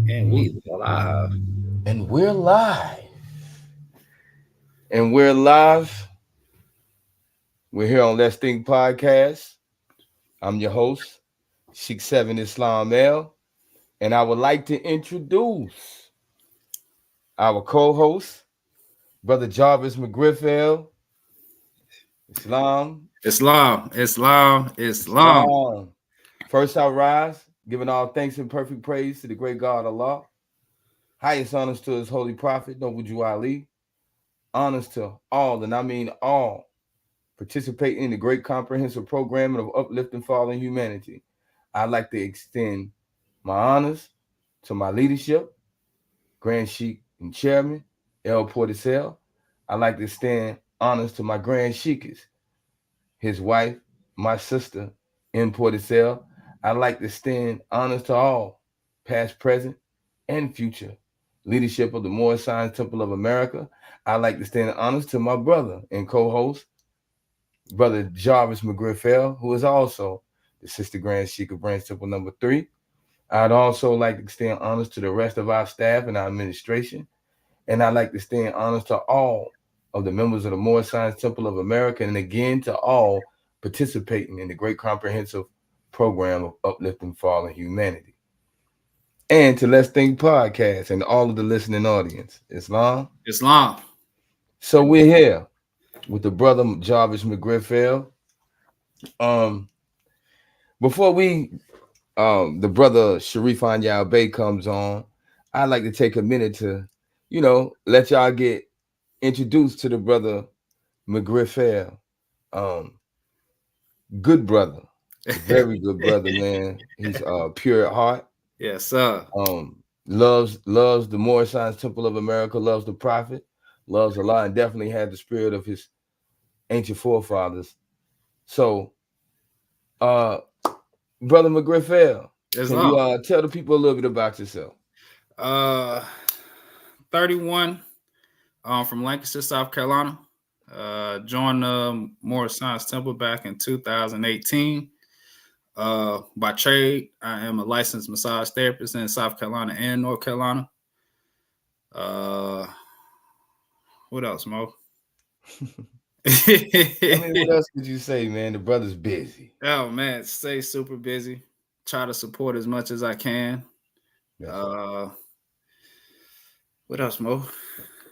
And we live. And we're live. And we're live. We're here on Let's Think Podcast. I'm your host, Sheikh 7 Islam L. And I would like to introduce our co-host, Brother Jarvis McGriffell. Islam. Islam, Islam, Islam. Islam. First I rise, giving all thanks and perfect praise to the great God Allah. Highest honors to his holy prophet, Noble Ali. Honors to all, and I mean all, participating in the great comprehensive program of uplifting fallen humanity. I'd like to extend my honors to my leadership, Grand Sheik and Chairman, El Porticel. I'd like to extend honors to my Grand Sheikas, his wife, my sister, M. Porticel. I'd like to extend honors to all, past, present, and future leadership of the Moorish Science Temple of America. I'd like to extend honors to my brother and co-host, Brother Jarvis McGriffell, who is also the Sister Grand Sheik of Branch Temple number 3. I'd also like to extend honors to the rest of our staff and our administration. And I'd like to extend honors to all of the members of the Moorish Science Temple of America, and again to all participating in the great comprehensive program of uplifting fallen humanity. And to Let's Think Podcast and all of the listening audience. Islam. Islam. So we're here with the brother Jarvis McGriffell. Um, before the brother Sharif Anael-Bey comes on, I'd like to take a minute to, let y'all get introduced to the brother McGriffell. Um, Good brother, very good brother, man. He's pure at heart. Yes, sir. Loves the Moorish Science Temple of America, loves the Prophet, loves Allah, and definitely had the spirit of his ancient forefathers. So, Brother McGriffell, can Islam. you tell the people a little bit about yourself? Uh, 31. From Lancaster, South Carolina. Joined the Moorish Science Temple back in 2018. By trade, I am a licensed massage therapist in South Carolina and North Carolina. Uh, what else, Mo? I mean, what else could you say, man? The brother's busy. Oh man, stay super busy. Try to support as much as I can. Yes, Uh, what else, Mo?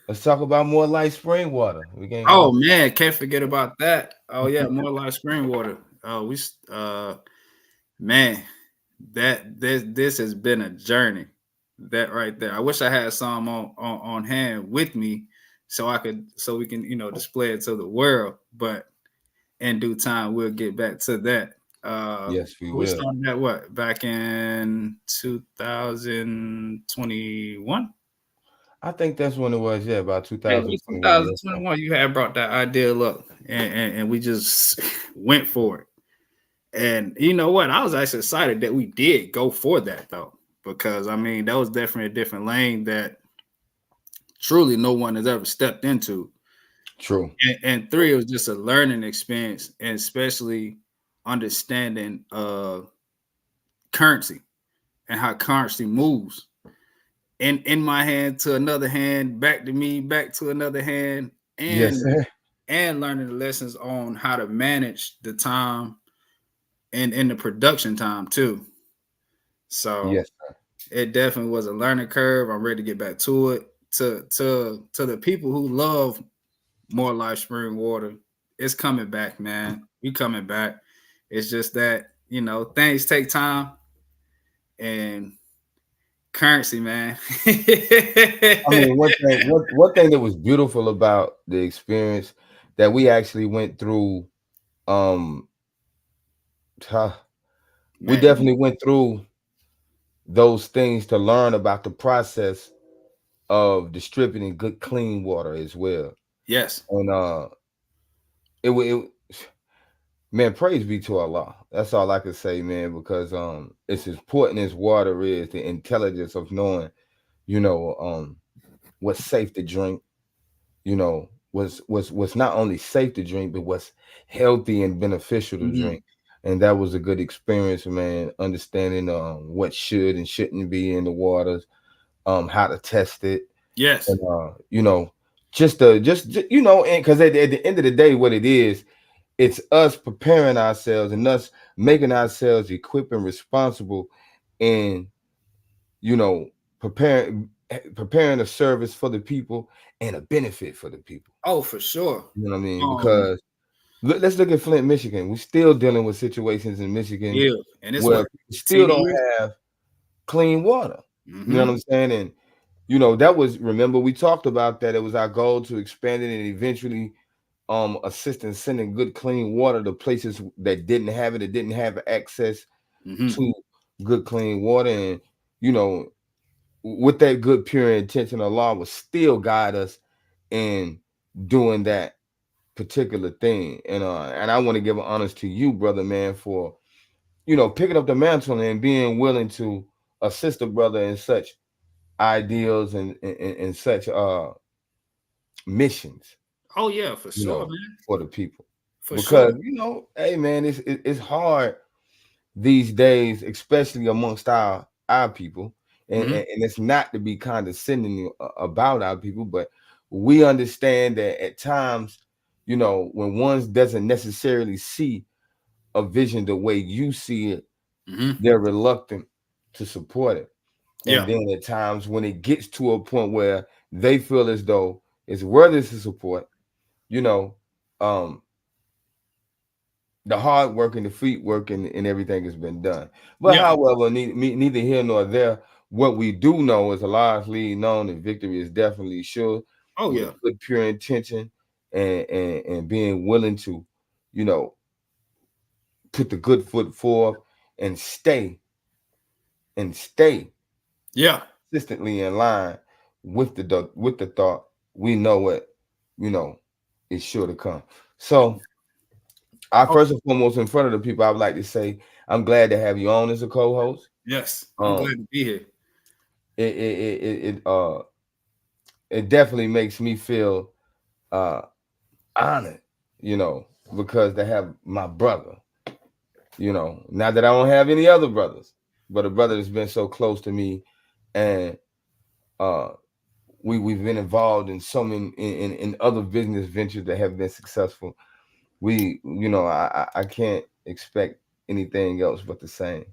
let's talk about more light spring water. We can't. Oh man, can't forget about that. Oh yeah, more like spring water. Man, this has been a journey. That right there. I wish I had some on hand with me so we can display it to the world. But in due time, we'll get back to that. Yes, we We will. started that what back in 2021. I think that's when it was. Yeah, about Yeah, it was 2021. Yes, sir. 2021. You had brought that idea up, and we just went for it. And you know what? I was actually excited that we did go for that though, because I mean that was definitely a different lane that truly no one has ever stepped into. True. And three, it was just a learning experience, and especially understanding currency and how currency moves. In my hand to another hand, back to me, back to another hand, Yes, sir. and learning the lessons on how to manage the time and in the production time too. So Yes, sir. it definitely was a learning curve. I'm ready to get back to it. To the people who love more life spring water, it's coming back, man. We coming back. It's just that things take time and currency, man. I mean, one thing that was beautiful about the experience that we actually went through, um, huh, we Man, definitely went through those things to learn about the process of distributing good clean water as well. yes. And it man, praise be to Allah. That's all I can say, man, because it's as important as water is, the intelligence of knowing, you know, what's safe to drink, was not only safe to drink, but what's healthy and beneficial to Mhm. drink. And that was a good experience, man. Understanding what should and shouldn't be in the waters, how to test it, Yes. and just and because at the end of the day, what it is, it's us preparing ourselves and us making ourselves equipped and responsible, and you know preparing a service for the people and a benefit for the people. Oh, for sure. You know what I mean? Um, Because let's look at Flint, Michigan. We're still dealing with situations in Michigan yeah, and it's where what, people still 10 don't years. have clean water. You know Mm-hmm. what I'm saying? And that was, remember we talked about that. It was our goal to expand it and eventually assist in sending good clean water to places that didn't have it, that didn't have access Mm-hmm. to good clean water. And you know, with that good pure intention, Allah will still guide us in doing that particular thing. And I want to give honors to you, brother man, for picking up the mantle and being willing to assist a brother in such ideals and such missions, Oh yeah, for you sure, know, man. for the people. For Because sure. hey man, it's hard these days, especially amongst our people, Mm-hmm. and it's not to be condescending about our people, but we understand that at times, when one doesn't necessarily see a vision the way you see it, Mm-hmm. they're reluctant to support it. And Yeah. then at times when it gets to a point where they feel as though it's worthy to support, you know, um, the hard work and the feet work and everything has been done. But Yeah. however, neither here nor there. What we do know is a large lead known and victory is definitely sure, Oh with a yeah. good pure intention and being willing to, you know, put the good foot forth and stay Yeah. consistently in line with the thought. We know what you know is sure to come. So I Oh first and foremost, in front of the people, I would like to say I'm glad to have you on as a co-host. yes. I'm glad Um, to be here. it definitely makes me feel uh honored, you know, because to have my brother, not that I don't have any other brothers, but a brother that's been so close to me, and uh we've been involved in so many in other business ventures that have been successful. I can't expect anything else but the same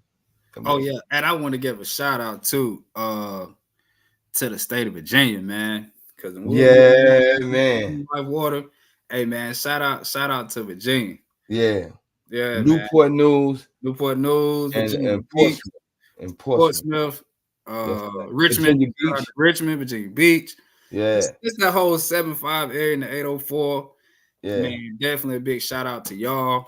from Oh this. yeah. And I want to give a shout out to the state of Virginia, man. Because we'll be Yeah, man. life water. Hey man, shout out to Virginia. Yeah. Yeah, man. Newport News Newport News, Virginia and Beach, Portsmouth. And Portsmouth. Portsmouth, Yes, sir. Richmond, Virginia shout out to Beach. Richmond, Virginia Beach. Yeah. It's that whole 7-5 area in the 804. Yeah. Man, definitely a big shout out to y'all.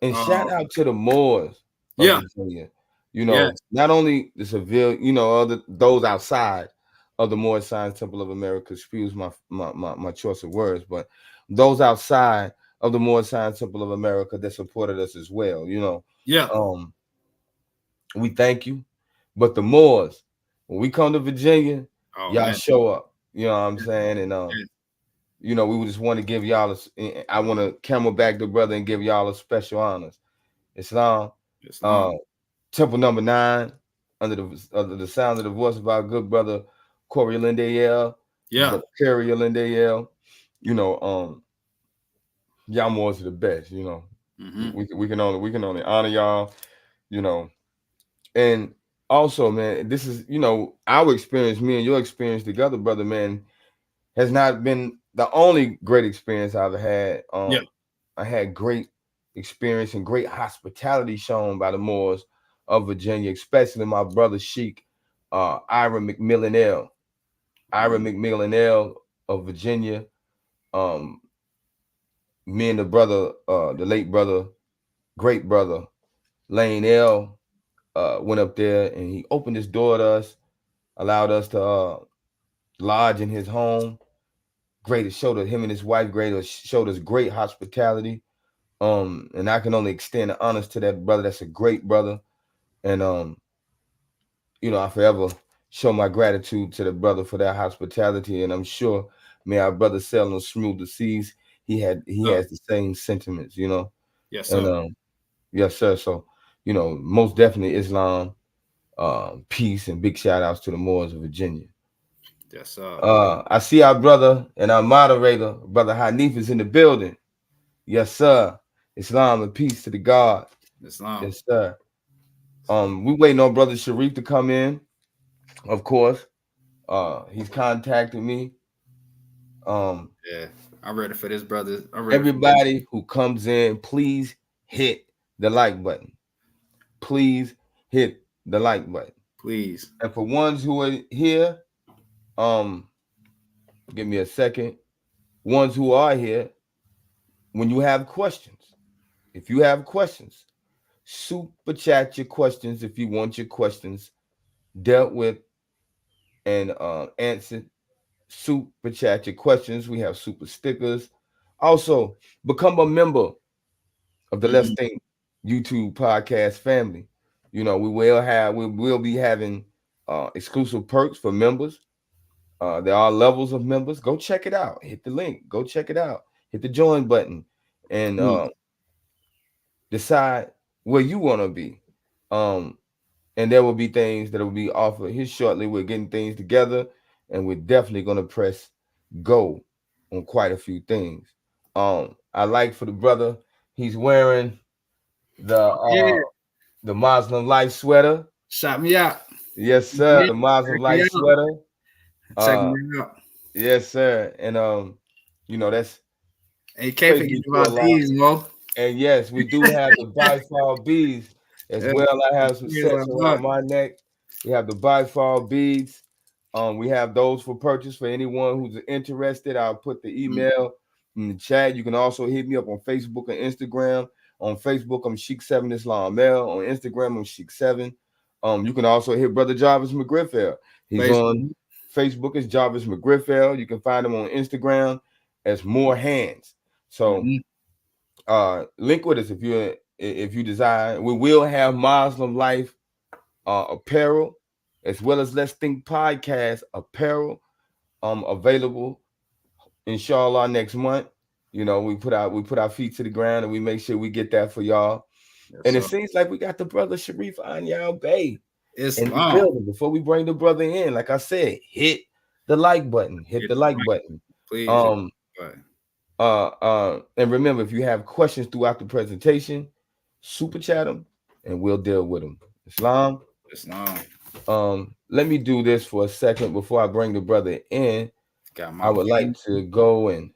And Uh, shout out to the Moors of yeah, Virginia. yes, Not only the civil, other those outside of the Moorish Science Temple of America, excuse my choice of words, but those outside of the Moorish Science Temple of America that supported us as well. yeah. Um, we thank you. But the Moors, when we come to Virginia, Oh y'all man, show up. You know what I'm saying? And yes, we would just want to give y'all I want to camelback the brother and give y'all a special honors. Islam, uh, Islam. Temple number 9, under the sound of the voice of our good brother Corey Lindale, Yeah. brother Kerry Lindale. You know, y'all Moors are the best. Mm-hmm. We can only honor y'all. You know, and also, man, this is our experience, me and your experience together, brother, man, has not been the only great experience I've had. Yeah. I had great experience and great hospitality shown by the Moors of Virginia, especially my brother Sheik, Ira McMillan L. Ira Mm-hmm. McMillan L of Virginia. Um, Me and the late brother, great brother, Lane L, went up there and he opened his door to us, allowed us to lodge in his home. Great, showed us him and his wife. Great, showed us great hospitality. And I can only extend the honors to that brother. That's a great brother, and I forever show my gratitude to the brother for that hospitality. And I'm sure, may our brother Seldom Smooth the Seas, he Uh, has the same sentiments, yes, and sir. yes, sir. So, most definitely Islam, peace, and big shout outs to the Moors of Virginia. Yes, sir. I see our brother and our moderator, Brother Hanif, is in the building. Yes, sir. Islam and peace to the God. Islam. Yes, sir. We waiting on Brother Sharif to come in, of course. He's contacted me. Yeah, I'm ready for this, brother. I'm ready for this. Everybody who comes in, please hit the like button. Please hit the like button. Please. And for ones who are here, give me a second. Ones who are here, when you have questions, if you have questions, super chat your questions if you want your questions dealt with and answered. Super chat your questions. We have super stickers. Also, become a member of the Let's Mhm. Think YouTube podcast family. We will be having exclusive perks for members. There are levels of members. Go check it out. Hit the link. Go check it out. Hit the join button and Please. decide where you want to be. And there will be things that will be offered here shortly. We're getting things together, and we're definitely going to press go on quite a few things. I like for the brother, he's wearing Yeah. the Muslim life sweater. Shout me out. Yes, sir. Yeah. The Muslim Check me life out. sweater. Check Uh, me out. yes, sir. And that's Hey, can't praise forget be to about Allah. these, Mo. And yes, we do have the bifall beads as Yeah. well. I have some Yeah, sets around my neck. We have the bifall beads. We have those for purchase for anyone who's interested. I'll put the email in the chat. You can also hit me up on Facebook and Instagram. On Facebook, I'm Sheik7 Islam Mel. On Instagram, I'm Sheik7. You can also hit Brother Jarvis McGriffell. He's on Facebook. Facebook as Jarvis McGriffell. You can find him on Instagram as More Hands. So Mhm. link with us if you desire. We will have Muslim Life apparel as well as Let's Think podcast apparel available inshallah next month. We put our feet to the ground and we make sure we get that for y'all. Yes, And it sir. seems like we got the brother Sharif Anael-Bey in the Islam. building. Before we bring the brother in, like I said, hit the like button. Hit Hit the the like mic, button. please. But And remember, if you have questions throughout the presentation, super chat them and we'll deal with them. Islam. Islam. Let me do this for a second before I bring the brother in. Got I my would like to go and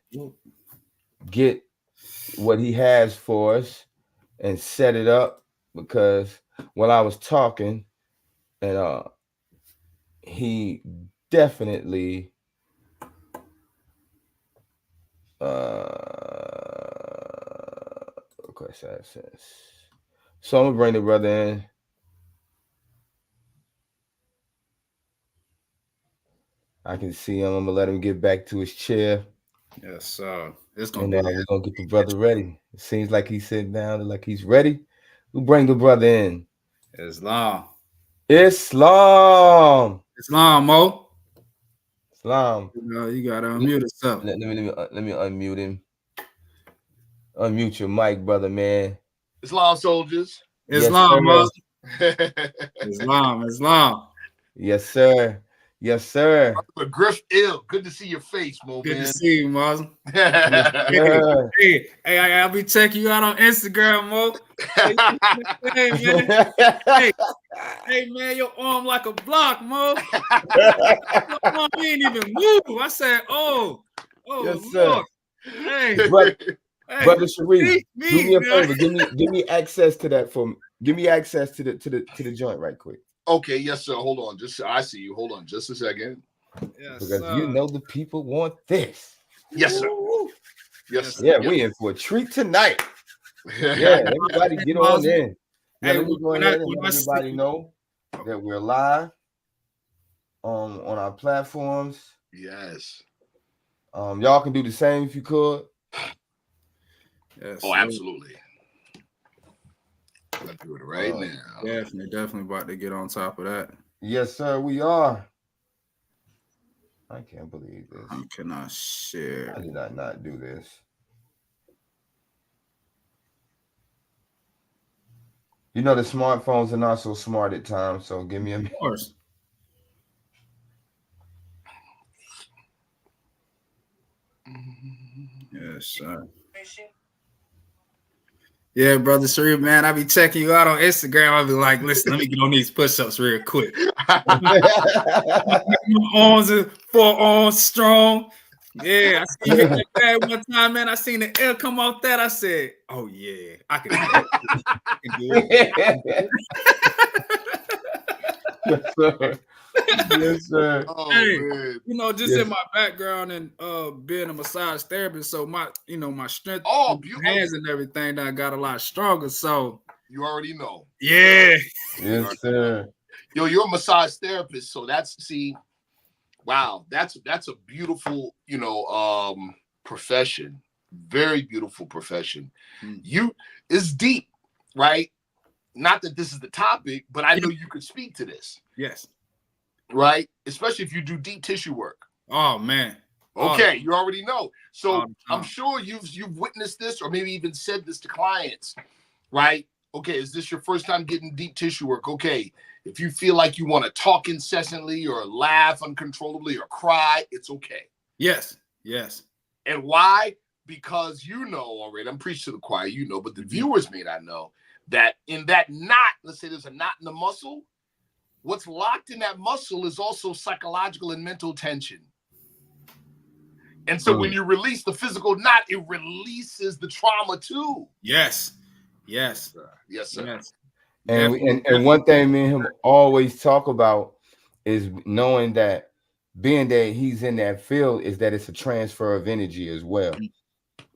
get what he has for us and set it up because while I was talking, and he definitely request access. So I'm gonna bring the brother in. I can see him. I'm gonna let him get back to his chair. Yes, sir. It's gonna And be we're gonna get the brother ready. It seems like he's sitting down, like he's ready. We'll bring the brother in. Islam. Islam. Islam, Mo. Islam. You gotta unmute yourself. Let me unmute him. Unmute your mic, brother, man. Islam soldiers. Yes, Islam, Mo. sir. Islam. Yes, sir. Yes, sir. Griff ill. Good to see your face, Mo, Good to man. see you, Mo. Yes, sir. Hey, I'll be checking you out on Instagram, Mo. Hey, man. Hey, man, your arm like a block, Mo. Your arm ain't even move. I said, oh, yes, sir. Lord. Hey, brother Sharif, do me a man. favor. Give me access to that for me. Give me access to the joint right quick. Okay, yes, sir. Hold on. I see you. Hold on just a second. Yes, because sir. you know the people want this. Yes, sir. Yes, sir. Yeah, we in for a treat tonight. Yeah, everybody get on in. Now, let me go ahead and let everybody know that we're live on our platforms. Yes. Y'all can do the same if you could. Yes. Oh, absolutely. Let's do it right now. Definitely about to get on top of that. Yes, sir, we are. I can't believe this. You cannot share. How did I not do this? You know, the smartphones are not so smart at times, so give me a minute. Of course. Yes, sir. Yeah, brother Sharif, man, I be checking you out on Instagram. I'll be like, listen, let me get on these push-ups real quick. Arms and forearms strong. Yeah, I seen you hit that bag one time, man. I seen the air come off that. I said, oh yeah, I can do it. Yes, sir. Yes, sir. Oh, Hey, man. you know, just in my background and being a massage therapist, so my strength, hands and everything, that got a lot stronger. So you already know. Yeah. Yes, sir. Yo, you're a massage therapist, so wow, that's a beautiful, profession. Very beautiful profession. It's deep, right? Not that this is the topic, but I know you could speak to this. Yes. Right? Especially if you do deep tissue work. Oh man. Okay, you already know. So I'm sure you've witnessed this, or maybe even said this to clients, right? Okay, is this your first time getting deep tissue work? Okay, if you feel like you want to talk incessantly or laugh uncontrollably or cry, it's okay. Yes. Yes. And why? Because already, I'm preaching to the choir, but the viewers may not know that in that knot, let's say there's a knot in the muscle, what's locked in that muscle is also psychological and mental tension. And so when you release the physical knot, it releases the trauma too. Yes. Yes. Yes, sir. Yes. And one thing me and him always talk about is knowing that being that he's in that field is that it's a transfer of energy as well.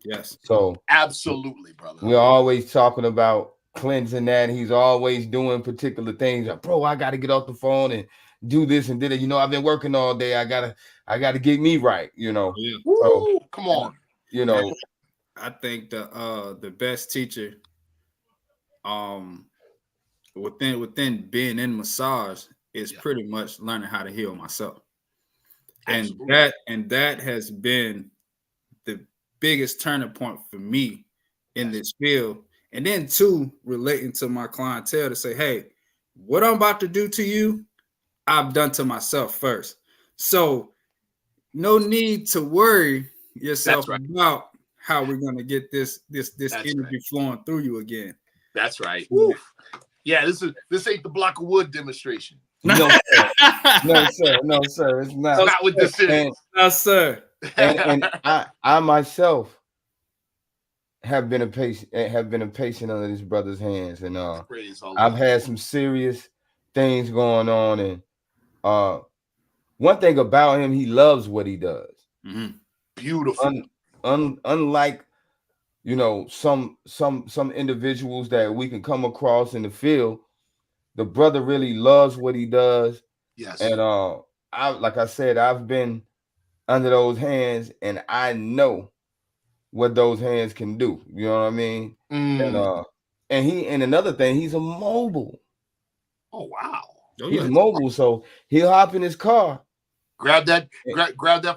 Yes. So absolutely, brother. We're always talking about cleansing that. He's always doing particular things. Like, bro, I got to get off the phone and do this and did it. I've been working all day. I gotta get me right. Yeah. So, come on. I think the best teacher, within being in massage is pretty much learning how to heal myself. Absolutely. And that has been the biggest turning point for me in this field. And then two, relating to my clientele to say, hey, what I'm about to do to you, I've done to myself first. So no need to worry yourself about how we're going to get this energy flowing through you again. That's right. Woo. Yeah, this ain't the block of wood demonstration. No, sir. No, sir. No, sir. It's not. That's not what this is. No, sir. And I myself have been a patient under this brother's hands, and I've had some serious things going on. And one thing about him, he loves what he does. Mm-hmm. Beautiful. Unlike some individuals that we can come across in the field, the brother really loves what he does. Yes. And like I said, I've been under those hands, and I know what those hands can do. You know what I mean? And another thing, he's a mobile. Oh wow. He's mobile, so he'll hop in his car, grab that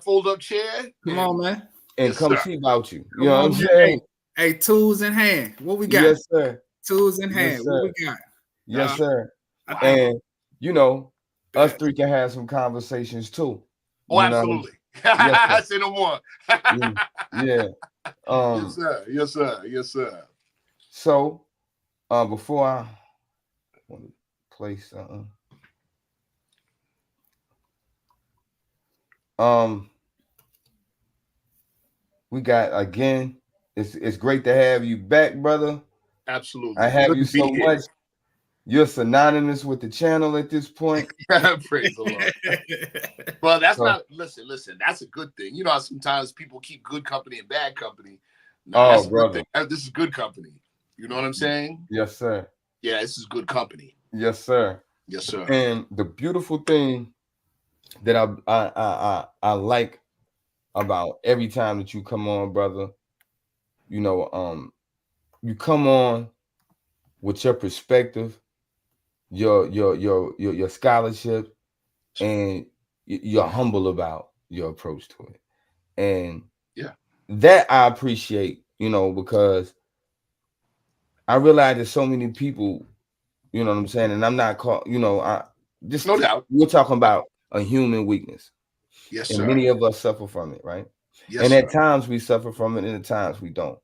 fold up chair. Come on, man. And come see about you. You know what I'm saying? Hey, tools in hand. What we got? Yes, sir. Tools in hand. What we got? Yes, sir. And us three can have some conversations too. Oh, absolutely. Yes, say no more. Yeah. Yes, sir. Yes, sir. Yes, sir. So, before I want to play something, we got again. It's great to have you back, brother. Absolutely. I have you so much. You're synonymous with the channel at this point. Praise the Lord. Well, that's not. Listen. That's a good thing. Sometimes people keep good company and bad company. No, brother, this is good company. You know what I'm saying? Yes, sir. Yeah, this is good company. Yes, sir. Yes, sir. And the beautiful thing that I like about every time that you come on, brother, you come on with your perspective, your scholarship, and you're humble about your approach to it. And that I appreciate, because I realize there's so many people, you know what I'm saying, and I'm not called, no doubt. We're talking about a human weakness. Yes, and sir. Many of us suffer from it, right? Yes, And sir. at times we suffer from it, and at times we don't.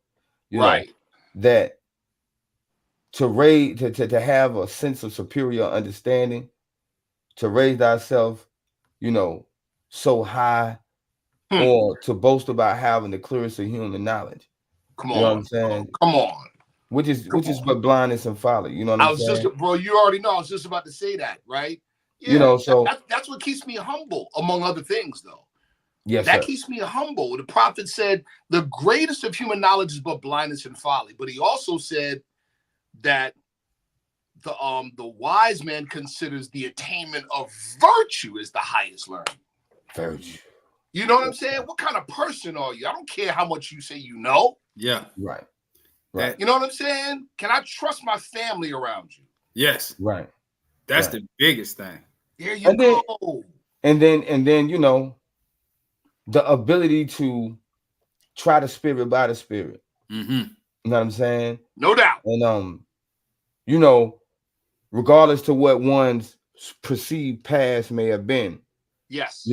You Right. know, that to have a sense of superior understanding, to raise thyself, so high, or to boast about having the clearest of human knowledge. Come You know what on, I'm saying? bro. Come on. Which is Come on. but blindness and folly. You know what I I'm was just, saying? bro, you already know. I was just about to say that, right? Yeah. So That's what keeps me humble, among other things, though. yes, That sir. keeps me humble. The prophet said the greatest of human knowledge is but blindness and folly. But he also said that the wise man considers the attainment of virtue as the highest learning. Virtue. You know what I'm saying? What kind of person are you? I don't care how much you say you know. Yeah. Right. You know what I'm saying? Can I trust my family around you? Yes. Right. That's the biggest thing. There you go. And then, the ability to try the spirit by the spirit. Mm-hmm. You know what I'm saying? No doubt. And regardless to what one's perceived past may have been. Yes.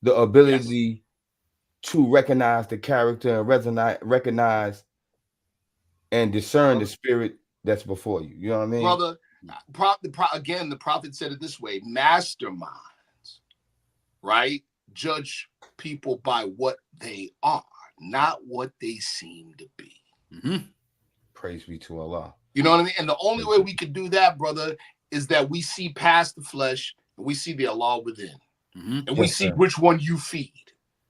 The ability to recognize the character and recognize and discern the spirit that's before you. You know what I mean? Brother, again, the prophet said it this way: masterminds, right, judge people by what they are, not what they seem to be. Mm-hmm. Praise be to Allah. You know what I mean? And the only way we could do that, brother, is that we see past the flesh and we see the Allah within. Mm-hmm. And we see which one you feed.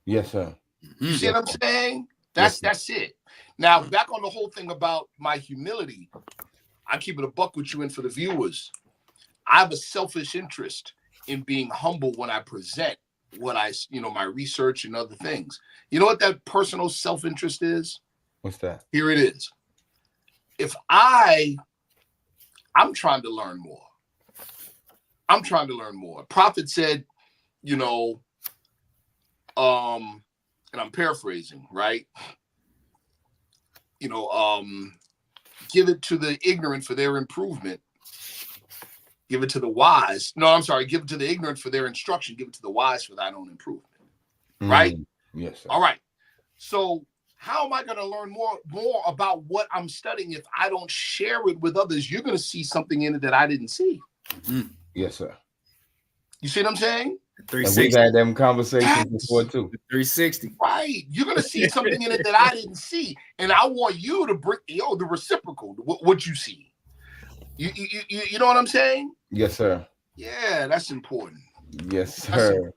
Yes, sir. You see what I'm saying? That's it. Now, back on the whole thing about my humility, I keep it a buck with you and for the viewers. I have a selfish interest in being humble when I present what my research and other things. You know what that personal self-interest is? What's that? Here it is. If I'm trying to learn more. I'm trying to learn more. Prophet said, and I'm paraphrasing, right? Give it to the ignorant for their improvement. Give it to the wise. No, I'm sorry. Give it to the ignorant for their instruction. Give it to the wise for thine own improvement. Right? Yes, sir. All right. So how am I going to learn more about what I'm studying if I don't share it with others? You're going to see something in it that I didn't see. Mm-hmm. Yes, sir. You see what I'm saying? And we've had them conversations before too. 360. Right. You're going to see something in it that I didn't see. And I want you to bring, the reciprocal, what you see. You know what I'm saying? Yes, sir. Yeah, that's important. Yes, sir.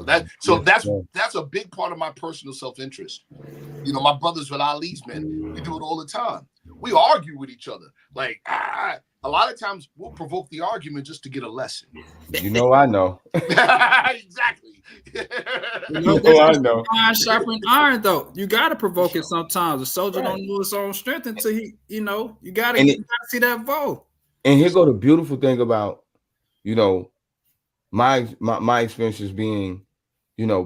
That's a big part of my personal self-interest. My brothers with Ali's men, we do it all the time. We argue with each other. Like, a lot of times we'll provoke the argument just to get a lesson. I know. Exactly. I know. Iron sharpening iron, though. You got to provoke it sometimes. A soldier don't know his own strength until he, you got to see that vote. And here go the beautiful thing about, my experiences being,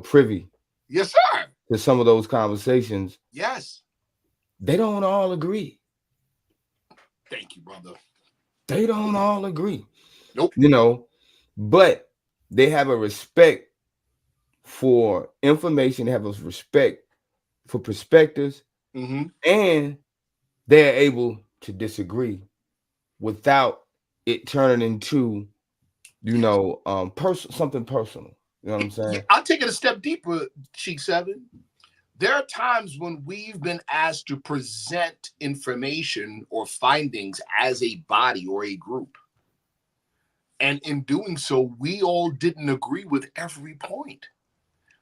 privy. Yes, sir. To some of those conversations. Yes. They don't all agree. Thank you, brother. They don't all agree. Nope. But they have a respect for information, they have a respect for perspectives, and they're able to disagree without it turning into, something personal. You know what I'm saying? I'll take it a step deeper, Sheik 7. There are times when we've been asked to present information or findings as a body or a group. And in doing so, we all didn't agree with every point.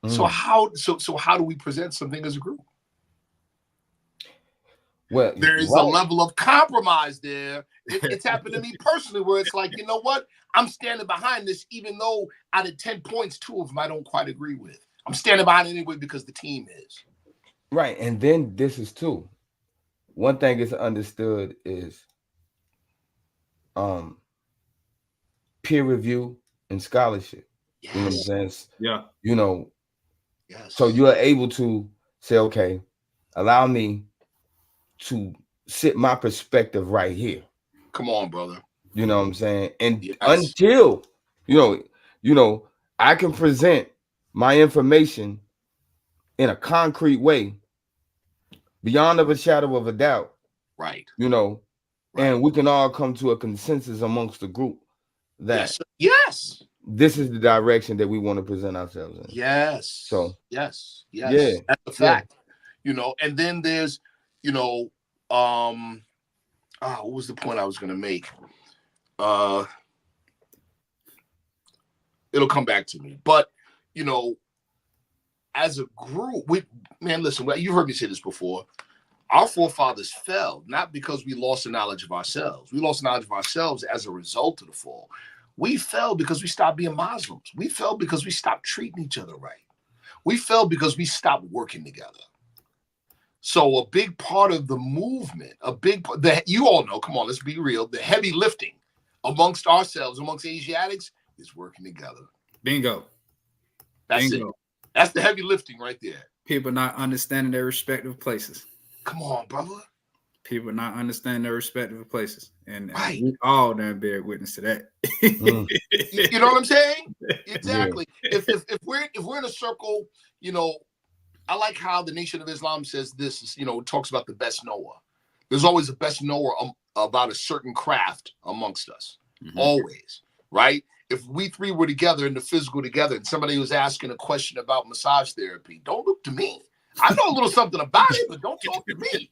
So how do we present something as a group? Well, there is a level of compromise there. It's happened to me personally where it's like, you know what? I'm standing behind this, even though out of 10 points, 2 of them I don't quite agree with. I'm standing behind it anyway because the team is. Right. And then this is too. One thing is understood is peer review and scholarship. Yes. You know what I'm saying? Yeah. Yes. So you are able to say, okay, allow me to sit my perspective right here. Come on, brother. You know what I'm saying? And until, I can present my information in a concrete way, beyond of a shadow of a doubt, Right. you know, Right. and we can all come to a consensus amongst the group that Yes. this is the direction that we want to present ourselves in. Yes. So yes. yeah, That's a fact. You know, and then there's, you know, what was the point I was gonna make? It'll come back to me. But you know, as a group, listen, you heard me say this before. Our forefathers fell not because we lost the knowledge of ourselves. We lost the knowledge of ourselves as a result of the fall. We fell because we stopped being Muslims. We fell because we stopped treating each other right. We fell because we stopped working together. So a big part of the movement, that you all know, come on, let's be real, the heavy lifting amongst ourselves, amongst Asiatics, is working together. Bingo. That's it. That's the heavy lifting right there. People not understanding their respective places. Come on, brother. People not understanding their respective places. And right. We all done bear witness to that. You know what I'm saying? Exactly. Yeah. If we're in a circle, you know, I like how the Nation of Islam says this, you know, talks about the best knower. There's always a best knower about a certain craft amongst us. Mm-hmm. Always, right? If we three were together in the physical together and somebody was asking a question about massage therapy, don't look to me. I know a little something about it, but don't talk to me.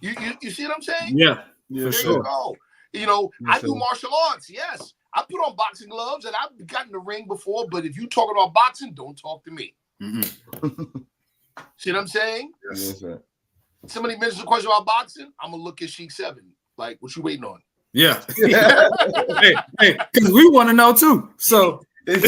You see what I'm saying? Yeah, for sure. You go. You know, I do martial arts. Yes, I put on boxing gloves and I've gotten in the ring before. But if you talk about boxing, don't talk to me. Mm-hmm. See what I'm saying? Yes, sir. Somebody mentions a question about boxing, I'm gonna look at Sheik 7. Like, what you waiting on? Yeah. hey, because we want to know too. So let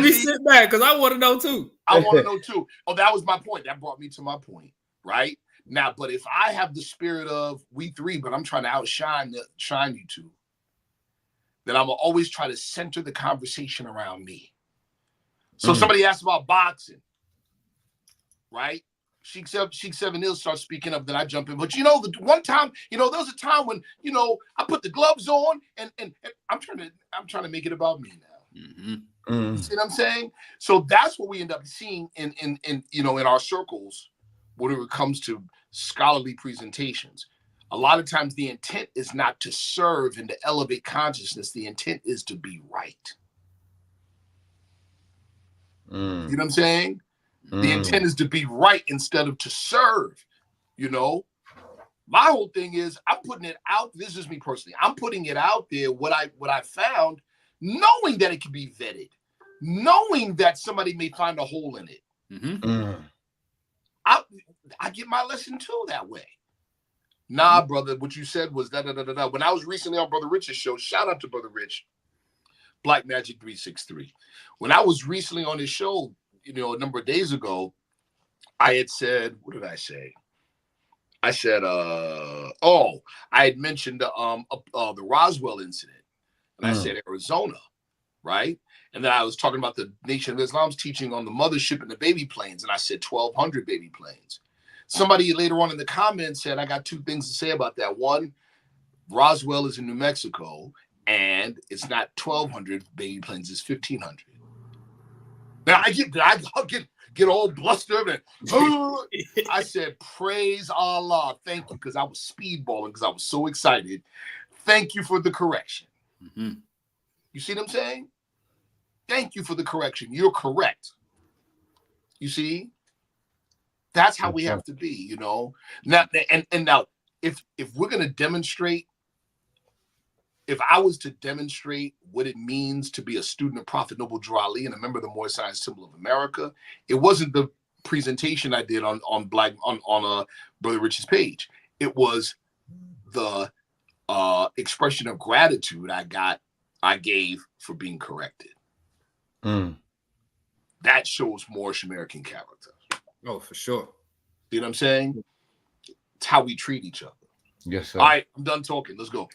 me sit back because I want to know too. I want to know too. Oh, that was my point. That brought me to my point, right? Now, but if I have the spirit of we three, but I'm trying to shine you two, then I'm always try to center the conversation around me. So somebody asked about boxing, right? Sheik 7 starts speaking up, then I jump in. But you know, the one time, you know, there was a time when, you know, I put the gloves on and I'm trying to make it about me now. Mm-hmm. You see what I'm saying? So that's what we end up seeing in you know, in our circles when it comes to scholarly presentations. A lot of times the intent is not to serve and to elevate consciousness. The intent is to be right. You know what I'm saying? The intent is to be right instead of to serve, you know? My whole thing is I'm putting it out. This is me personally. I'm putting it out there, what I found, knowing that it can be vetted, knowing that somebody may find a hole in it. Mm-hmm. I get my lesson too that way. Nah, brother, what you said was da-da-da-da-da. When I was recently on Brother Rich's show, shout out to Brother Rich, Black Magic 363. When I was recently on his show, you know, a number of days ago, I had said, what did I say? I said, I had mentioned the Roswell incident, and I said Arizona, right? And then I was talking about the Nation of Islam's teaching on the mothership and the baby planes, and I said 1,200 baby planes. Somebody later on in the comments said, I got two things to say about that. One, Roswell is in New Mexico, and it's not 1,200 baby planes, it's 1,500. Now I get all blustered and I said, praise Allah. Thank you, because I was speedballing because I was so excited. Thank you for the correction. Mm-hmm. You see what I'm saying? Thank you for the correction. You're correct. You see? That's how we have to be, you know. Now and now if we're gonna demonstrate, if I was to demonstrate what it means to be a student of Prophet Noble Drew Ali and a member of the Moorish Science Temple of America, it wasn't the presentation I did on Brother Rich's page. It was the expression of gratitude I gave for being corrected. That shows Moorish American character. Oh, for sure. You know what I'm saying? It's how we treat each other. Yes, sir. All right, I'm done talking. Let's go.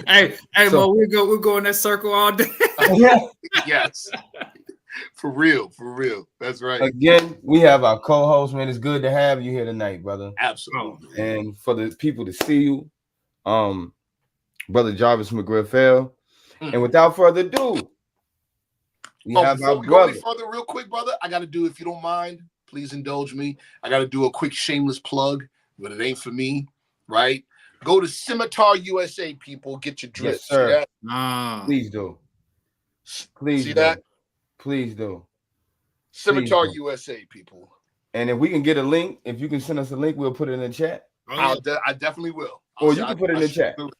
hey, so, we'll go in that circle all day. Yes. For real. That's right. Again, we have our co-host, man. It's good to have you here tonight, brother. Absolutely. And for the people to see you, Brother Jarvis McGriff. And without further ado, We have before our we go any brother. further, real quick, brother, I got to do, if you don't mind, please indulge me. I got to do a quick shameless plug, but it ain't for me, right? Go to Scimitar USA, people. Get your drip. Yes, sir. See that? Ah, Please do. Please See do. that? Please do. Scimitar do. USA, people. And if we can get a link, if you can send us a link, we'll put it in the chat. oh, yeah. I definitely will. Or you can put it in the chat do it.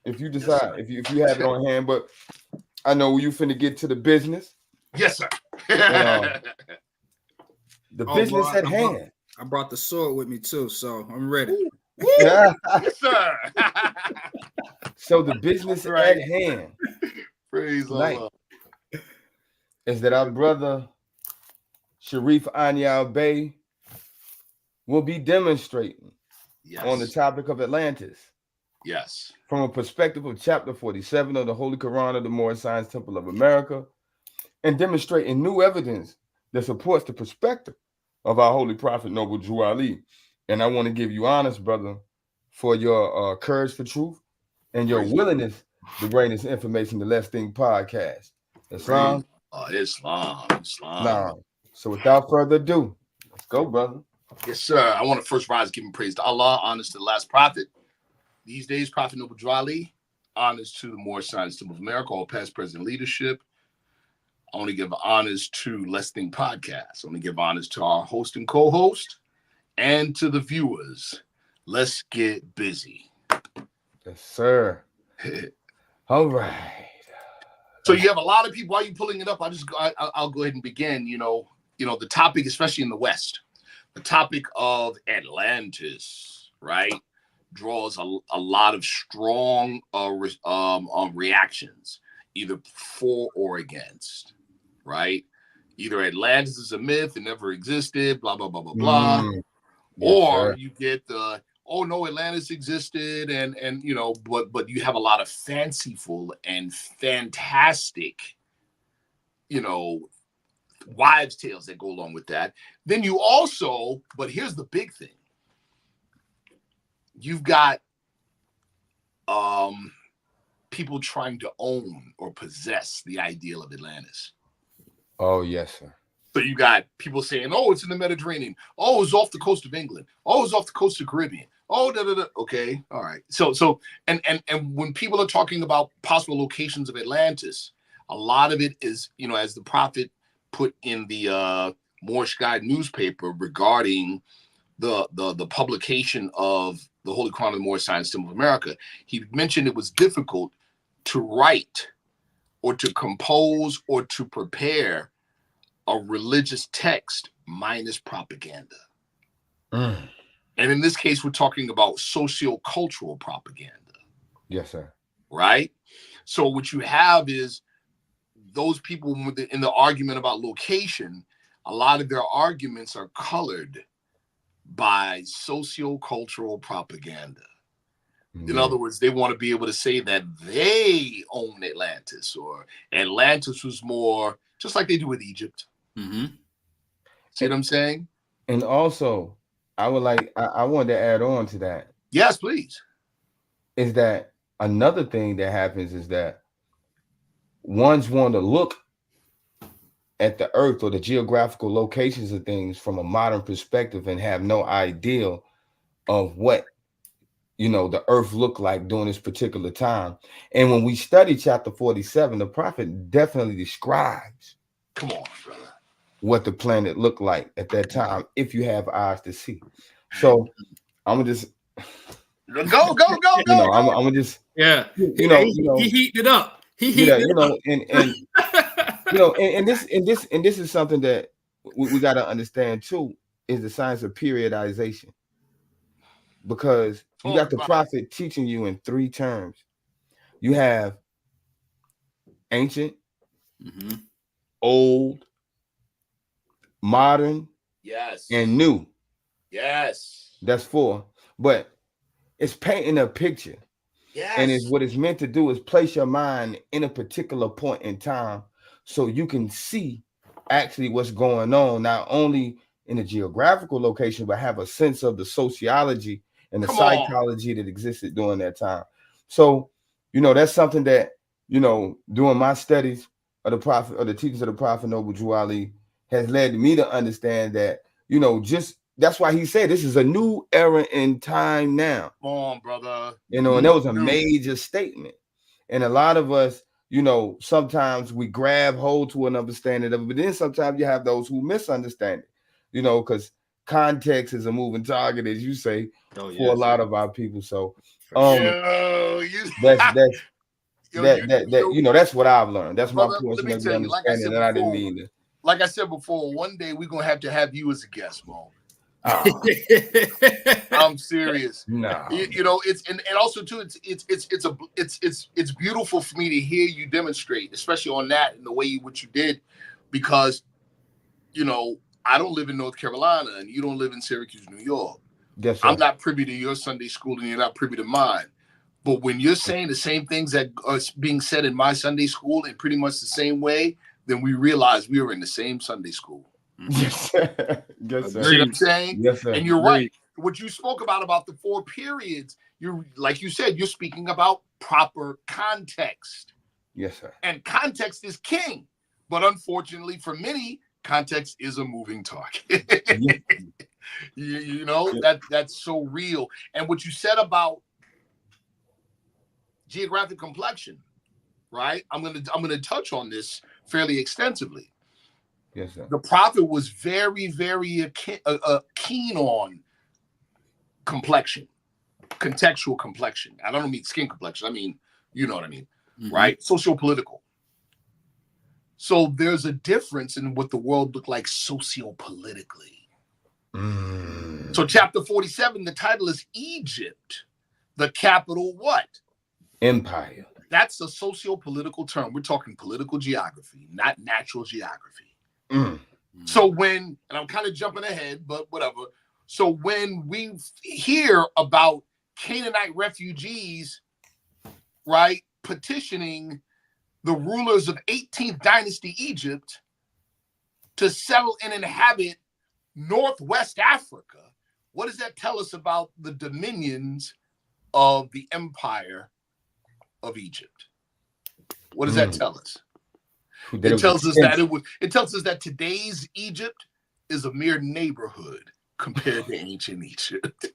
if you Yes, decide, sir. if you have it on hand. But I know you finna get to the business. Yes, sir. The Oh, business boy, at hand. I brought the sword with me too, so I'm ready. Woo! Yes, sir. So the business Right. at hand Praise tonight Allah. is that our brother Sharif Anael-Bey will be demonstrating on the topic of Atlantis Yes. from a perspective of chapter 47 of the Holy Quran of the Moorish Science Temple of America, and demonstrating new evidence that supports the perspective of our Holy Prophet Noble Drew Ali. And I want to give you honest, brother, for your courage for truth and your willingness to bring this information to Let's Think Podcast. Islam? Islam. Nah. So without further ado, let's go, brother. Yes, sir. I want to first rise giving praise to Allah, honors to the last prophet. These days, Prophet Noble Drew Ali, honors to the Moorish Science Temple of America, all past, present leadership. I want to give honors to Let's Think Podcast. I want to give honors to our host and co-host and to the viewers. Let's get busy. Yes, sir. All right. So you have a lot of people. While you pulling it up, I'll go ahead and begin. You know, the topic, especially in the West, the topic of Atlantis, right, draws a lot of strong reactions, either for or against, right? Either Atlantis is a myth, it never existed, blah blah blah blah blah, Yes, or sir. you get the oh no, Atlantis existed, and but you have a lot of fanciful and fantastic, wives' tales that go along with that. Then you also, but here's the big thing. You've got people trying to own or possess the ideal of Atlantis. Oh, yes, sir. So you got people saying, oh, it's in the Mediterranean. Oh, it's off the coast of England. Oh, it's off the coast of the Caribbean. Oh, da, da, da. Okay. All right. So and when people are talking about possible locations of Atlantis, a lot of it is, as the prophet put in the Moorish Guide newspaper regarding the publication of the Holy Quran of the Moorish Science Temple of America, he mentioned it was difficult to write or to compose or to prepare a religious text minus propaganda. And in this case, we're talking about socio-cultural propaganda. Yes, sir. Right? So what you have is those people in the argument about location, a lot of their arguments are colored by socio-cultural propaganda. In other words, they want to be able to say that they own Atlantis, or Atlantis was more just like they do with Egypt. Mm-hmm. See what I'm saying? And also, I wanted to add on to that. Yes, please. Is that another thing that happens is that ones want to look at the earth or the geographical locations of things from a modern perspective and have no idea of what the earth looked like during this particular time. And when we study chapter 47, the prophet definitely describes, come on, brother, what the planet looked like at that time, if you have eyes to see. So I'm gonna just go. I'm gonna just he heated it up. He heated it up. and this is something that we got to understand too, is the science of periodization. Because you got the prophet teaching you in three terms. You have ancient, old, modern, yes, and new. Yes. That's four. But it's painting a picture. Yes. And what it's meant to do is place your mind in a particular point in time so you can see actually what's going on, not only in a geographical location, but have a sense of the sociology and the psychology that existed during that time. So, that's something that, doing my studies, of the prophet, or the teachings of the prophet Noble Drew Ali, has led me to understand that, just that's why he said this is a new era in time now. Come on, brother. And that was a major statement. And a lot of us, sometimes we grab hold to an understanding of it, but then sometimes you have those who misunderstand it, because context is a moving target, as you say, for a lot of our people. So that's what I've learned. That's brother, my portion let me of tell the you, understanding that I didn't mean to. Like I said before, one day we're gonna have you as a guest, Mo. I'm serious. No, it's and also too, it's beautiful for me to hear you demonstrate, especially on that and the way what you did, because I don't live in North Carolina and you don't live in Syracuse, New York. Yes, I'm not privy to your Sunday school and you're not privy to mine. But when you're saying the same things that are being said in my Sunday school in pretty much the same way, then we realize we are in the same Sunday school. Yes, sir. Yes, sir. See what I'm saying? Yes, sir. And you're right. What you spoke about the 4 periods, like you said, you're speaking about proper context. Yes, sir. And context is king. But unfortunately for many, context is a moving target. Yes. That's so real. And what you said about geographic complexion, right? I'm gonna touch on this fairly extensively. Yes, sir. The prophet was very, very keen on complexion, contextual complexion. I don't mean skin complexion. I mean, you know what I mean, right? Socio-political. So there's a difference in what the world looked like socio-politically. So chapter 47, the title is Egypt, the capital what? Empire. That's a socio-political term. We're talking political geography, not natural geography. So and I'm kind of jumping ahead, but whatever. So when we hear about Canaanite refugees, right, petitioning the rulers of 18th dynasty Egypt to settle and inhabit Northwest Africa, what does that tell us about the dominions of the empire of Egypt? What does that tell us? It tells us that today's Egypt is a mere neighborhood compared to ancient Egypt.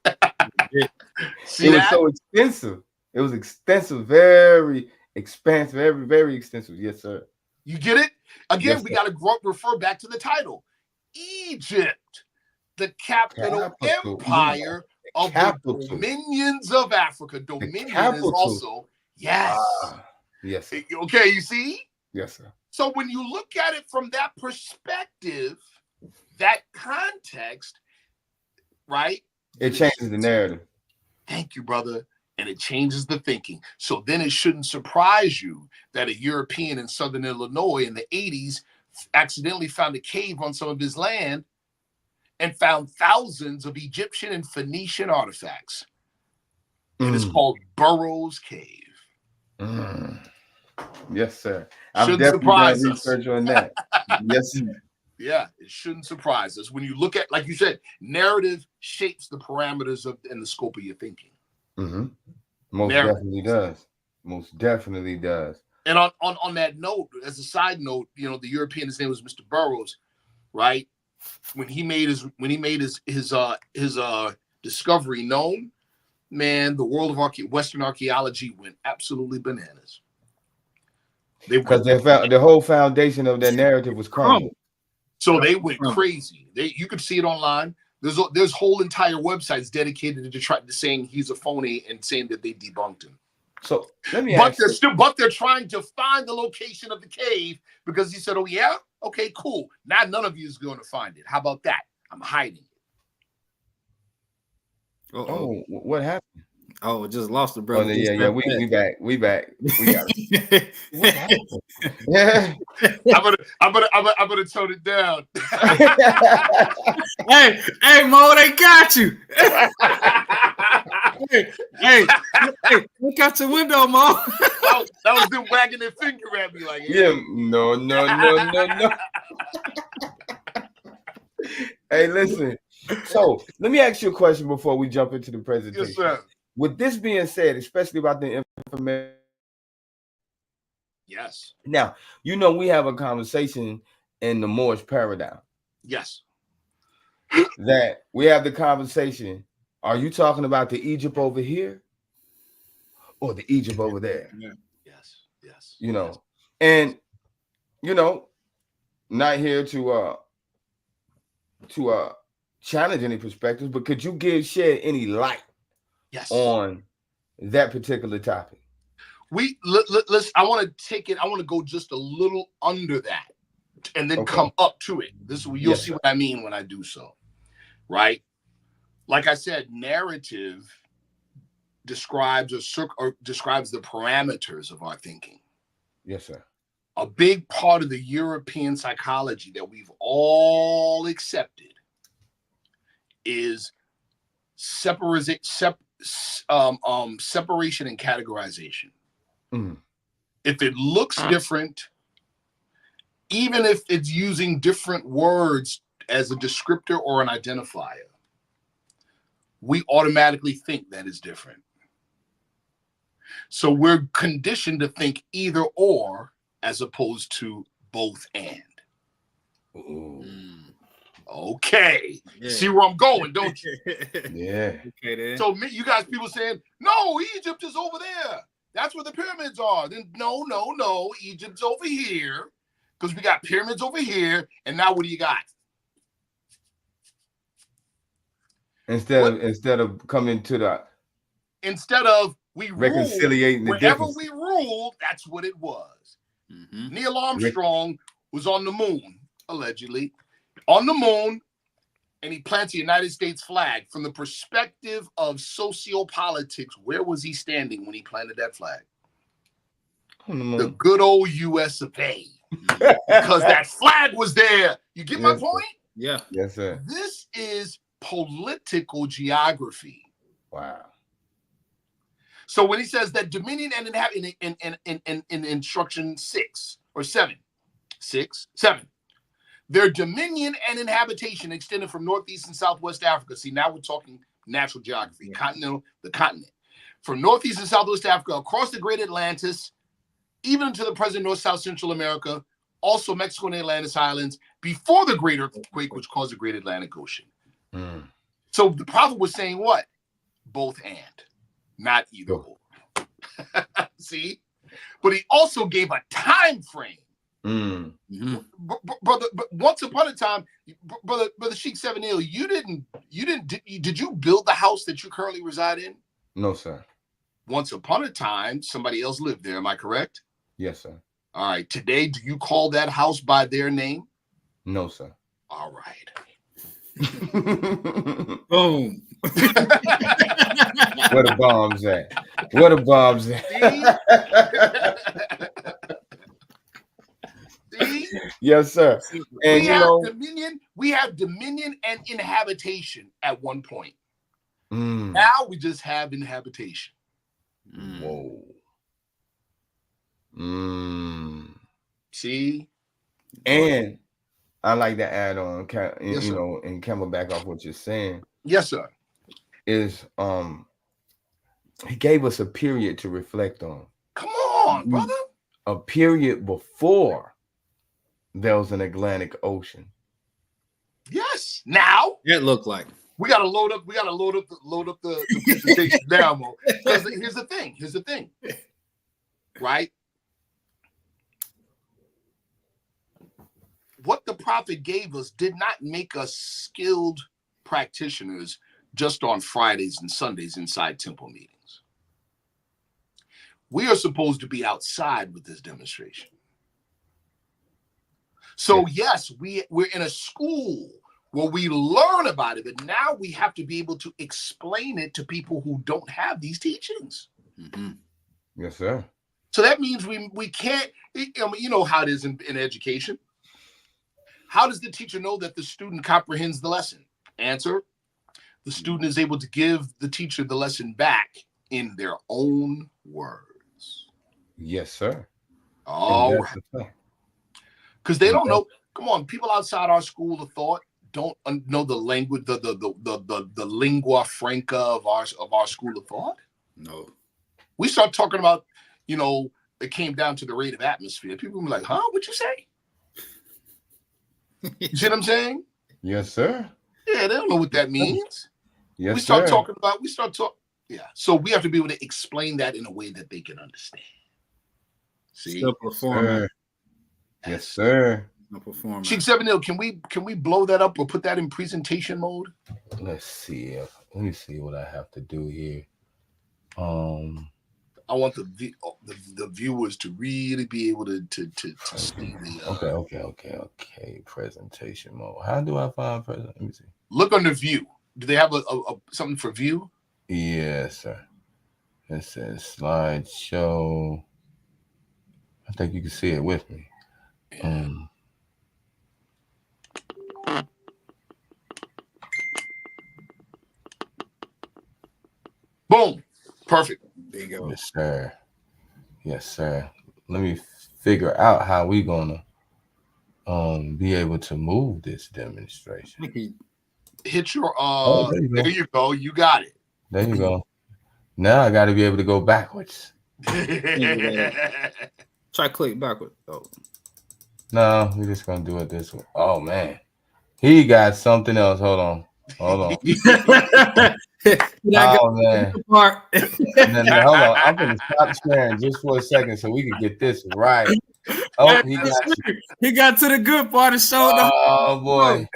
It was so extensive. It was extensive, very expansive, very, very extensive. Yes, sir. You get it? Again, we got to refer back to the title. Egypt, the capital empire of the dominions of Africa. Dominion is also, yes. Yes. Okay, you see? Yes, sir. So when you look at it from that perspective, that context, right? It changes the narrative. Thank you, brother. And it changes the thinking. So then it shouldn't surprise you that a European in Southern Illinois in the 80s accidentally found a cave on some of his land and found thousands of Egyptian and Phoenician artifacts. It is called Burroughs Cave. Yes, sir. I've definitely done research on that. Yes, sir. Yeah, it shouldn't surprise us. When you look at, like you said, narrative shapes the parameters of and the scope of your thinking. Most definitely does. Most definitely does. And on that note, as a side note, the European, his name was Mr. Burroughs, right? When he made his discovery known, man, the world of Western archaeology went absolutely bananas. Because the whole foundation of their narrative was crumbled. So they went crazy. You could see it online. There's whole entire websites dedicated to saying he's a phony and saying that they debunked him. So let me ask you. But they're trying to find the location of the cave because he said, "Oh yeah, okay, cool. Now none of you is going to find it. How about that? I'm hiding it." Oh, what happened? Oh, just lost the brother. Yeah, we back. We got it. What happened? Yeah. I'm gonna tone it down. hey, Mo, they got you. hey, look out your window, Mo. that was them wagging their finger at me like, yeah, no. Hey, listen. So let me ask you a question before we jump into the presentation. Yes, sir. With this being said, especially about the information, Yes. Now, we have a conversation in the Moorish paradigm Yes. that we have the conversation. Are you talking about the Egypt over here or the Egypt over there? Yeah. Yes. Yes. And not here to challenge any perspectives, but could you shed any light Yes. on that particular topic? Let's. I want to take it. I want to go just a little under that, and then come up to it. You'll see what I mean when I do so. Right? Like I said, narrative describes describes the parameters of our thinking. Yes, sir. A big part of the European psychology that we've all accepted is separation and categorization. Mm. If it looks different, even if it's using different words as a descriptor or an identifier, we automatically think that is different. So we're conditioned to think either or as opposed to both and. Ooh. Okay. Yeah. See where I'm going, don't you? Yeah. Okay, then. So you guys, people saying, no, Egypt is over there. That's where the pyramids are. Then no, Egypt's over here because we got pyramids over here. And now what do you got? Instead of coming to the we reconciliating ruled, the wherever difference. we ruled, that's what it was. Mm-hmm. Neil Armstrong was on the moon, allegedly, on the moon, and he plants the United States flag. From the perspective of sociopolitics, where was he standing when he planted that flag? The good old US of A. Because that flag was there. You get my point? Yeah. Yes, sir. This is political geography. Wow. So when he says that dominion and inhabit in instruction 6 or 7, their dominion and inhabitation extended from Northeast and Southwest Africa. See, now we're talking natural geography, the continent. From Northeast and Southwest Africa, across the Great Atlantis, even into the present North, South, Central America, also Mexico and the Atlantis Islands, before the Great Earthquake, which caused the Great Atlantic Ocean. Mm. So the prophet was saying what? Both and, not either or. See? But he also gave a time frame. Mm. Mm-hmm. Brother, but once upon a time, brother Sheikh Anael, did you build the house that you currently reside in? No, sir. Once upon a time, somebody else lived there. Am I correct? Yes, sir. All right. Today, do you call that house by their name? No, sir. All right. Boom. Where the bombs at? Where the bombs at? See? Yes, sir. And we have dominion and inhabitation at one point. Mm. Now we just have inhabitation. Whoa. Mm. See? And I like to add on, Yes, and coming back off what you're saying. Yes, sir. Is he gave us a period to reflect on. Come on, brother. A period before there was an Atlantic Ocean. Yes. Now it looked like we gotta load up the presentation now, Mo. Because here's the thing. Right? What the prophet gave us did not make us skilled practitioners just on Fridays and Sundays inside temple meetings. We are supposed to be outside with this demonstration. So yes, we're in a school where we learn about it, but now we have to be able to explain it to people who don't have these teachings. Mm-hmm. Yes, sir. So that means we can't, you know how it is in education. How does the teacher know that the student comprehends the lesson? Answer: the student is able to give the teacher the lesson back in their own words. Yes, sir. Oh, because they don't know. Come on, people outside our school of thought don't know the language, the lingua franca of our school of thought. No. We start talking about, it came down to the rate of atmosphere. People were like, huh? What'd you say? You see what I'm saying? Yes, sir. Yeah, they don't know what that means. Yes, we start sir. talking. Yeah. So we have to be able to explain that in a way that they can understand. See? Simple format. Yes, sir. Simple format. Chief 7 can we blow that up or put that in presentation mode? Let's see. Let me see what I have to do here. I want the viewers to really be able to see the. Okay. Presentation mode. How do I find present? Let me see. Look under view. Do they have a something for view? Yes, sir. It says slideshow. I think you can see it with me. Yeah. Boom. Perfect. There you go. Yes, sir. Yes, sir. Let me figure out how we gonna be able to move this demonstration. Hit your there you go. You got it. There you go. Now I gotta be able to go backwards. Try click backward. Oh. No, we're just gonna do it this way. Oh man. He got something else. Hold on. Oh man. Hold on. I'm gonna stop sharing just for a second so we can get this right. Oh, he got to the good part and showed up. Oh boy.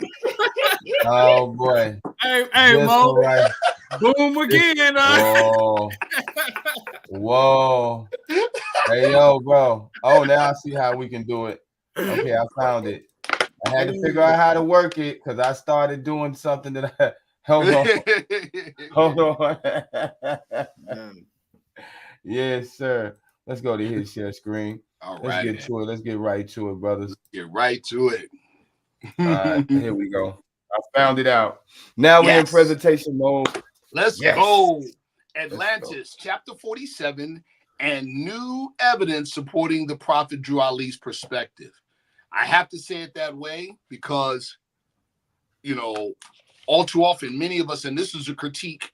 Oh boy. Hey, Mo. Right. Boom again. Whoa. Hey, yo, bro. Oh, now I see how we can do it. Okay, I found it. I had to figure out how to work it because I started doing something that I... Hold on. Yes, sir. Let's go to his share screen. All Let's right. get to it. Let's get right to it, brothers. Let's get right to it. All right, here we go. I found it out. Now we're in presentation mode. Let's go. Atlantis, chapter 47, and new evidence supporting the prophet Drew Ali's perspective. I have to say it that way because, all too often, many of us, and this is a critique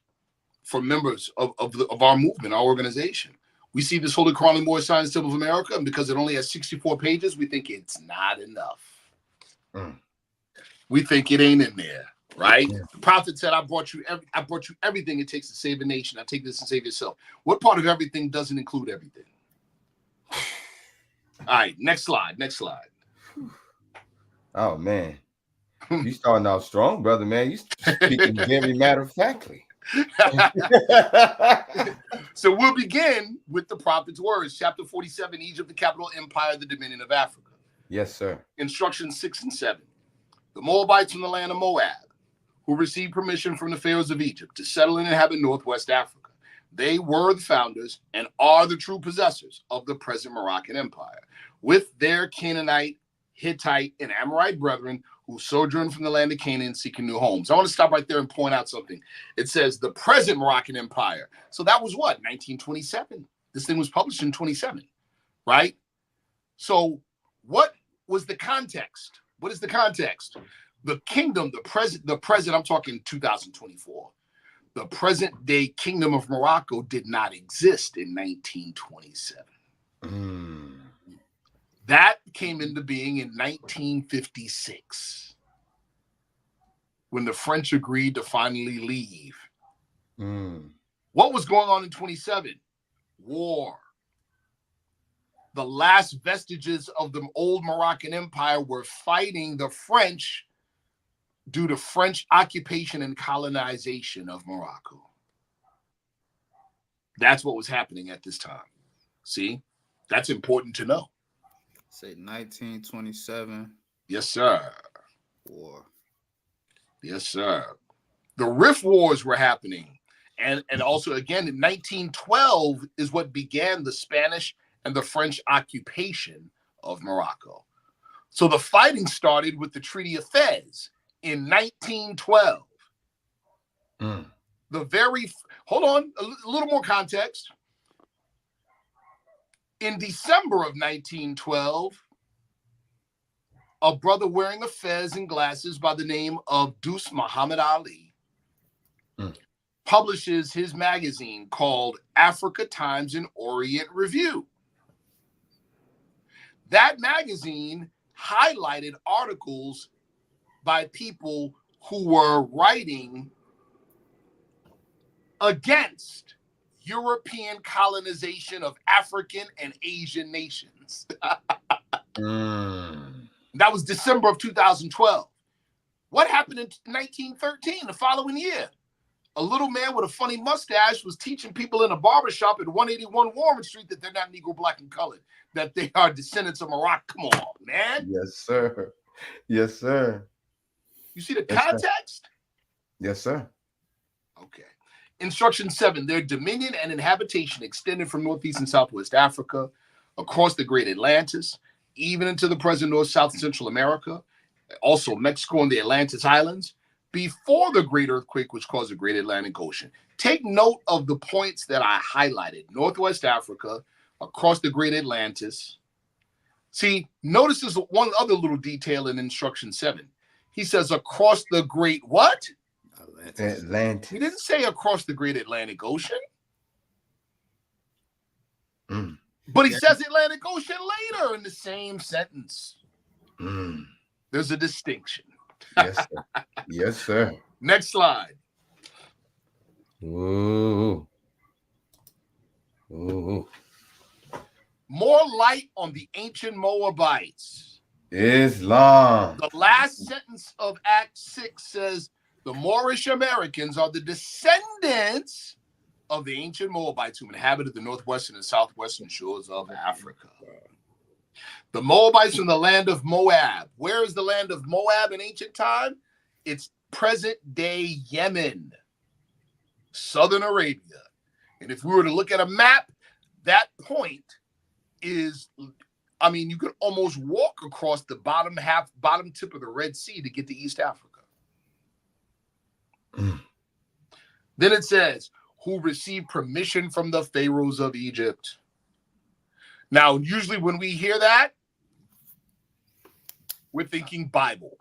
for members of our movement, our organization, we see this Holy Quran Moorish Science Temple of America, and because it only has 64 pages, we think it's not enough. We think it ain't in there, right? Yeah. The prophet said, I brought you everything it takes to save a nation. I take this to save yourself. What part of everything doesn't include everything? All right, next slide. Oh, man. You starting out strong, brother, man. You speaking very matter-of-factly. So we'll begin with the prophet's words. Chapter 47, Egypt, the capital empire, the dominion of Africa. Yes, sir. Instructions 6 and 7. The Moabites from the land of Moab, who received permission from the pharaohs of Egypt to settle and inhabit northwest Africa. They were the founders and are the true possessors of the present Moroccan Empire, with their Canaanite, Hittite, and Amorite brethren who sojourned from the land of Canaan seeking new homes. I want to stop right there and point out something. It says the present Moroccan Empire. So that was what, 1927? This thing was published in 27, right? So what was the context? What is the context? The kingdom, the present, I'm talking 2024. The present day kingdom of Morocco did not exist in 1927. That came into being in 1956 when the French agreed to finally leave. What was going on in 27? War. The last vestiges of the old Moroccan Empire were fighting the French due to French occupation and colonization of Morocco. That's what was happening at this time. See, that's important to know. Say 1927. Yes, sir. War. Yes, sir. The Rift Wars were happening. And also, again, in 1912 is what began the Spanish and the French occupation of Morocco. So the fighting started with the Treaty of Fez in 1912. Hold on, a little more context. In December of 1912, a brother wearing a fez and glasses by the name of Deuce Muhammad Ali publishes his magazine called Africa Times and Orient Review. That magazine highlighted articles by people who were writing against European colonization of African and Asian nations. That was December of 2012. What happened in 1913, the following year? A little man with a funny mustache was teaching people in a barbershop at 181 Warren Street that they're not Negro, black, and colored, that they are descendants of Morocco. Come on, man. Yes, sir. Yes, sir. You see the Yes, sir. context? Yes, sir. Okay. Instruction 7, their dominion and inhabitation extended from Northeast and Southwest Africa, across the Great Atlantis, even into the present North, South, and Central America, also Mexico and the Atlantis Islands, before the great earthquake which caused the Great Atlantic Ocean. Take note of the points that I highlighted. Northwest Africa, across the Great Atlantis. See, notice there's one other little detail in Instruction 7. He says across the Great what? Atlantis. He didn't say across the Great Atlantic Ocean. But he says Atlantic Ocean later in the same sentence. There's a distinction. Yes, sir. Yes, sir. Next slide. Ooh. Ooh. More light on the ancient Moabites. Islam. The last sentence of Act 6 says the Moorish Americans are the descendants of the ancient Moabites who inhabited the northwestern and southwestern shores of Africa. The Moabites from the land of Moab. Where is the land of Moab in ancient time? It's present-day Yemen, southern Arabia. And if we were to look at a map, that point is, I mean, you could almost walk across the bottom tip of the Red Sea to get to East Africa. Then it says, who received permission from the pharaohs of Egypt. Now, usually when we hear that, we're thinking Bible.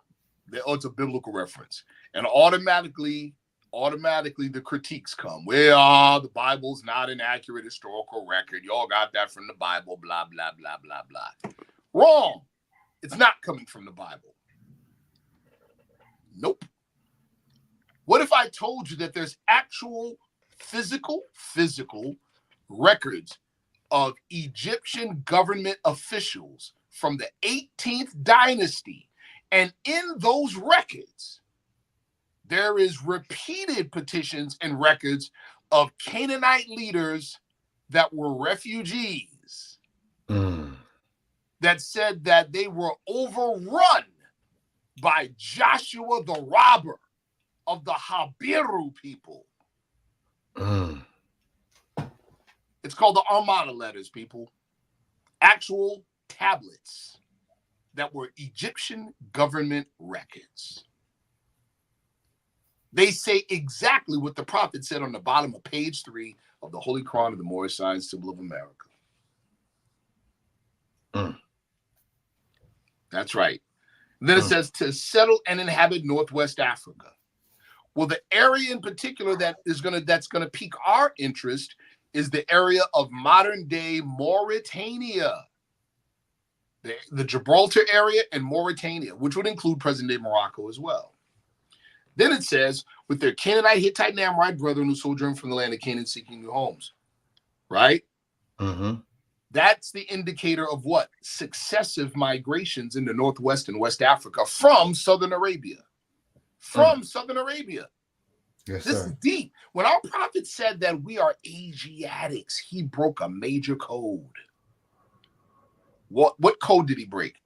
Oh, it's a biblical reference. And automatically the critiques come. Well, the Bible's not an accurate historical record. Y'all got that from the Bible, blah, blah, blah, blah, blah. Wrong. It's not coming from the Bible. Nope. What if I told you that there's actual physical records of Egyptian government officials from the 18th dynasty, and in those records, there is repeated petitions and records of Canaanite leaders that were refugees that said that they were overrun by Joshua the robber of the Habiru people. It's called the Armada letters, people. Actual tablets that were Egyptian government records. They say exactly what the prophet said on the bottom of page 3 of the Holy Quran of the Moorish Sign Symbol of America. That's right. And then it says to settle and inhabit Northwest Africa. Well, the area in particular that's gonna pique our interest is the area of modern day Mauritania, the Gibraltar area and Mauritania, which would include present day Morocco as well. Then it says, with their Canaanite, Hittite, and Amorite brethren who sojourn from the land of Canaan seeking new homes, right? That's the indicator of what? Successive migrations into Northwest and West Africa from Southern Arabia. Southern Arabia. Yes, This sir. is deep. When our prophet said that we are Asiatics, he broke a major code. What code did he break?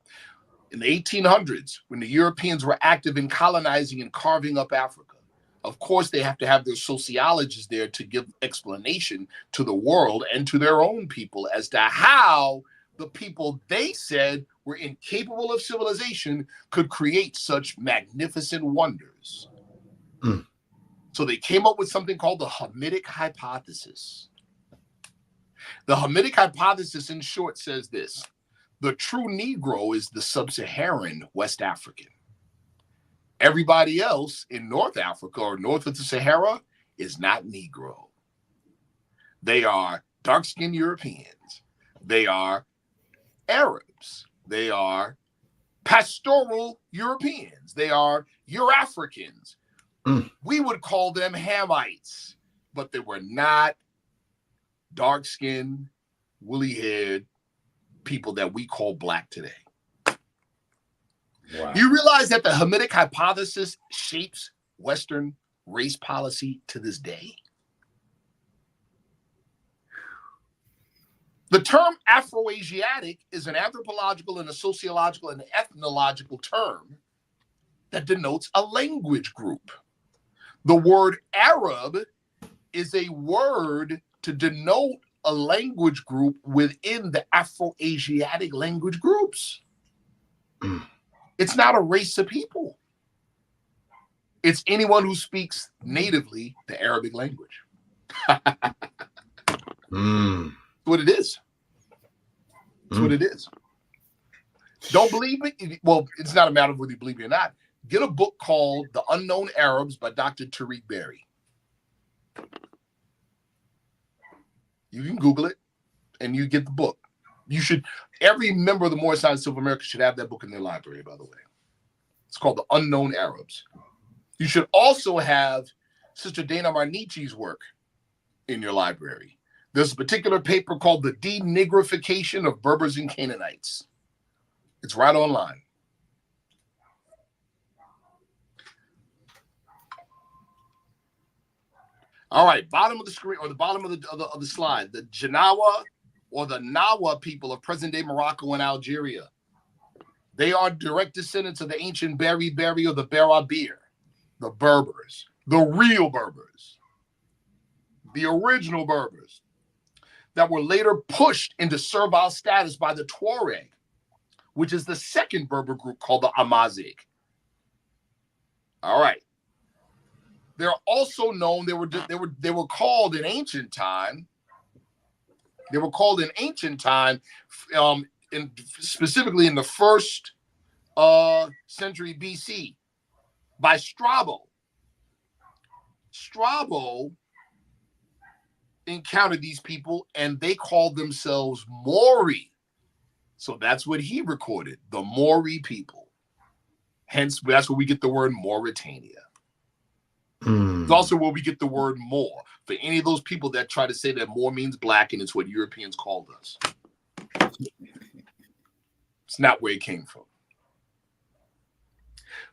In the 1800s, when the Europeans were active in colonizing and carving up Africa, of course, they have to have their sociologists there to give explanation to the world and to their own people as to how the people they said were incapable of civilization could create such magnificent wonders. So they came up with something called the Hamitic hypothesis. The Hamitic hypothesis, in short, says this: the true Negro is the sub-Saharan West African. Everybody else in North Africa or north of the Sahara is not Negro. They are dark-skinned Europeans. They are Arabs. They are pastoral Europeans. They are Eurafricans. We would call them Hamites, but they were not dark-skinned, woolly-haired people that we call black today. Wow. You realize that the Hamitic hypothesis shapes Western race policy to this day? The term Afro-Asiatic is an anthropological and a sociological and ethnological term that denotes a language group. The word Arab is a word to denote a language group within the Afro-Asiatic language groups. It's not a race of people. It's anyone who speaks natively the Arabic language. That's what it is. That's what it is. Don't believe me? Well, it's not a matter of whether you believe me or not. Get a book called The Unknown Arabs by Dr. Tariq Berry. You can Google it and you get the book. You should, every member of the Moorish Science of America should have that book in their library, by the way. It's called The Unknown Arabs. You should also have Sister Dana Marnici's work in your library. There's a particular paper called The Denigrification of Berbers and Canaanites. It's right online. All right, bottom of the screen or the bottom of the slide, the Janawa or the Nawa people of present-day Morocco and Algeria. They are direct descendants of the ancient Beriberi or the Berabir, the Berbers, the real Berbers, the original Berbers that were later pushed into servile status by the Tuareg, which is the second Berber group called the Amazigh. All right. They're also known, they were called in ancient time. They were called in ancient time, specifically in the first century BC, by Strabo. Strabo encountered these people and they called themselves Mori. So that's what he recorded, the Mori people. Hence, that's where we get the word Mauritania. It's also where we get the word Moor. For any of those people that try to say that Moor means black and it's what Europeans called us. It's not where it came from.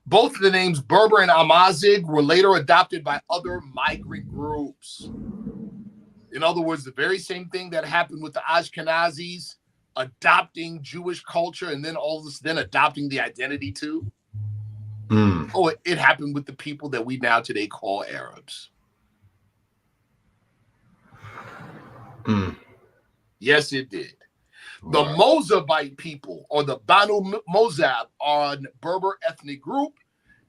Both of the names Berber and Amazigh were later adopted by other migrant groups. In other words, the very same thing that happened with the Ashkenazis adopting Jewish culture and then all of this, then adopting the identity too. Oh, it happened with the people that we now today call Arabs. Yes, it did. The Mozabite people, or the Banu Mozab, are a Berber ethnic group,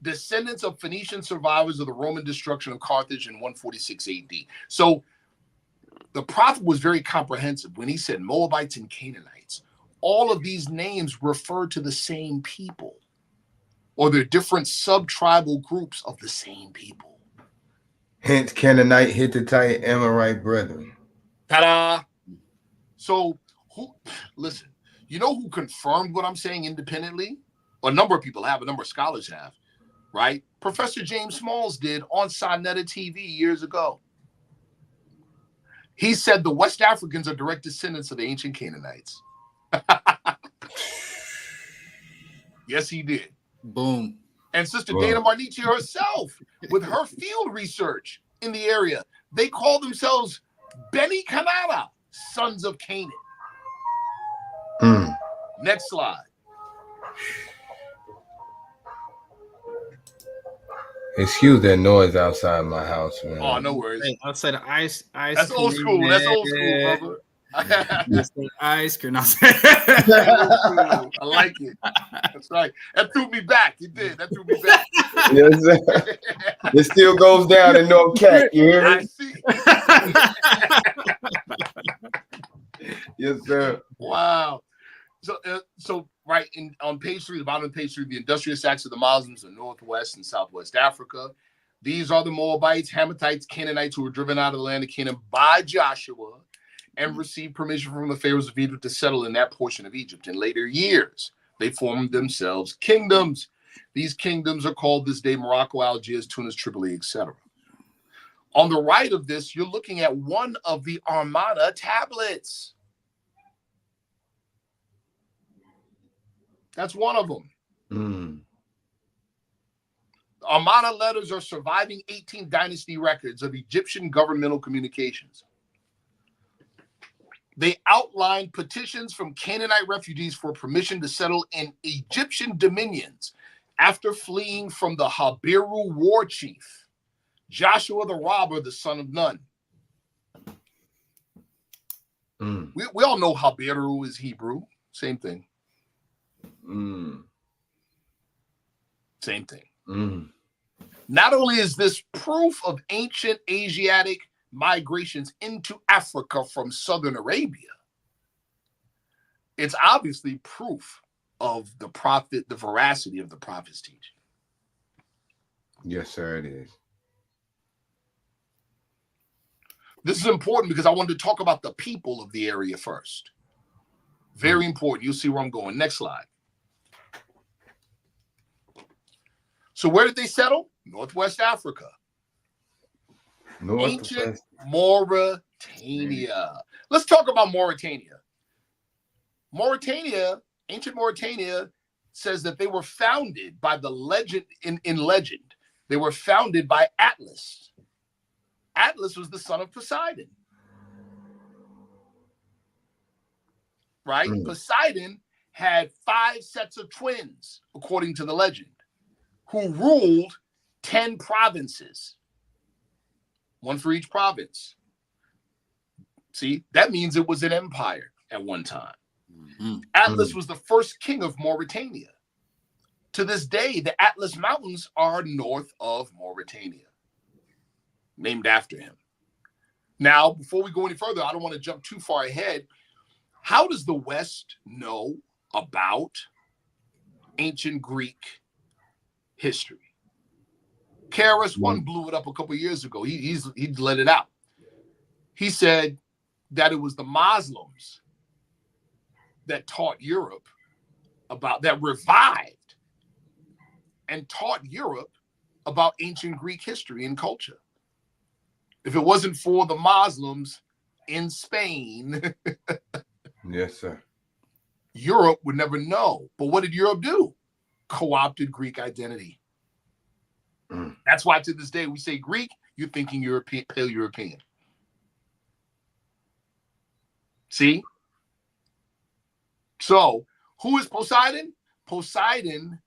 descendants of Phoenician survivors of the Roman destruction of Carthage in 146 AD. So the prophet was very comprehensive when he said Moabites and Canaanites. All of these names refer to the same people, or they're different sub-tribal groups of the same people. Hence, Canaanite, Hittite, Amorite brethren. Ta-da! So, listen, you know who confirmed what I'm saying independently? A number of people have, a number of scholars have, right? Professor James Smalls did on Sonetta TV years ago. He said the West Africans are direct descendants of the ancient Canaanites. Yes, he did. Boom. And Sister Dana Marnici herself, with her field research in the area, they call themselves Beni Kanana, sons of Canaan. Next slide. Excuse that noise outside my house, man. Oh, no worries. Hey, I'll say the ice. That's old school. That's old school, brother. Ice cream. I like it. That's right. That threw me back. It did. That threw me back. Yes, sir. It still goes down in North Cat. You hear me? I see. Yes, sir. Wow. So right on page 3, the bottom of page 3, the industrious acts of the Muslims in Northwest and Southwest Africa. These are the Moabites, Hamathites, Canaanites who were driven out of the land of Canaan by Joshua and received permission from the pharaohs of Egypt to settle in that portion of Egypt. In later years, they formed themselves kingdoms. These kingdoms are called this day Morocco, Algiers, Tunis, Tripoli, etc. On the right of this, you're looking at one of the Armada tablets. That's one of them. Armada letters are surviving 18th dynasty records of Egyptian governmental communications. They outline petitions from Canaanite refugees for permission to settle in Egyptian dominions after fleeing from the Habiru war chief, Joshua the robber, the son of Nun. We all know Habiru is Hebrew. Same thing. Same thing. Not only is this proof of ancient Asiatic migrations into Africa from Southern Arabia, it's obviously proof of the prophet, the veracity of the prophet's teaching. Yes, sir, it is. This is important because I wanted to talk about the people of the area first. Very important. You'll see where I'm going. Next slide. So where did they settle? Northwest Africa. Ancient Mauritania. Let's talk about Mauritania. Ancient Mauritania says that they were founded by the legend, in legend, they were founded by Atlas. Atlas was the son of Poseidon. Right? Poseidon had 5 sets of twins, according to the legend, who ruled 10 provinces. One for each province. See, that means it was an empire at one time. Atlas was the first king of Mauritania. To this day, the Atlas Mountains are north of Mauritania, named after him. Now, before we go any further, I don't want to jump too far ahead. How does the West know about ancient Greek history? KRS-One blew it up a couple years ago. He let it out. He said that it was the Muslims that taught Europe that revived and taught Europe about ancient Greek history and culture. If it wasn't for the Muslims in Spain, yes, sir, Europe would never know. But what did Europe do? Co-opted Greek identity. That's why to this day we say Greek, you're thinking European, pale European. See? So, who is Poseidon? Poseidon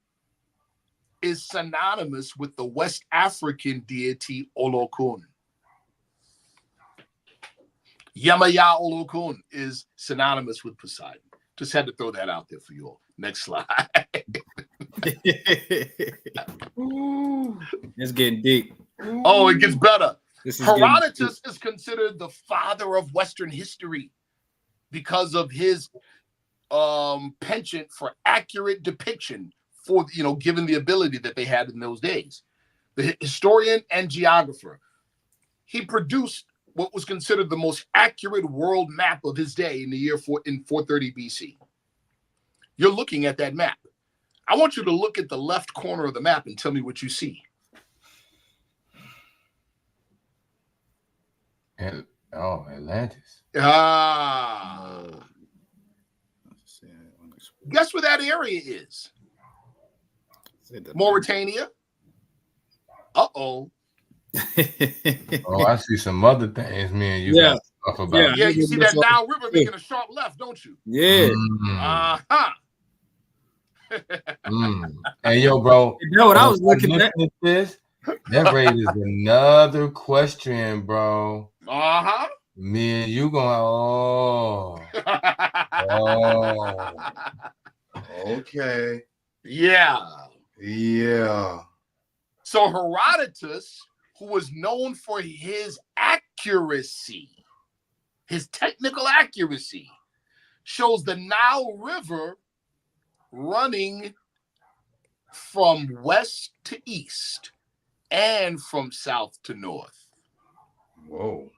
is synonymous with the West African deity Olokun. Yemaya Olokun is synonymous with Poseidon. Just had to throw that out there for you all. Next slide. It's getting deep. Oh, it gets better. Herodotus is considered the father of Western history because of his penchant for accurate depiction, for given the ability that they had in those days. The historian and geographer, he produced what was considered the most accurate world map of his day in the year 430 BC. You're looking at that map. I want you to look at the left corner of the map and tell me what you see. Atlantis. Guess where that area is? Mauritania. Uh-oh. I see some other things, man. You got stuff about. Yeah, you see that Nile River making a sharp left, don't you? Yeah. Hey, yo, bro. You know what I was looking at? This, that raises another question, bro. Me and you going, okay. Yeah. So Herodotus, who was known for his accuracy, his technical accuracy, shows the Nile River running from west to east and from south to north. Whoa.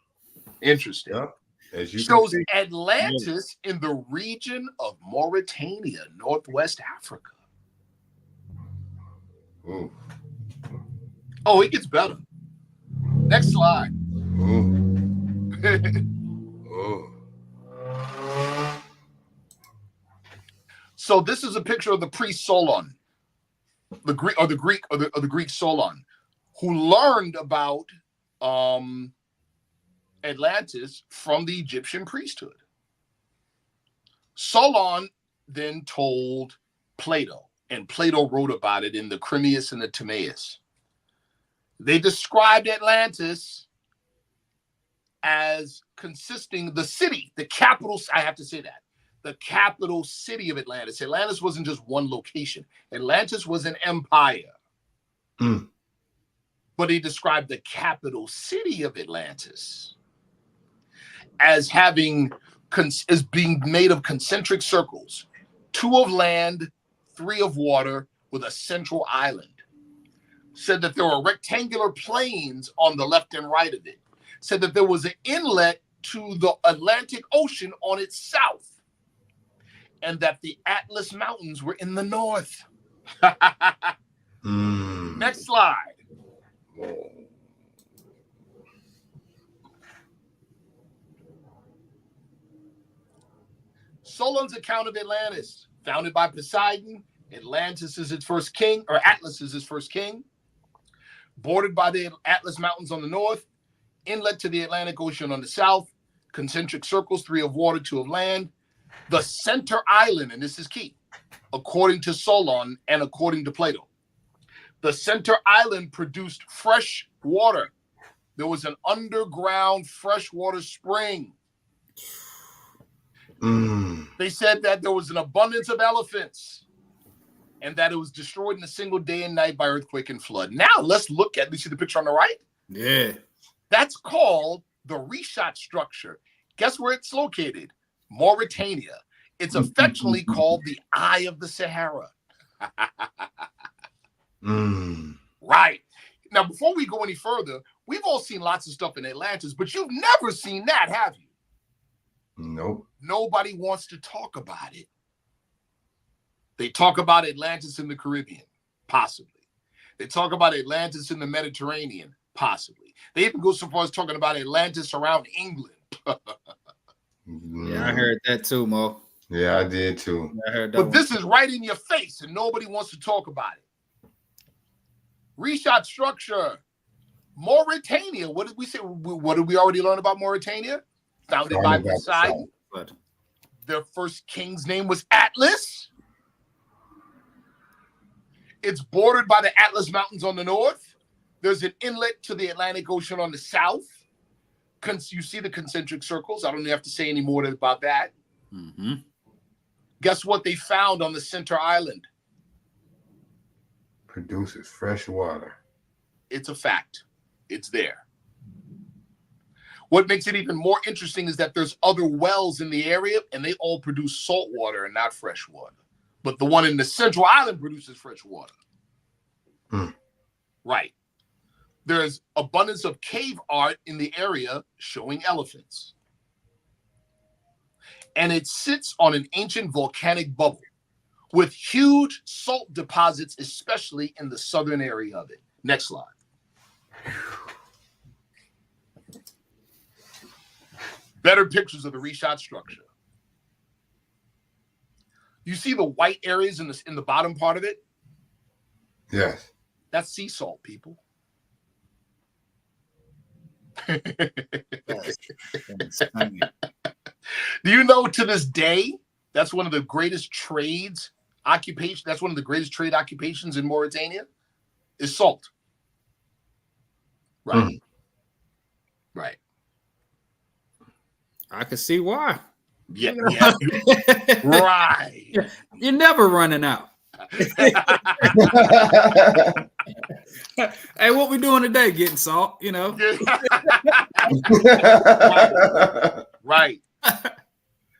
Interesting. Yep. As you shows can see. Atlantis in the region of Mauritania, Northwest Africa. Ooh. Oh, it gets better. Next slide. Ooh. Ooh. So this is a picture of the priest Solon, the Greek Solon, who learned about Atlantis from the Egyptian priesthood. Solon then told Plato, and Plato wrote about it in the Crimeus and the Timaeus. They described Atlantis as consisting the city, the capital. I have to say that. The capital city of Atlantis. Atlantis wasn't just one location. Atlantis was an empire. Mm. But he described the capital city of Atlantis as being made of concentric circles, 2 of land, 3 of water, with a central island. Said that there were rectangular plains on the left and right of it. Said that there was an inlet to the Atlantic Ocean on its south, and that the Atlas Mountains were in the north. Next slide. Whoa. Solon's account of Atlantis, founded by Poseidon. Atlantis is its first king, or Atlas is his first king. Bordered by the Atlas Mountains on the north, inlet to the Atlantic Ocean on the south, concentric circles, 3 of water, 2 of land. The center island, and this is key, according to Solon and according to Plato, the center island produced fresh water. There was an underground freshwater spring. They said that there was an abundance of elephants and that it was destroyed in a single day and night by earthquake and flood. Now let's look at, you see the picture on the right? Yeah. That's called the Rishat structure. Guess where it's located? Mauritania. It's affectionately called the Eye of the Sahara. Right. Now, before we go any further, we've all seen lots of stuff in Atlantis, but you've never seen that, have you? Nope. Nobody wants to talk about it. They talk about Atlantis in the Caribbean, possibly. They talk about Atlantis in the Mediterranean, possibly. They even go so far as talking about Atlantis around England. Yeah, I heard that too, Mo. Yeah, I did too. I heard that. But this is right in your face, and nobody wants to talk about it. Rishat structure. Mauritania. What did we say? What did we already learn about Mauritania? Founded by Poseidon. Their first king's name was Atlas. It's bordered by the Atlas Mountains on the north. There's an inlet to the Atlantic Ocean on the south. You see the concentric circles. I don't have to say any more about that. Mm-hmm. Guess what they found on the center island? Produces fresh water. It's a fact. It's there. What makes it even more interesting is that there's other wells in the area, and they all produce salt water and not fresh water. But the one in the central island produces fresh water. Right. There's abundance of cave art in the area showing elephants. And it sits on an ancient volcanic bubble with huge salt deposits, especially in the southern area of it. Next slide. Better pictures of the Rishat structure. You see the white areas in the bottom part of it? Yes. That's sea salt, people. Do you know to this day, that's one of the greatest trades occupation. That's one of the greatest trade occupations in Mauritania is salt. Right. Right. I can see why. Yeah. Yeah. Right. You're never running out. Hey, what we doing today? Getting salt, you know? Right.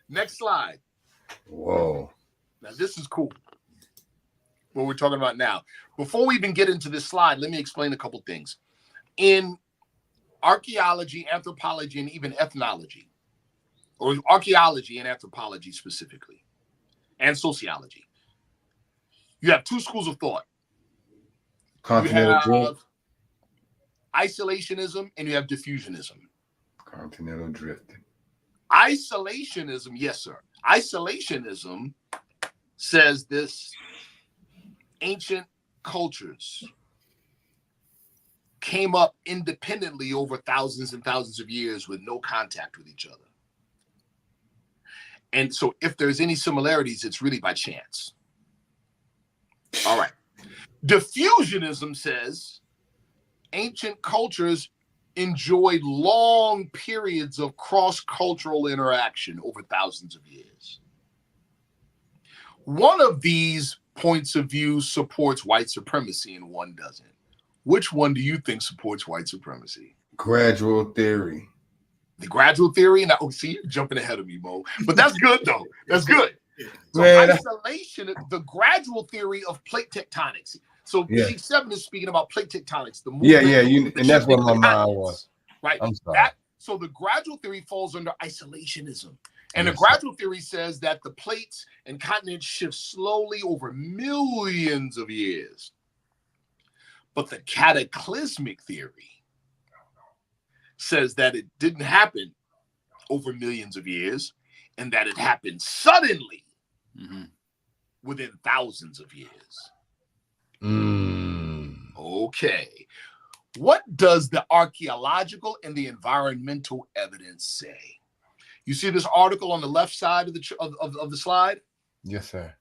Next slide. Whoa. Now, this is cool. What we're talking about now. Before we even get into this slide, let me explain a couple things. In archaeology, anthropology, and even ethnology, or archaeology and anthropology specifically, and sociology. You have two schools of thought. You have isolationism and you have diffusionism. Continental drifting. Isolationism, yes, sir. Isolationism says this: ancient cultures came up independently over thousands and thousands of years with no contact with each other. And so if there's any similarities, it's really by chance. All right. Diffusionism says ancient cultures enjoyed long periods of cross-cultural interaction over thousands of years. One of these points of view supports white supremacy and one doesn't. Which one do you think supports white supremacy? Gradual theory. The gradual theory? Now, see, you're jumping ahead of me, Mo. But that's good, though. That's good. So isolation, the gradual theory of plate tectonics. So G7 is speaking about plate tectonics. The movement, and that's what my mind was. Right. I'm sorry. So the gradual theory falls under isolationism. And the gradual theory says that the plates and continents shift slowly over millions of years. But the cataclysmic theory says that it didn't happen over millions of years and that it happened suddenly within thousands of years. Okay. What does the archaeological and the environmental evidence say? You see this article on the left side of the slide? Yes, sir.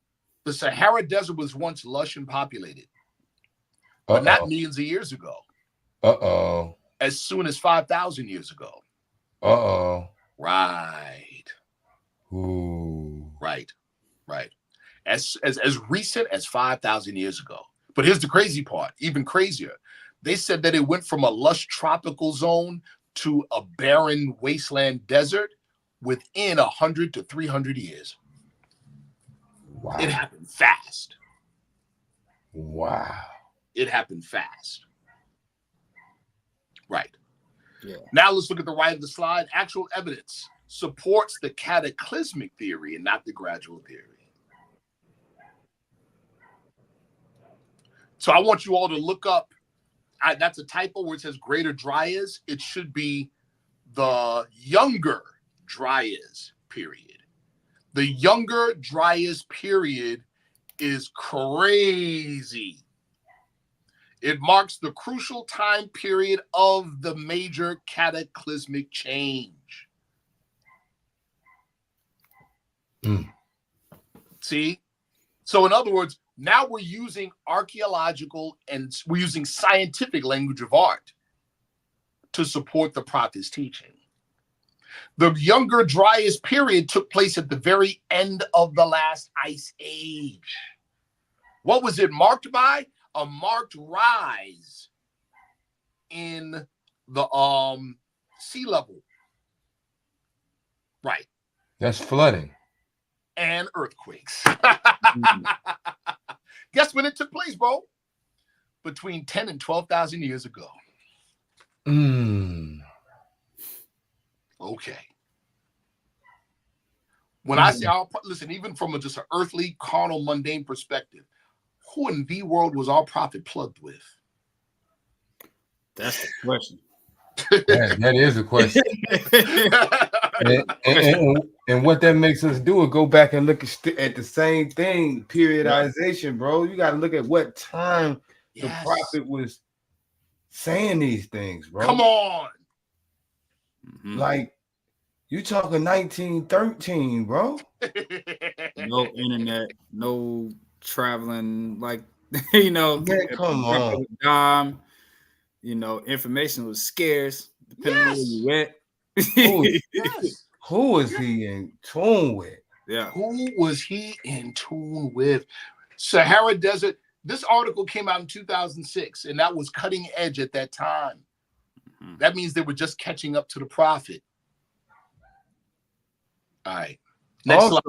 The Sahara Desert was once lush and populated, but not millions of years ago. As soon as 5,000 years ago. Right. Ooh. Right. As recent as 5,000 years ago. But here's the crazy part, even crazier. They said that it went from a lush tropical zone to a barren wasteland desert within 100 to 300 years. Wow. It happened fast. Wow. It happened fast. Right. Yeah. Now let's look at the right of the slide. Actual evidence supports the cataclysmic theory and not the gradual theory. So I want you all to look up. That's a typo where it says Greater Dryas. It should be the Younger Dryas period. The Younger Dryas period is crazy. It marks the crucial time period of the major cataclysmic change. See? So in other words, now we're using archaeological and we're using scientific language of art to support the prophet's teaching. The Younger Dryas period took place at the very end of the last ice age. What was it marked by? A marked rise in the sea level. Right. That's flooding. And earthquakes. Guess when it took place, bro? Between 10 and 12,000 years ago. Okay. When I say listen, even from just an earthly, carnal, mundane perspective, who in the world was our prophet plugged with? That's the question. That is a question. and what that makes us do is go back and look at the same thing, periodization, bro. You got to look at what time the prophet was saying these things, bro. Come on. Like, you talking 1913, bro. No internet, no traveling, like, you know, come on. Information was scarce, depending on where you went. Who was he in tune with? Yeah. Who was he in tune with? Sahara Desert. This article came out in 2006, and that was cutting edge at that time. That means they were just catching up to the prophet. All right. Also,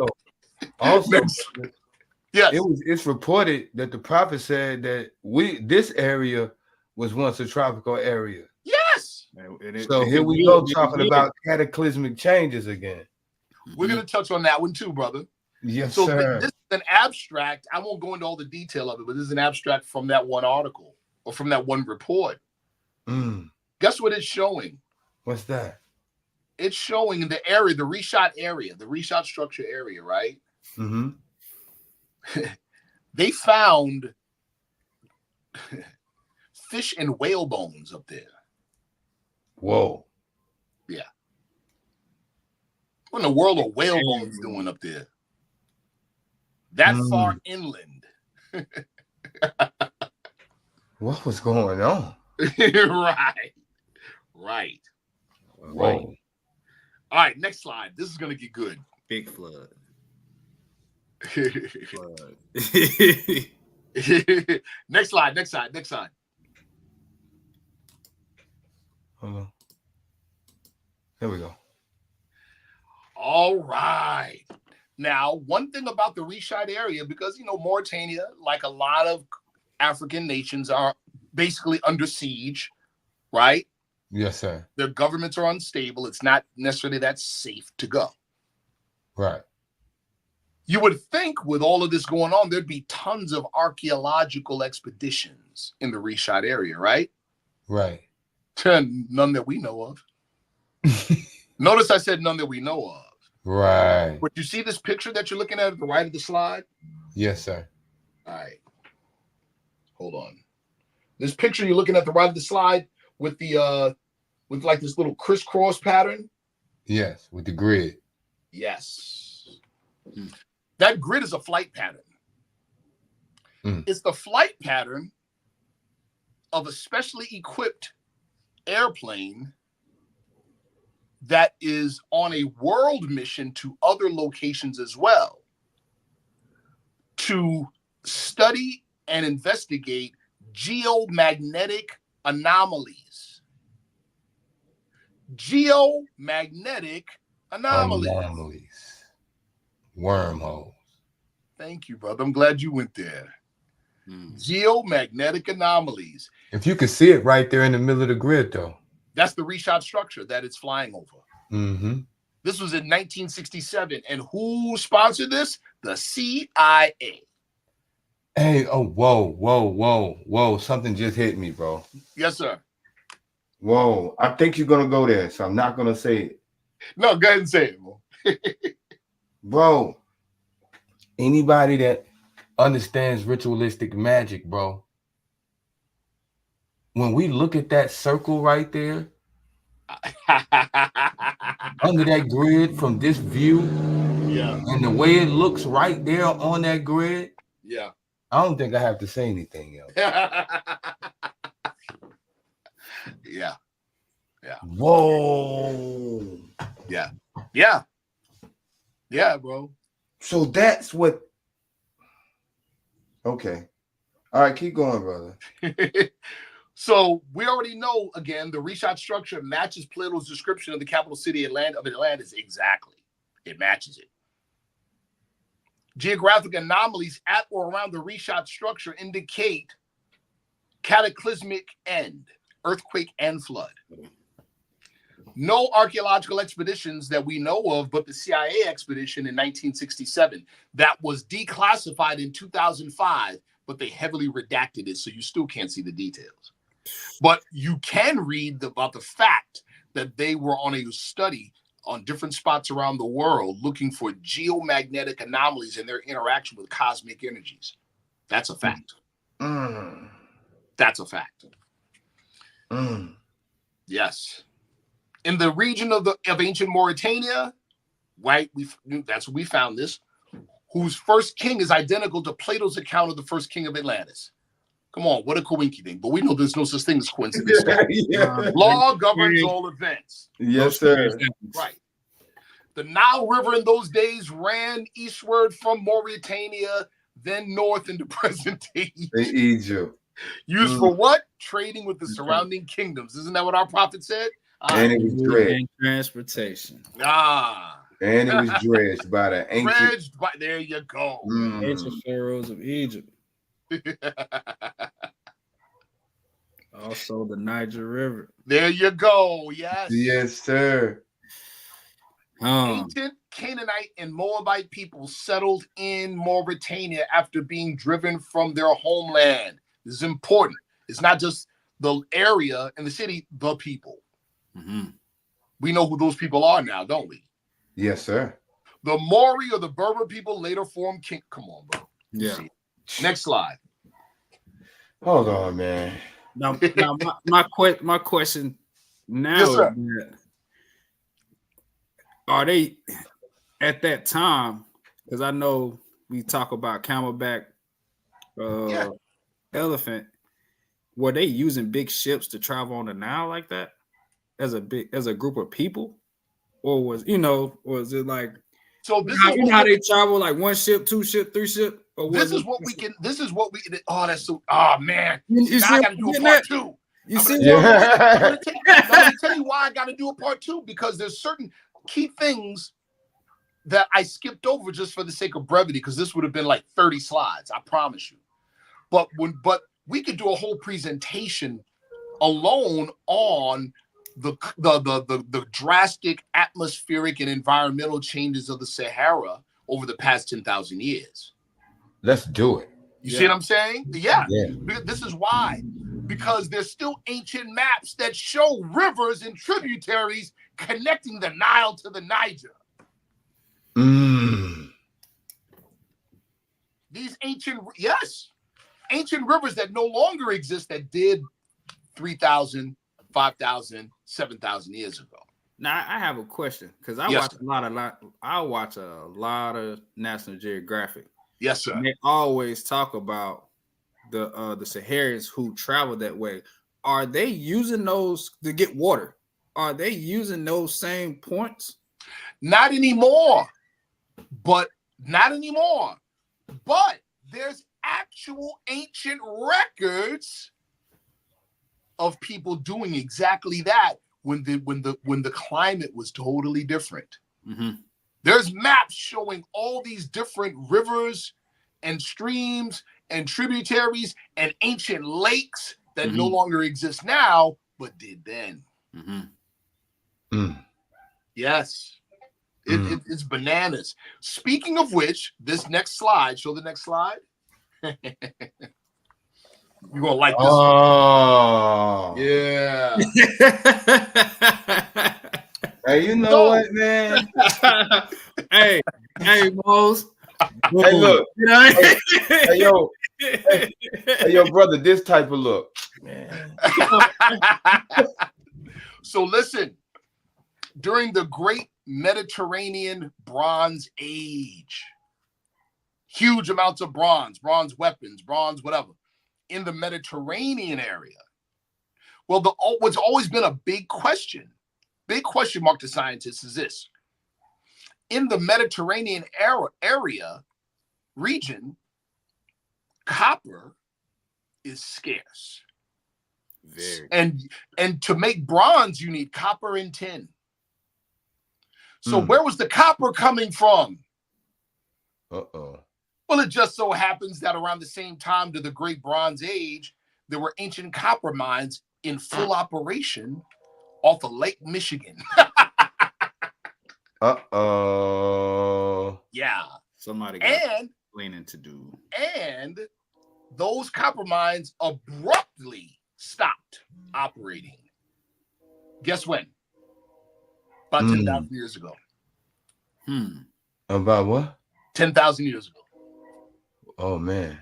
yes. It's reported that the prophet said that this area was once a tropical area. Yes. So here we go talking about cataclysmic changes again. We're going to touch on that one too, brother. Yes, So sir. this is an abstract. I won't go into all the detail of it, but this is an abstract from that one article or from that one report. Guess what it's showing? What's that? It's showing in the area, the reshot structure area, right? Mm-hmm. They found fish and whale bones up there. Whoa. Yeah. What in the world are whale bones doing up there? That far inland. What was going on? Right. Whoa. Right. All right, next slide. This is going to get good. Big flood. Next slide. Hold on. There we go. All right. Now, one thing about the reshot area, because, Mauritania, like a lot of African nations, are basically under siege, right? Yes, sir. Their governments are unstable. It's not necessarily that safe to go. Right. You would think with all of this going on, there'd be tons of archaeological expeditions in the reshot area, right? Right. None that we know of. Notice I said none that we know of. Right. But you see this picture that you're looking at the right of the slide? Yes, sir. All right. Hold on. This picture you're looking at the right of the slide with the with like this little crisscross pattern? Yes, with the grid. Yes. That grid is a flight pattern. It's the flight pattern of a specially equipped airplane that is on a world mission to other locations as well to study and investigate geomagnetic anomalies. Geomagnetic anomalies. Wormholes. Thank you, brother. I'm glad you went there. Geomagnetic anomalies. If you could see it right there in the middle of the grid, though. That's the reshot structure that it's flying over. Mm-hmm. This was in 1967. And who sponsored this? The CIA. Hey, oh, whoa. Something just hit me, bro. Yes, sir. Whoa. I think you're going to go there, so I'm not going to say it. No, go ahead and say it, bro. Bro, anybody that understands ritualistic magic, bro, when we look at that circle right there, under that grid from this view, and the way it looks right there on that grid, I don't think I have to say anything else. Whoa. Yeah, bro. So that's what. Okay. All right, keep going, brother. So we already know, again, the reshot structure matches Plato's description of the capital city of Atlantis. Exactly. It matches it. Geographic anomalies at or around the reshot structure indicate cataclysmic end, earthquake and flood. No archaeological expeditions that we know of, but the CIA expedition in 1967 that was declassified in 2005, but they heavily redacted it, so you still can't see the details. But you can read about the fact that they were on a study on different spots around the world looking for geomagnetic anomalies and their interaction with cosmic energies. That's a fact. That's a fact. Yes. In the region of ancient Mauritania, right? That's where we found this. Whose first king is identical to Plato's account of the first king of Atlantis. Come on, what a coinky thing. But we know there's no such thing as coincidence. Law governs all events. Yes, sir. Right. The Nile River in those days ran eastward from Mauritania, then north into present day Egypt. Used for what? Trading with the surrounding kingdoms. Isn't that what our prophet said? And it was dredged. And transportation. And it was dredged by the ancient. Dredged by, there you go. Ancient pharaohs of Egypt. Also the Niger River. There you go. Yes. Yes, sir. Ancient Canaanite and Moabite people settled in Mauritania after being driven from their homeland. This is important. It's not just the area and the city, the people. Mm-hmm. We know who those people are now, don't we? Yes, sir. The Mori or the Berber people later formed king. Come on, bro. Yeah. Next slide. Hold on, man. Now my question now Yes, is sir. that, are they at that time? Because I know we talk about Camelback, Yeah. elephant. Were they using big ships to travel on the Nile like that as a group of people, or was it like, So this you is know how they travel, like one ship, two ship, three ship, or was this is what we can. This is what we. Oh, that's so. Oh man. You Now see I what got to I'm do a getting part at? two. You I'm see gonna- what I'm gonna let me tell you why I got to do a part two, because there's certain key things that I skipped over just for the sake of brevity, because this would have been like 30 slides, I promise you. But we could do a whole presentation alone on the drastic atmospheric and environmental changes of the Sahara over the past 10,000 years. Let's do it. You see what I'm saying? Yeah. Yeah. This is why. Because there's still ancient maps that show rivers and tributaries connecting the Nile to the Niger. These ancient rivers that no longer exist, that did 3,000, 5,000, 7,000 years ago. Now I have a question, because I Yes, watch a lot of National Geographic. Yes, sir. And they always talk about the Saharians who travel that way. Are they using those to get water? Are they using those same points? Not anymore. But there's actual ancient records of people doing exactly that when the climate was totally different. Mm-hmm. There's maps showing all these different rivers and streams and tributaries and ancient lakes that no longer exist now, but did then. Yes. It's bananas. Speaking of which, this next slide, show the next slide. You're going to like this. Oh. Yeah. Hey, you know what, man? hey, Mose. Hey, look. You know? Hey, yo, brother, this type of look. Man. So listen, during the Great Mediterranean Bronze Age, huge amounts of bronze weapons, bronze whatever, in the Mediterranean area. Well, what's always been a big question mark to scientists is this. In the Mediterranean region, copper is scarce. Very. And to make bronze, you need copper and tin. So where was the copper coming from? Uh-oh. Well, it just so happens that around the same time to the Great Bronze Age, there were ancient copper mines in full operation off of Lake Michigan. Uh-oh. Yeah. Somebody got leaning to do. And those copper mines abruptly stopped operating. Guess when? About 10,000 years ago. About what? 10,000 years ago. Oh, man.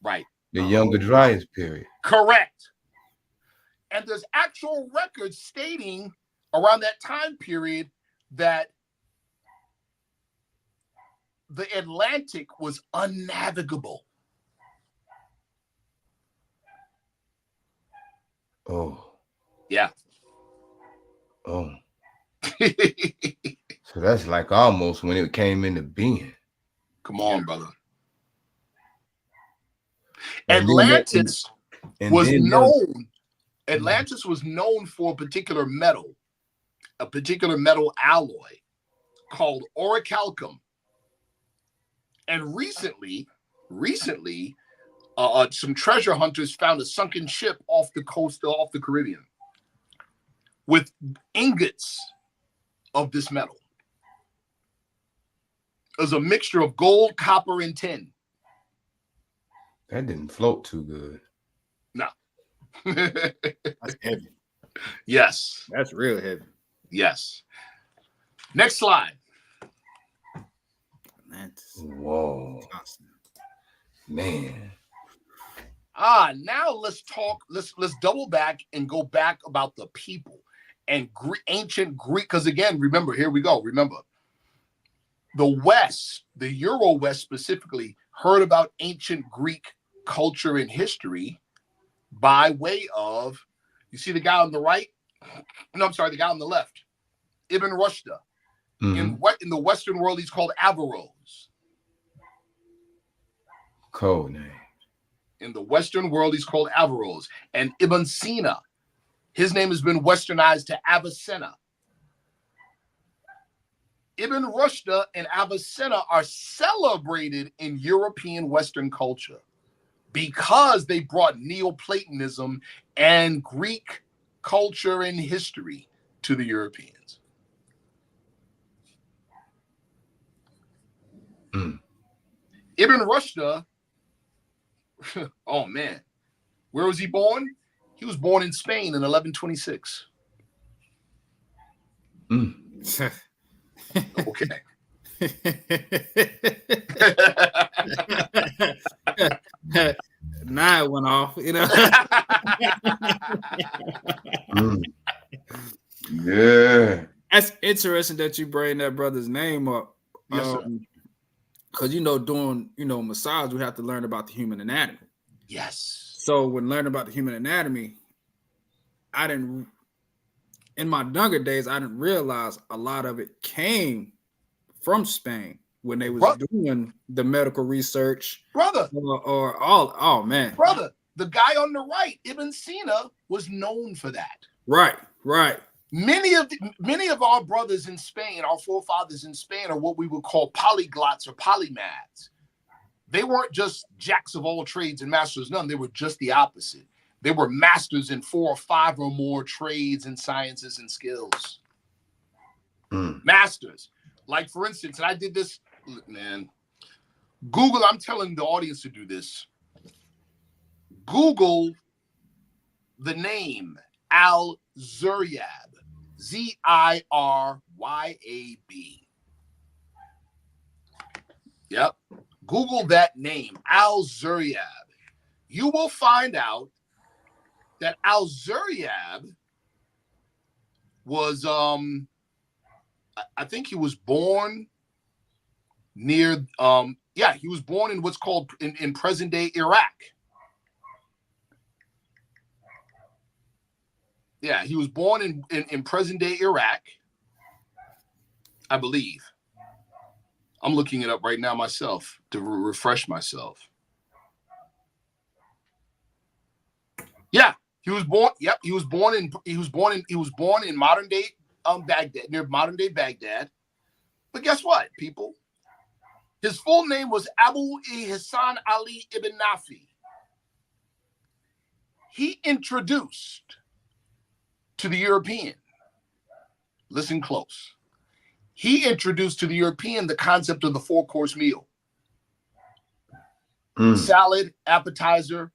Right. The Younger Dryas period. Correct. And there's actual records stating around that time period that the Atlantic was unnavigable. Oh. Yeah. Oh. So that's like almost when it came into being. Come on, brother. And Atlantis was known for a particular metal alloy called orichalcum. And recently, some treasure hunters found a sunken ship off the coast off the Caribbean with ingots of this metal. is a mixture of gold, copper, and tin. That didn't float too good. No. That's heavy. Yes. That's real heavy. Yes. Next slide. Atlantis. Whoa. Man. Now let's talk. Let's double back and go back about the people and ancient Greek. Because again, remember, here we go. Remember, the West, the Euro West specifically, heard about ancient Greek culture and history by way of, you see the guy on the right? No, I'm sorry, the guy on the left, Ibn Rushd. In the Western world, he's called Averroes. Code name. In the Western world, he's called Averroes. And Ibn Sina, his name has been westernized to Avicenna. Ibn Rushd and Avicenna are celebrated in European Western culture because they brought Neoplatonism and Greek culture and history to the Europeans. Ibn Rushd, oh man, where was he born? He was born in Spain in 1126. Okay. Now it went off, you know. Yeah. That's interesting that you bring that brother's name up. Yes, sir. Because doing massage, we have to learn about the human anatomy. Yes. So when learning about the human anatomy, in my younger days, I didn't realize a lot of it came from Spain when they was doing the medical research. Brother. Oh man. Brother, the guy on the right, Ibn Sina, was known for that. Right. Many of our brothers in Spain, our forefathers in Spain, are what we would call polyglots or polymaths. They weren't just jacks of all trades and masters of none. They were just the opposite. They were masters in 4 or 5 or more trades and sciences and skills. Masters. Like, for instance, and I did this, man. Google, I'm telling the audience to do this. Google the name Al-Zuryab. Ziryab. Yep. Google that name, Al-Zuryab. You will find out that Al-Zuryab was, I think he was born near, he was born in what's called in present day Iraq. Yeah, he was born in present day Iraq, I believe. I'm looking it up right now myself to refresh myself. Yeah, he was born. Yep, he was born in modern day Baghdad, near modern day Baghdad. But guess what, people? His full name was Abu Ihsan Ali ibn Nafi. He introduced to the European, listen close. He introduced to the European the concept of the 4-course meal. Salad, appetizer,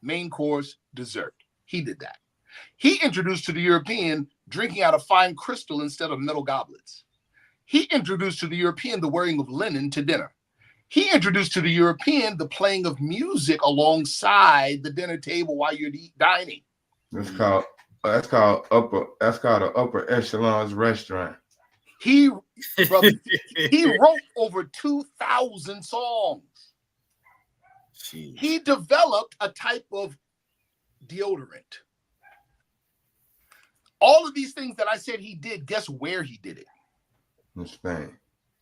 main course, dessert. He did that. He introduced to the European drinking out of fine crystal instead of metal goblets. He introduced to the European the wearing of linen to dinner. He introduced to the European the playing of music alongside the dinner table while you're dining. That's called an upper echelon's restaurant. He wrote over 2,000 songs. Jeez. He developed a type of deodorant. All of these things that I said he did, guess where he did it? In Spain.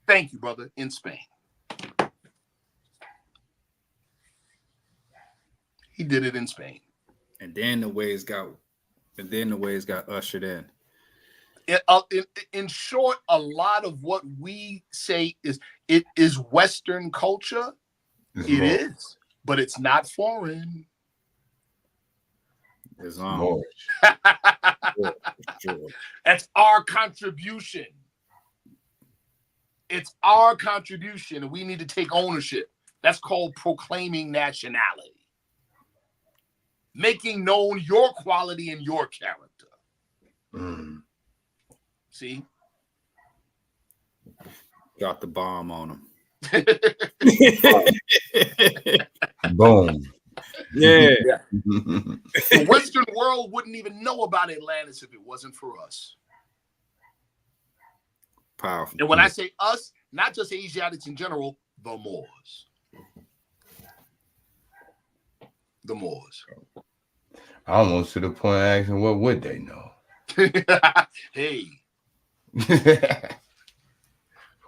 Thank you, brother. In Spain. He did it in Spain. And then the ways got ushered in. In short, a lot of what we say is Western culture. It is, but it's not foreign. It's That's our contribution. It's our contribution, and we need to take ownership. That's called proclaiming nationality. Making known your quality and your character. See? Got the bomb on him. Boom. Yeah. The Western world wouldn't even know about Atlantis if it wasn't for us. Powerful. And when I say us, not just Asiatics in general, the Moors. The Moors. I almost to the point of asking, what would they know? Hey.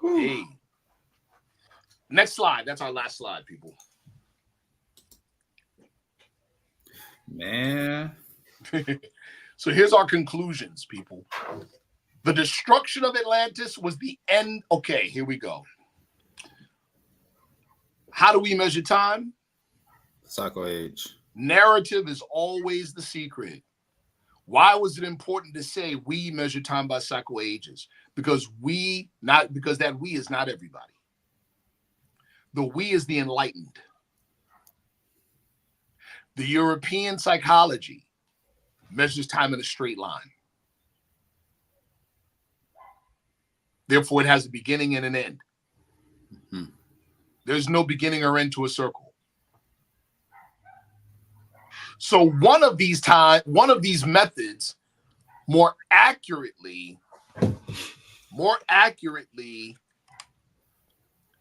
Hey. Next slide. That's our last slide, people. Man. So here's our conclusions, people. The destruction of Atlantis was the end. Okay, here we go. How do we measure time? Psycho age. Narrative is always the secret. Why was it important to say we measure time by cycle ages? Because that we is not everybody. The we is the enlightened. The European psychology measures time in a straight line. Therefore, it has a beginning and an end. Mm-hmm. There's no beginning or end to a circle. So one of these methods more accurately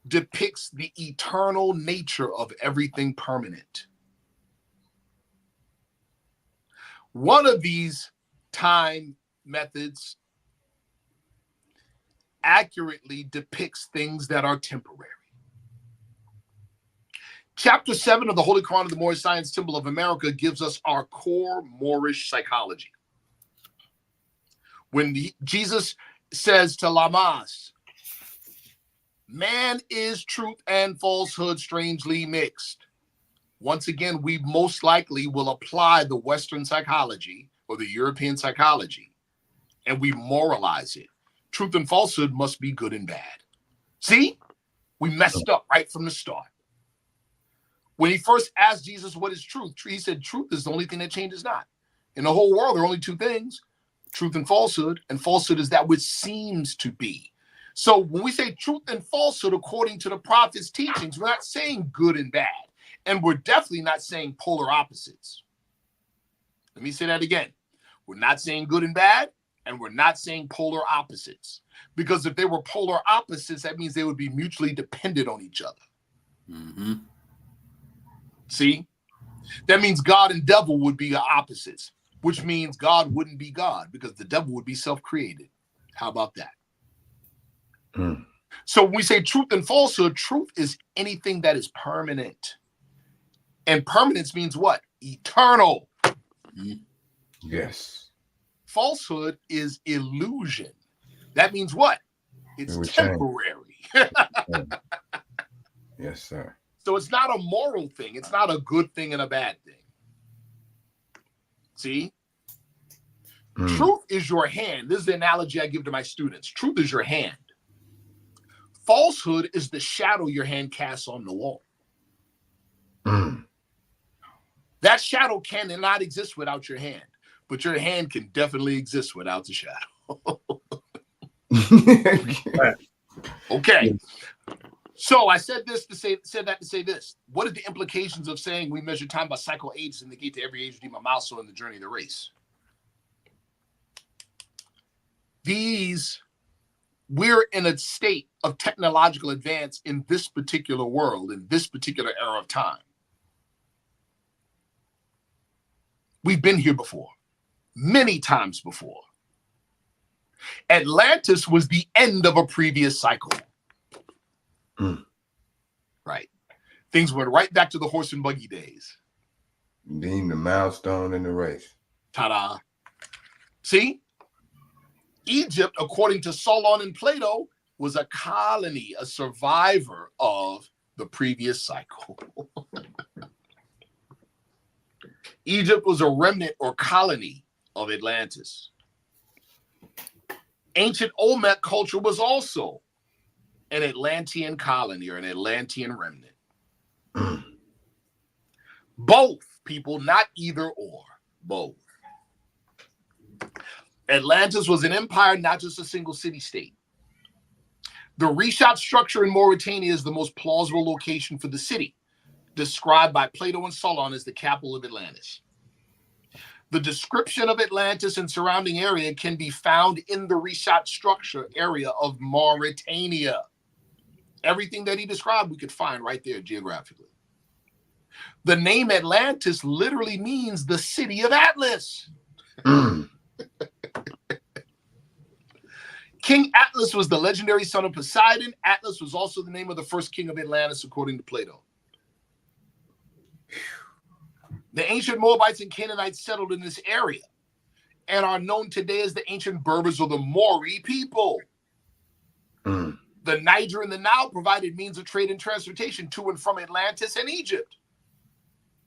depicts the eternal nature of everything permanent. One of these time methods accurately depicts things that are temporary. Chapter 7 of the Holy Quran of the Moorish Science Temple of America gives us our core Moorish psychology. When Jesus says to Lamas, man is truth and falsehood strangely mixed. Once again, we most likely will apply the Western psychology or the European psychology, and we moralize it. Truth and falsehood must be good and bad. See? We messed up right from the start. When he first asked Jesus what is truth, he said truth is the only thing that changes not. In the whole world, there are only two things, truth and falsehood is that which seems to be. So when we say truth and falsehood, according to the prophet's teachings, we're not saying good and bad. And we're definitely not saying polar opposites. Let me say that again. We're not saying good and bad, and we're not saying polar opposites. Because if they were polar opposites, that means they would be mutually dependent on each other. Mm-hmm. See? That means God and devil would be opposites, which means God wouldn't be God because the devil would be self-created. How about that? Mm. So when we say truth and falsehood, truth is anything that is permanent. And permanence means what? Eternal. Mm-hmm. Yes. Falsehood is illusion. That means what? It's temporary. Yes, sir. So it's not a moral thing. It's not a good thing and a bad thing. See? Truth is your hand. This is the analogy I give to my students. Truth is your hand. Falsehood is the shadow your hand casts on the wall. That shadow cannot exist without your hand, but your hand can definitely exist without the shadow. Okay. So I said that to say this. What are the implications of saying we measure time by cycle ages and negate to every age redeem a milestone in the journey of the race? We're in a state of technological advance in this particular world, in this particular era of time. We've been here before, many times before. Atlantis was the end of a previous cycle. Right. Things went right back to the horse and buggy days. Being the milestone in the race. Ta-da. See? Egypt, according to Solon and Plato, was a colony, a survivor of the previous cycle. Egypt was a remnant or colony of Atlantis. Ancient Olmec culture was also an Atlantean colony or an Atlantean remnant. Both, people, not either or, both. Atlantis was an empire, not just a single city-state. The reshot structure in Mauritania is the most plausible location for the city, described by Plato and Solon as the capital of Atlantis. The description of Atlantis and surrounding area can be found in the reshot structure area of Mauritania. Everything that he described, we could find right there geographically. The name Atlantis literally means the city of Atlas. King Atlas was the legendary son of Poseidon. Atlas was also the name of the first king of Atlantis, according to Plato. The ancient Moabites and Canaanites settled in this area and are known today as the ancient Berbers or the Mori people. The Niger and the Nile provided means of trade and transportation to and from Atlantis and Egypt,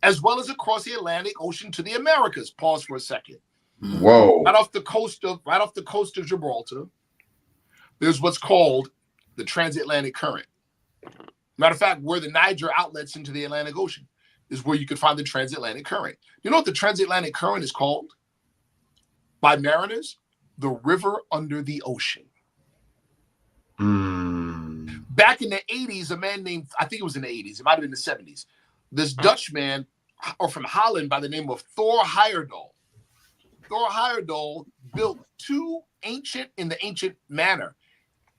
as well as across the Atlantic Ocean to the Americas. Pause for a second. Whoa. Right off the coast of Gibraltar, there's what's called the transatlantic current. Matter of fact, where the Niger outlets into the Atlantic Ocean is where you can find the transatlantic current. You know what the transatlantic current is called by mariners? The river under the ocean. Back in the 80s, a man named, I think it was in the 80s, it might have been the 70s, this Dutch man, or from Holland, by the name of Thor Heyerdahl. Thor Heyerdahl built two in the ancient manner,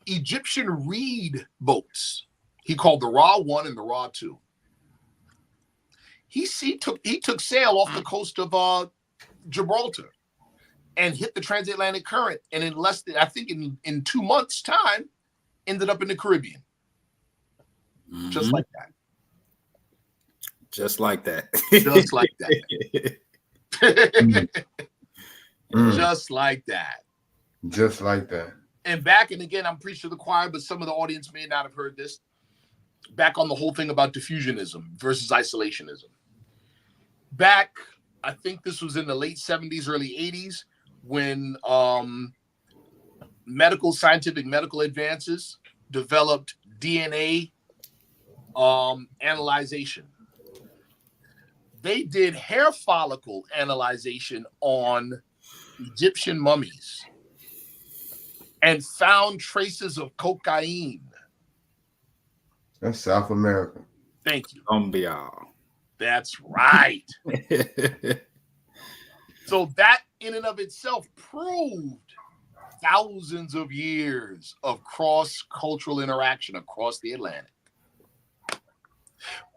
Egyptian reed boats. He called the Ra 1 and the Ra 2. He took sail off the coast of Gibraltar and hit the transatlantic current, and in less than, I think in 2 months' time, ended up in the Caribbean. Just like that. Just like that. Just like that. Just like that. Just like that. And back, and again, I'm preaching to the choir, but some of the audience may not have heard this. Back on the whole thing about diffusionism versus isolationism. Back, I think this was in the late 70s, early 80s, when scientific medical advances developed DNA analyzation. They did hair follicle analyzation on Egyptian mummies and found traces of cocaine. That's South America. Thank you. Colombia. That's right. So that in and of itself proved thousands of years of cross-cultural interaction across the Atlantic.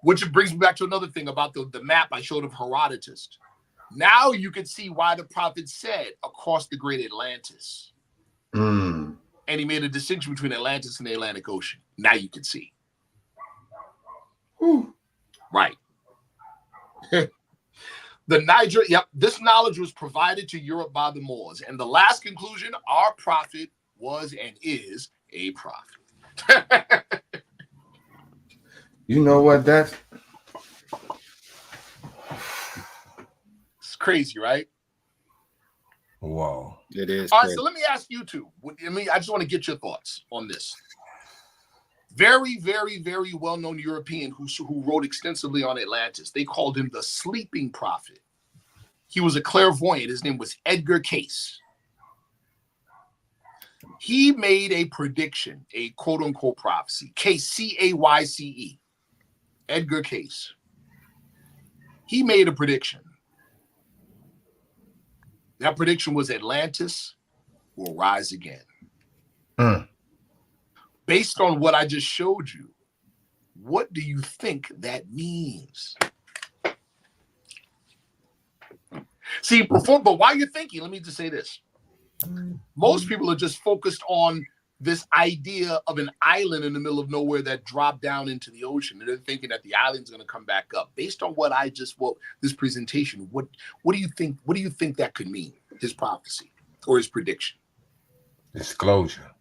Which brings me back to another thing about the map I showed of Herodotus. Now you can see why the prophet said across the great Atlantis. And he made a distinction between Atlantis and the Atlantic Ocean. Now you can see. Right. The Niger, this knowledge was provided to Europe by the Moors. And the last conclusion, our prophet was and is a prophet. You know what? It's crazy, right? Wow. It is. All right, crazy. so let me ask you two. I just want to get your thoughts on this. Very, very, very well-known European who wrote extensively on Atlantis. They called him the sleeping prophet. He was a clairvoyant. His name was Edgar Cayce. He made a prediction, a quote-unquote prophecy. Cayce, C-A-Y-C-E. Edgar Cayce. He made a prediction. That prediction was Atlantis will rise again. Based on what I just showed you, what do you think that means? See, but while you're thinking, let me just say this. Most people are just focused on this idea of an island in the middle of nowhere that dropped down into the ocean. And they're thinking that the island's going to come back up. Based on what this presentation, what do you think? What do you think that could mean? His prophecy or his prediction? Disclosure.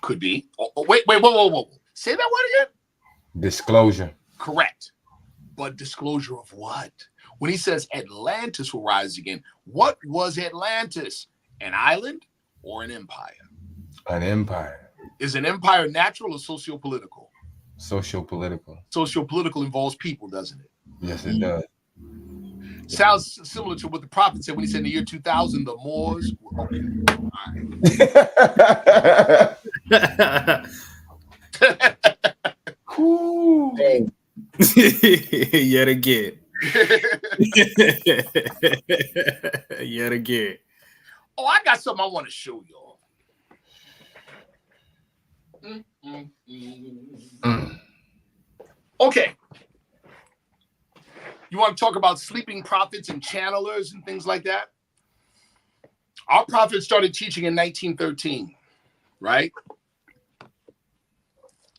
Could be. Wait, whoa. Say that word again. Disclosure. Correct. But disclosure of what? When he says Atlantis will rise again, what was Atlantis? An island or an empire? An empire. Is an empire natural or socio-political? Socio-political. Socio-political involves people, doesn't it? Yes, it does. Sounds similar to what the prophet said when he said in the year 2000, the Moors. Okay. Cool. Yet again. Yet again. Oh, I got something I want to show y'all. Okay. You want to talk about sleeping prophets and channelers and things like that? Our prophet started teaching in 1913, right?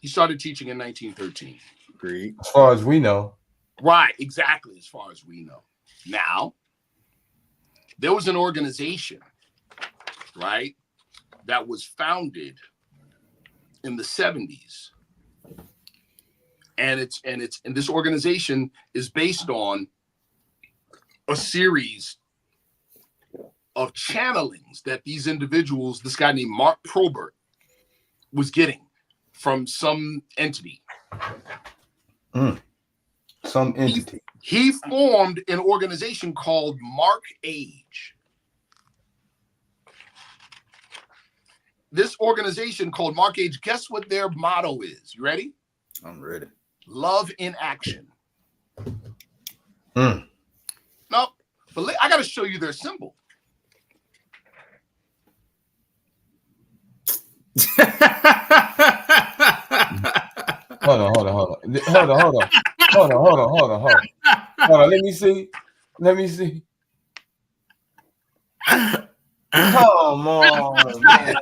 He started teaching in 1913. Agreed. As far as we know. Right, exactly, as far as we know. Now, there was an organization, right, that was founded in the 70s. And this organization is based on a series of channelings that these individuals, this guy named Mark Probert, was getting from some entity. Some entity. He formed an organization called Mark Age. This organization called Mark Age, guess what their motto is? You ready? I'm ready. Love in action. Mm. No, but I got to show you their symbol. Hold on. Let me see. Come on, man.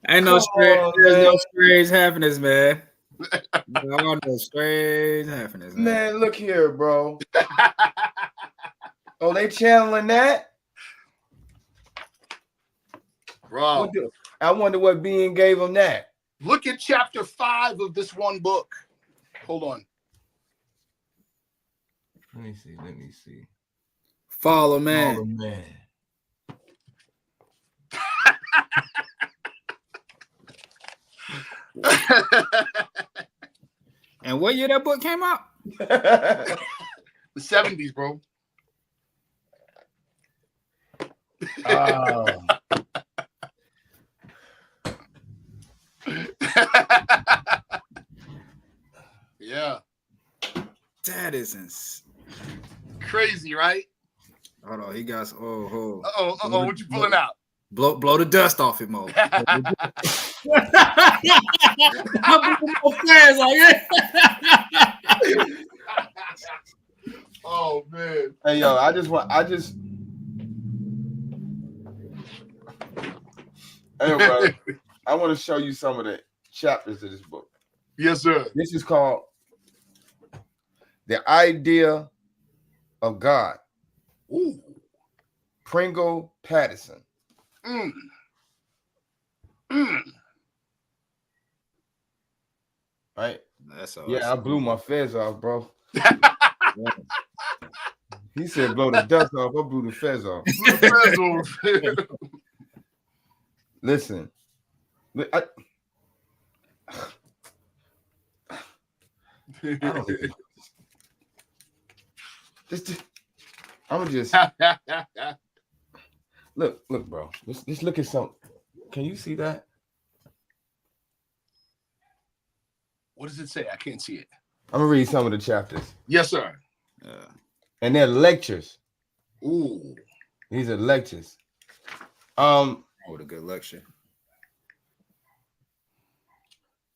Ain't no strange. There's no strange happiness, man. No strange happiness, man. Look here, bro. Oh, they channeling that, bro. I wonder what being gave them that. Look at chapter 5 of this one book. Hold on. Let me see. Follow man. And what year that book came out? The 70s, bro. Oh. Yeah. That is crazy, right? Hold on, he got Uh-oh, what you pulling out? Blow the dust off it, Mo. Oh man. Hey yo, I want to show you some of the chapters of this book. Yes, sir. This is called The Idea of God. Ooh. Pringle Patterson. Right? That's all. Yeah, I blew my fez off, bro. He said blow the dust off. I blew the fez off. Listen. I don't think I'm gonna just look, bro. Let's look at something. Can you see that? What does it say? I can't see it. I'm gonna read some of the chapters. Yes, sir. And they're lectures. Ooh. These are lectures. What a good lecture.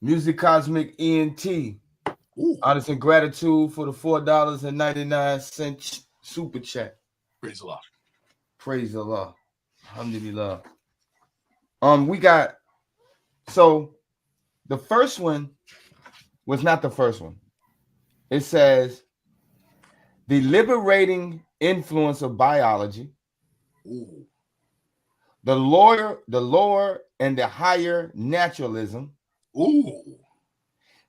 Music Cosmic ENT. Honest and gratitude for the $4.99 super chat. Praise Allah. Praise Allah. Alhamdulillah. We got, so the first one was not the first one. It says the liberating influence of biology. Ooh. The lower and the higher naturalism. Ooh.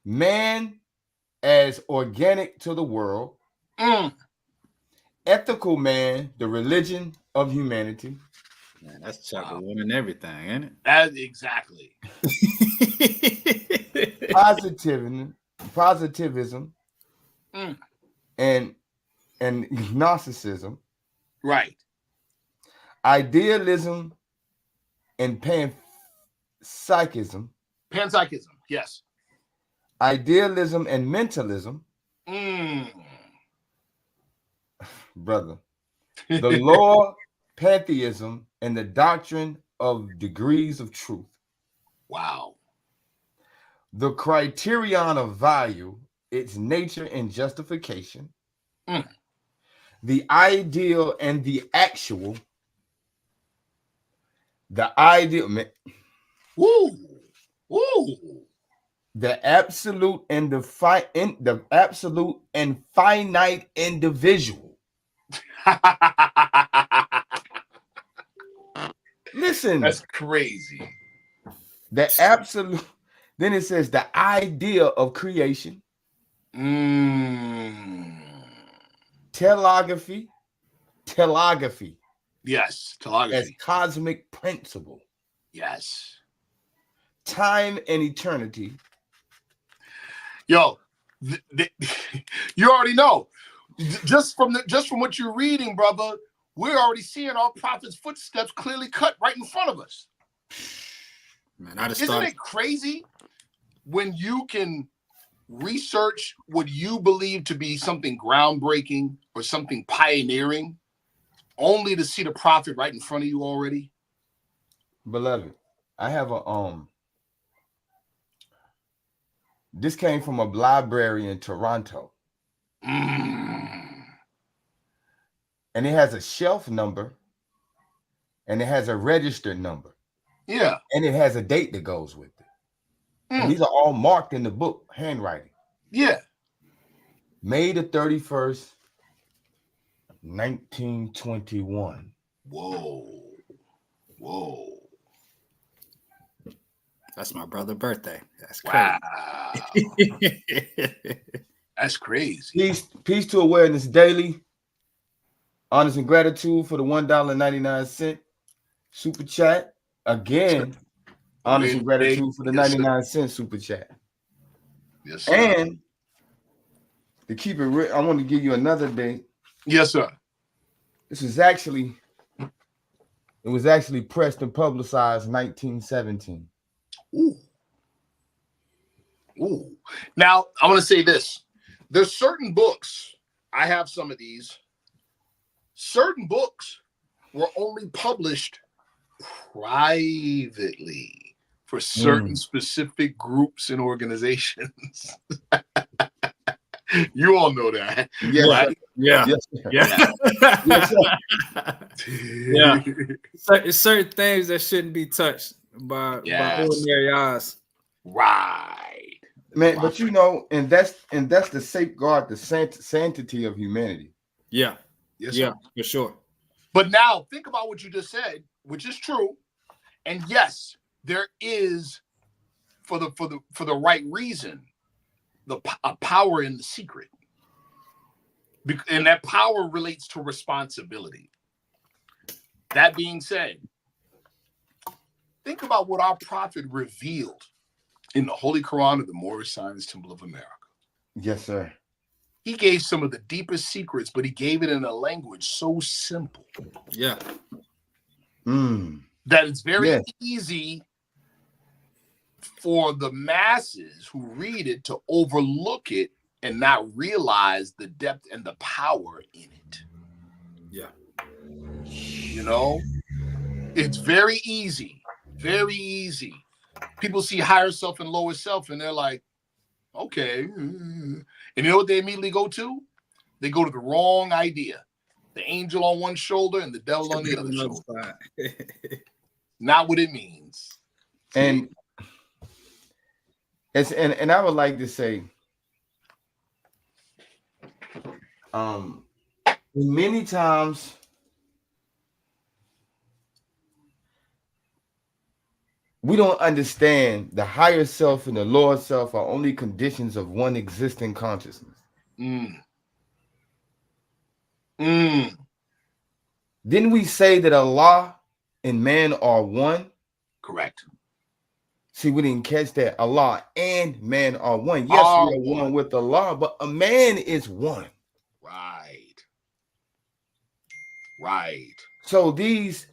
Man as organic to the world. Ethical man, the religion of humanity. Man, that's chapter 1 and everything, ain't Exactly. it? Positivism, and Gnosticism, Right. idealism, and panpsychism, Panpsychism. Yes. idealism and mentalism, Mm. brother. The law, pantheism, and the doctrine of degrees of truth. Wow. The criterion of value, its nature and justification. The ideal and the actual. The ideal, Woo. Woo. the absolute and the absolute and finite individual. Listen, That's crazy. the absolute. Then it says the idea of creation, telegraphy, Yes. as Telegraphy. cosmic principle, Yes. time and eternity. Yo, you already know. Just from what you're reading, brother, we're already seeing our prophet's footsteps clearly cut right in front of us. Man, I just Isn't started. it crazy when you can research what you believe to be something groundbreaking or something pioneering, only to see the prophet right in front of you already? Beloved, I have a this came from a library in Toronto. And it has a shelf number, and it has a registered number. Yeah. And it has a date that goes with it. And these are all marked in the book, handwriting. Yeah. May the 31st, 1921. Whoa. That's my brother's birthday. That's Wow. crazy. That's crazy. Peace to Awareness Daily. Honors and gratitude for the $1.99 super chat. Again, honors and gratitude for the 99-cent super chat. Yes, sir. And to keep it real, I want to give you another date. Yes, sir. It was actually pressed and publicized 1917. Ooh. Now, I want to say this. There's certain books, I have some of these. Certain books were only published privately for certain specific groups and organizations. You all know that. Yes, right? Yeah. Yes, Yeah. yes, Yeah. Certain things that shouldn't be touched by ordinary eyes. Right. man. But you know, and that's to safeguard the sanctity of humanity. Yeah. Yes, Yeah, sir. for sure. But now think about what you just said, which is true. And yes, there is, for the right reason, a power in the secret. And that power relates to responsibility. That being said, think about what our prophet revealed in the Holy Quran of the Moorish Science Temple of America. Yes, sir. He gave some of the deepest secrets, but he gave it in a language so simple. Yeah. That it's very easy for the masses who read it to overlook it and not realize the depth and the power in it. Yeah. You know, it's very easy. Very easy. People see higher self and lower self, and they're like, okay. And you know what they immediately go to? They go to the wrong idea. The angel on one shoulder and the devil on the other shoulder. Not what it means. And it's and I would like to say, many times we don't understand the higher self and the lower self are only conditions of one existing consciousness. Didn't we say that Allah and man are one. Correct. See, we didn't catch that. Allah and man are one. Yes, Are we are one one. with Allah, but a man is one. Right. Right. So these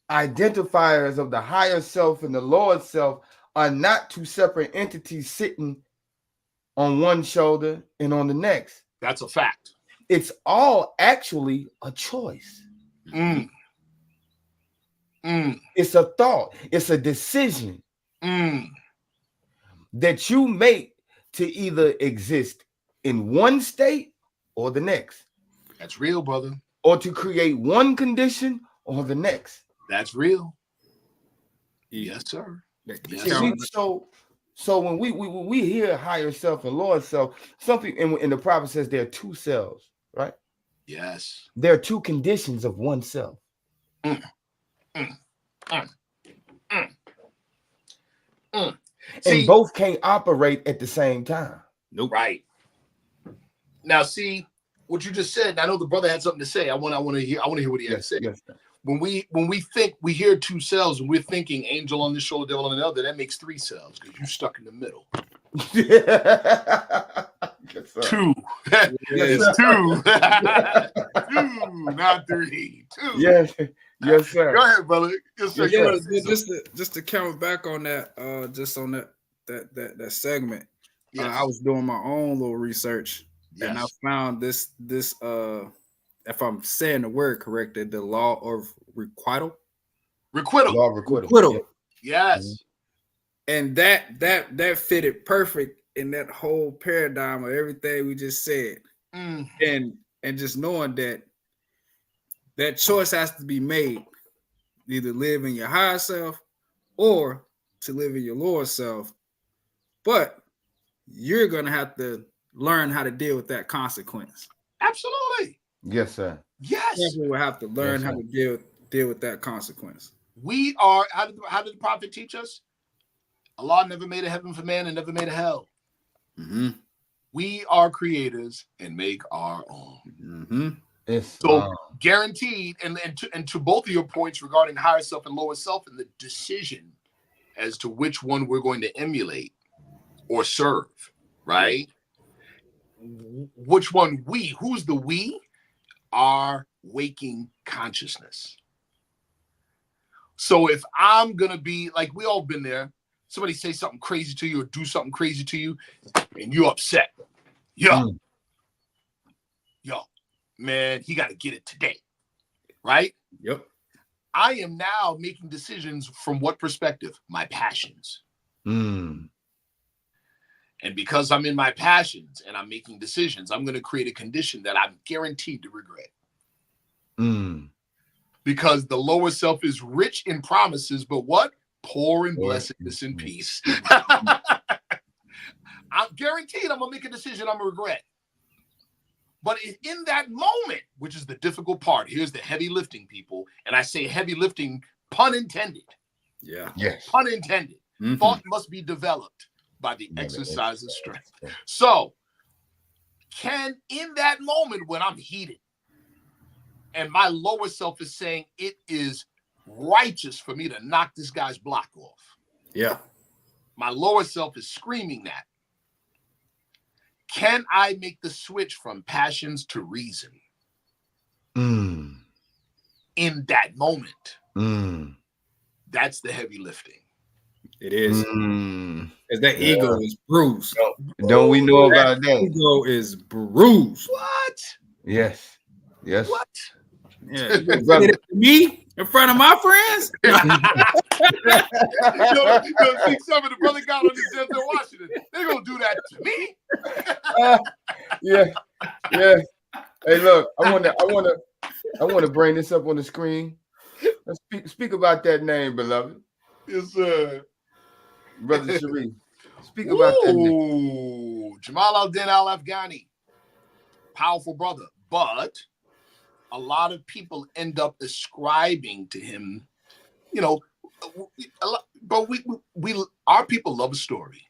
identifiers of the higher self and the lower self are not two separate entities sitting on one shoulder and on the next. That's a fact. It's all actually a choice. Mm. Mm. It's a thought. It's a decision that you make to either exist in one state or the next. That's real, brother. Or to create one condition or the next. That's real. Yeah. Yes, sir. Yes. So when we hear higher self and lower self, something in the prophet says there are two selves, right? Yes. There are two conditions of one self. See, and both can't operate at the same time. Nope. Right. Now, see what you just said. I know the brother had something to say. I want to hear what he had to say. Yes. When we think we hear two selves and we're thinking angel on this shoulder, devil on the other, that makes three selves because you're stuck in the middle. Yes, sir. Two. Yes. Two. Two, not three. Two. Yes, sir. Go ahead, brother. Yes, sir. Just to count back on that, just on that segment. Yes. I was doing my own little research, Yes. and I found this if I'm saying the word correctly, the law of requital. Law of requital. Yes. And that fitted perfect in that whole paradigm of everything we just said. And just knowing that choice has to be made, either live in your higher self or to live in your lower self. But you're gonna have to learn how to deal with that consequence. Absolutely. Yes, sir. Yes. We will have to learn how to deal with that consequence. We are. How did the prophet teach us? Allah never made a heaven for man and never made a hell. Mm-hmm. We are creators and make our own. Mm-hmm. So guaranteed, and to both of your points regarding higher self and lower self, and the decision as to which one we're going to emulate or serve, right? Which one who's the we? Our waking consciousness. So if I'm gonna be like, we all been there, somebody say something crazy to you or do something crazy to you, and you're upset. Yo, man, he got to get it today, right? Yep. I am now making decisions from what perspective? My passions. And because I'm in my passions and I'm making decisions, I'm going to create a condition that I'm guaranteed to regret. Because the lower self is rich in promises, but what? Poor in blessedness and peace. I'm guaranteed I'm going to make a decision I'm going to regret. But in that moment, which is the difficult part, here's the heavy lifting, people. And I say heavy lifting, pun intended. Yeah. Yes. Pun intended. Thought must be developed by the exercise of strength. So, in that moment when I'm heated and my lower self is saying it is righteous for me to knock this guy's block off. Yeah. My lower self is screaming that. Can I make the switch from passions to reason? In that moment. That's the heavy lifting. It is. As that ego is bruised. Don't we know about that? Ego is bruised. What? Yes. Yes. What? Yeah. Me in front of my friends? Yo, see, some of the brother got on this Denzel Washington. They're gonna do that to me. Yeah. Hey, look, I want to bring this up on the screen. Let's speak about that name, beloved. Yes, sir. Brother Sharif. Speak about that name. Jamal al-Din al-Afghani. Powerful brother. But a lot of people end up ascribing to him, but our people love a story.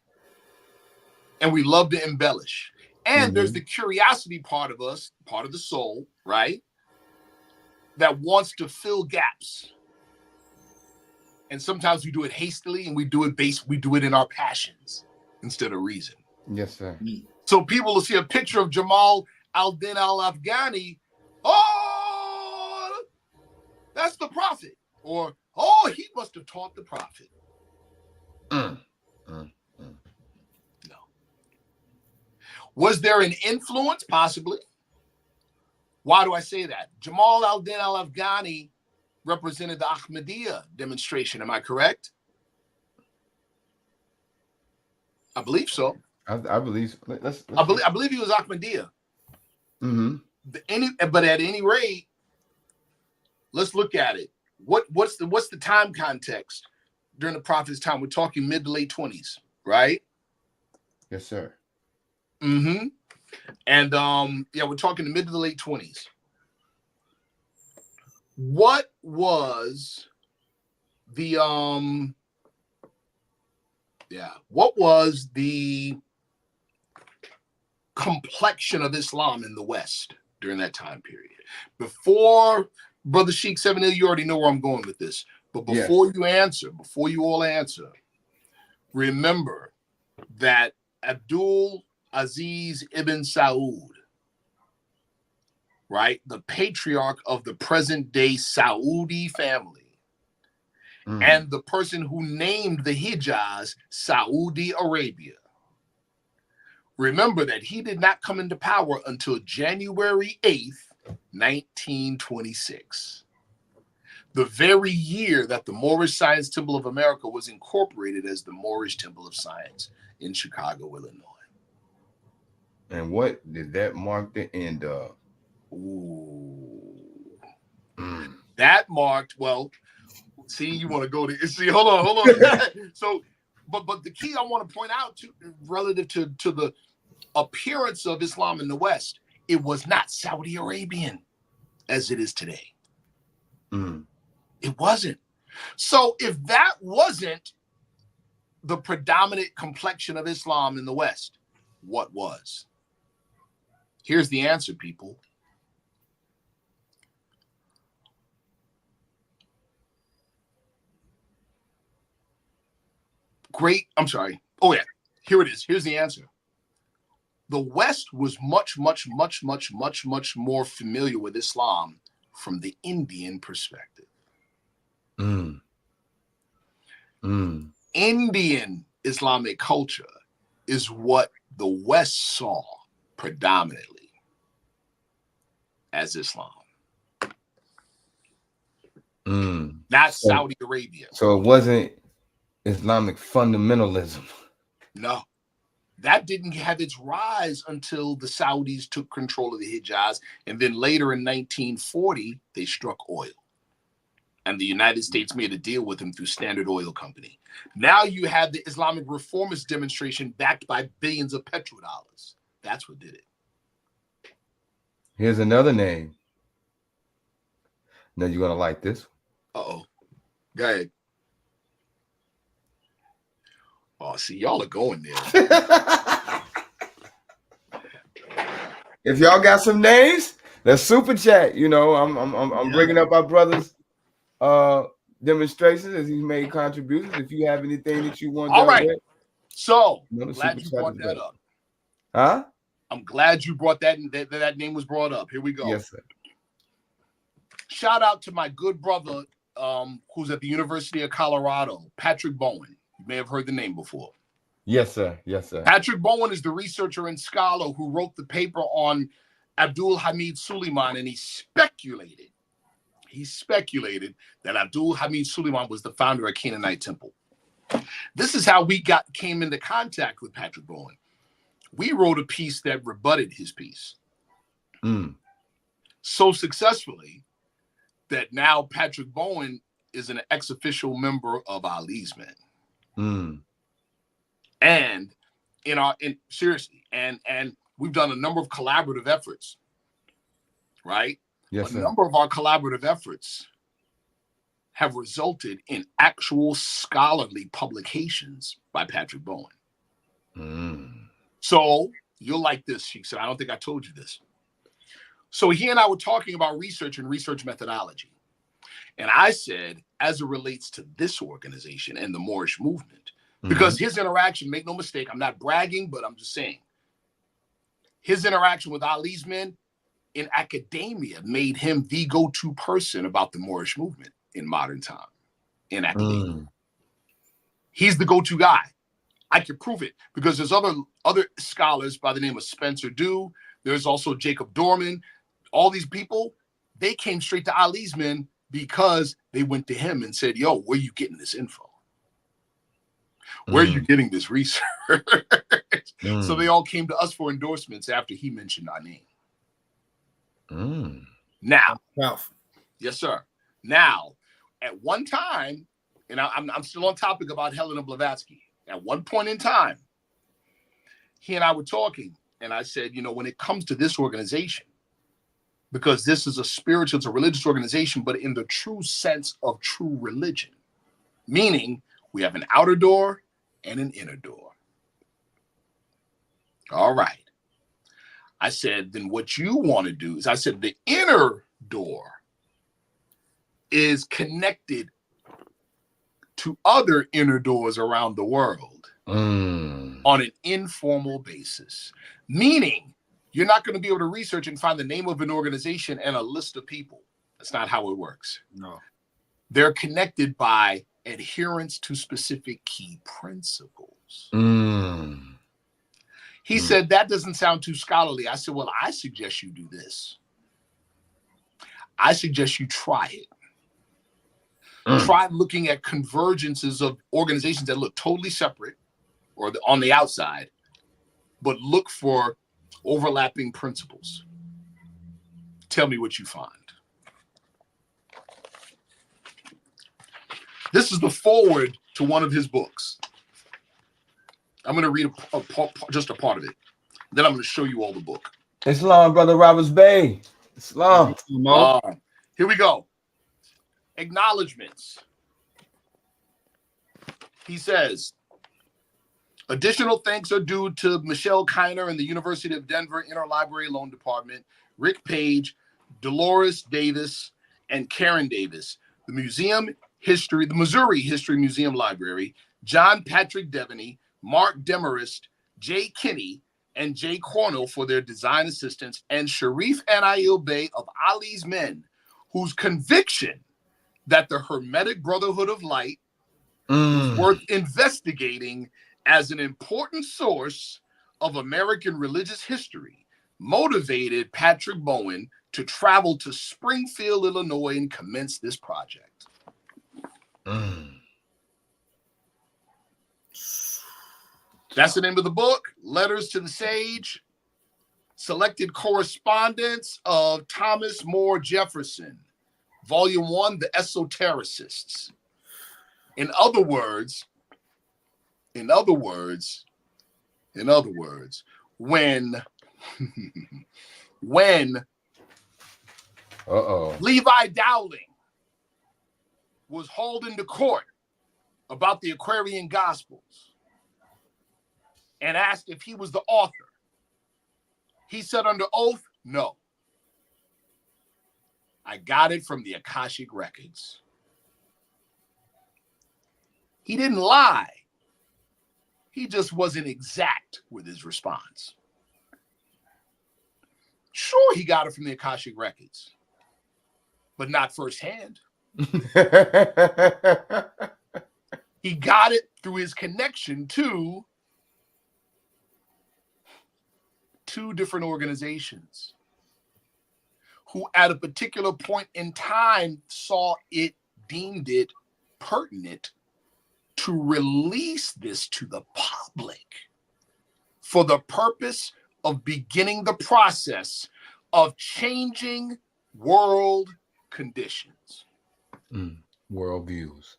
And we love to embellish. And there's the curiosity part of us, part of the soul, right? That wants to fill gaps. And sometimes we do it hastily, and we do it in our passions instead of reason. Yes, sir. So people will see a picture of Jamal al-Din al-Afghani. Oh, that's the prophet. Or, oh, he must have taught the prophet. No. Was there an influence? Possibly. Why do I say that? Jamal al-Din al-Afghani represented the Ahmadiyya demonstration. Am I correct? I believe so. I believe. I believe he was Ahmadiyya. But at any rate, let's look at it. What's the time context during the prophet's time? We're talking mid to late 20s, right? Yes, sir. And we're talking the mid to the late 20s. What was the complexion of Islam in the West during that time period? Before Brother Sheikh 7, you already know where I'm going with this. But before you all answer, remember that Abdul Aziz ibn Saud, right, the patriarch of the present day Saudi family, and the person who named the Hijaz Saudi Arabia. Remember that he did not come into power until January 8th, 1926. The very year that the Moorish Science Temple of America was incorporated as the Moorish Temple of Science in Chicago, Illinois. And what did that mark the end of? That marked, well, see, you want to go to, see, hold on. So, but the key I want to point out to, relative to the appearance of Islam in the West, it was not Saudi Arabian as it is today. It wasn't. So if that wasn't the predominant complexion of Islam in the West, what was? Here's the answer, people. Oh yeah, here it is. Here's the answer. The West was much more familiar with Islam from the Indian perspective. Indian Islamic culture is what the West saw predominantly as Islam. Not Saudi Arabia. So it wasn't Islamic fundamentalism. No. That didn't have its rise until the Saudis took control of the Hijaz. And then later in 1940, they struck oil. And the United States made a deal with them through Standard Oil Company. Now you have the Islamic reformist demonstration backed by billions of petrodollars. That's what did it. Here's another name. Now you're going to like this. Uh-oh. Go ahead. Oh, see, y'all are going there. If y'all got some names, let's super chat. You know, I'm bringing up our brother's demonstrations as he's made contributions. If you have anything that you want, all right. There, so glad you brought that up. Huh? I'm glad you brought that. That name was brought up. Here we go. Yes, sir. Shout out to my good brother, who's at the University of Colorado, Patrick Bowen. You may have heard the name before. Yes, sir. Yes, sir. Patrick Bowen is the researcher and scholar who wrote the paper on Abdul Hamid Suleiman, and he speculated that Abdul Hamid Suleiman was the founder of Canaanite Temple. This is how we came into contact with Patrick Bowen. We wrote a piece that rebutted his piece. So successfully that now Patrick Bowen is an ex-official member of Ali's Men. And seriously, and we've done a number of collaborative efforts, right? Yes, sir. A number of our collaborative efforts have resulted in actual scholarly publications by Patrick Bowen. So you'll like this, Sheikh said. I don't think I told you this. So he and I were talking about research and research methodology. And I said, as it relates to this organization and the Moorish movement, because his interaction, make no mistake, I'm not bragging, but I'm just saying, his interaction with Ali's men in academia made him the go-to person about the Moorish movement in modern time in academia. He's the go-to guy. I can prove it because there's other scholars by the name of Spencer Dew. There's also Jacob Dorman. All these people, they came straight to Ali's men because they went to him and said, yo, where are you getting this info? Where are you getting this research? So they all came to us for endorsements after he mentioned our name. Now, yes, sir. Now, at one time, and I'm still on topic about Helena Blavatsky. At one point in time, he and I were talking, and I said, you know, when it comes to this organization, because this is a spiritual, it's a religious organization, but in the true sense of true religion, meaning we have an outer door and an inner door. All right. I said, then what you want to do is, I said, the inner door is connected to other inner doors around the world on an informal basis, meaning you're not going to be able to research and find the name of an organization and a list of people. That's not how it works. No. They're connected by adherence to specific key principles. He said, that doesn't sound too scholarly. I said, well, I suggest you do this. I suggest you try it. Try looking at convergences of organizations that look totally separate or on the outside, but look for overlapping principles. Tell me what you find. This is the foreword to one of his books. I'm going to read just a part of it. Then I'm going to show you all the book. Islam, Brother Roberts Bey. Islam. Here we go. Acknowledgements. He says, additional thanks are due to Michelle Kiner and the University of Denver Interlibrary Loan Department, Rick Page, Dolores Davis, and Karen Davis, the Missouri History Museum Library, John Patrick Devaney, Mark Demarest, Jay Kinney, and Jay Cornell for their design assistance, and Sharif Anael-Bey of Ali's Men, whose conviction that the Hermetic Brotherhood of Light is worth investigating as an important source of American religious history motivated Patrick Bowen to travel to Springfield, Illinois, and commence this project. That's the name of the book, Letters to the Sage, Selected Correspondence of Thomas More Jefferson, Volume 1, The Esotericists. In other words, when Levi Dowling was hauled into court about the Aquarian Gospels and asked if he was the author, he said under oath, no. I got it from the Akashic Records. He didn't lie. He just wasn't exact with his response. Sure, he got it from the Akashic Records, but not firsthand. He got it through his connection to two different organizations who at a particular point in time deemed it pertinent to release this to the public for the purpose of beginning the process of changing world conditions. Worldviews.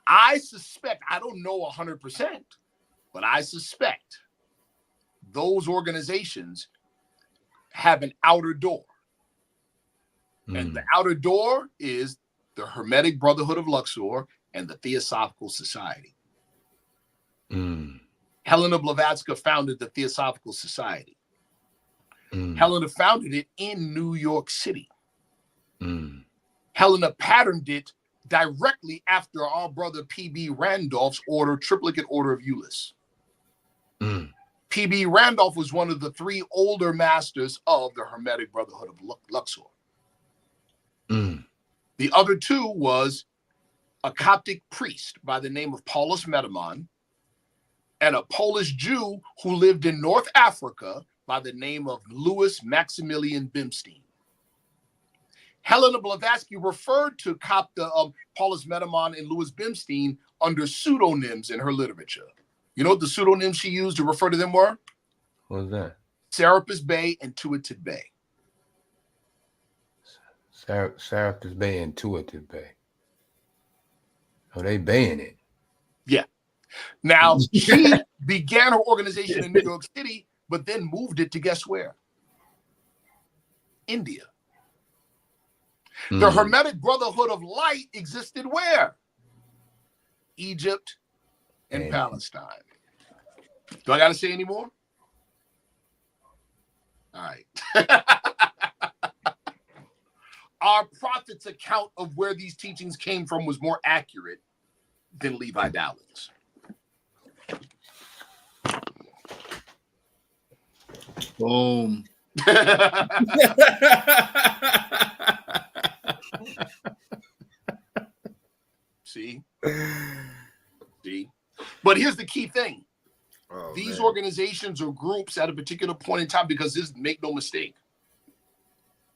I suspect, I don't know 100%, but I suspect those organizations have an outer door. And the outer door is the Hermetic Brotherhood of Luxor and the Theosophical Society. Helena Blavatsky founded the Theosophical Society. Helena founded it in New York City. Helena patterned it directly after our brother P.B. Randolph's triplicate order of Euless. P.B. Randolph was one of the 3 older masters of the Hermetic Brotherhood of Luxor. The other 2 was a Coptic priest by the name of Paulus Metamon and a Polish Jew who lived in North Africa by the name of Louis Maximilian Bimstein. Helena Blavatsky referred to Paulus Metamon and Louis Bimstein under pseudonyms in her literature. You know what the pseudonyms she used to refer to them were? What was that? Serapis Bey and Tuatid Bey. Serapis Bey and Tuatid Bey. Oh, they baying it. Yeah. Now, she began her organization in New York City, but then moved it to guess where? India. The Hermetic Brotherhood of Light existed where? Egypt and Palestine. Do I got to say any more? All right. Our prophet's account of where these teachings came from was more accurate than Levi Dowling's. Boom. See? But here's the key thing. These organizations or groups at a particular point in time, because this, make no mistake,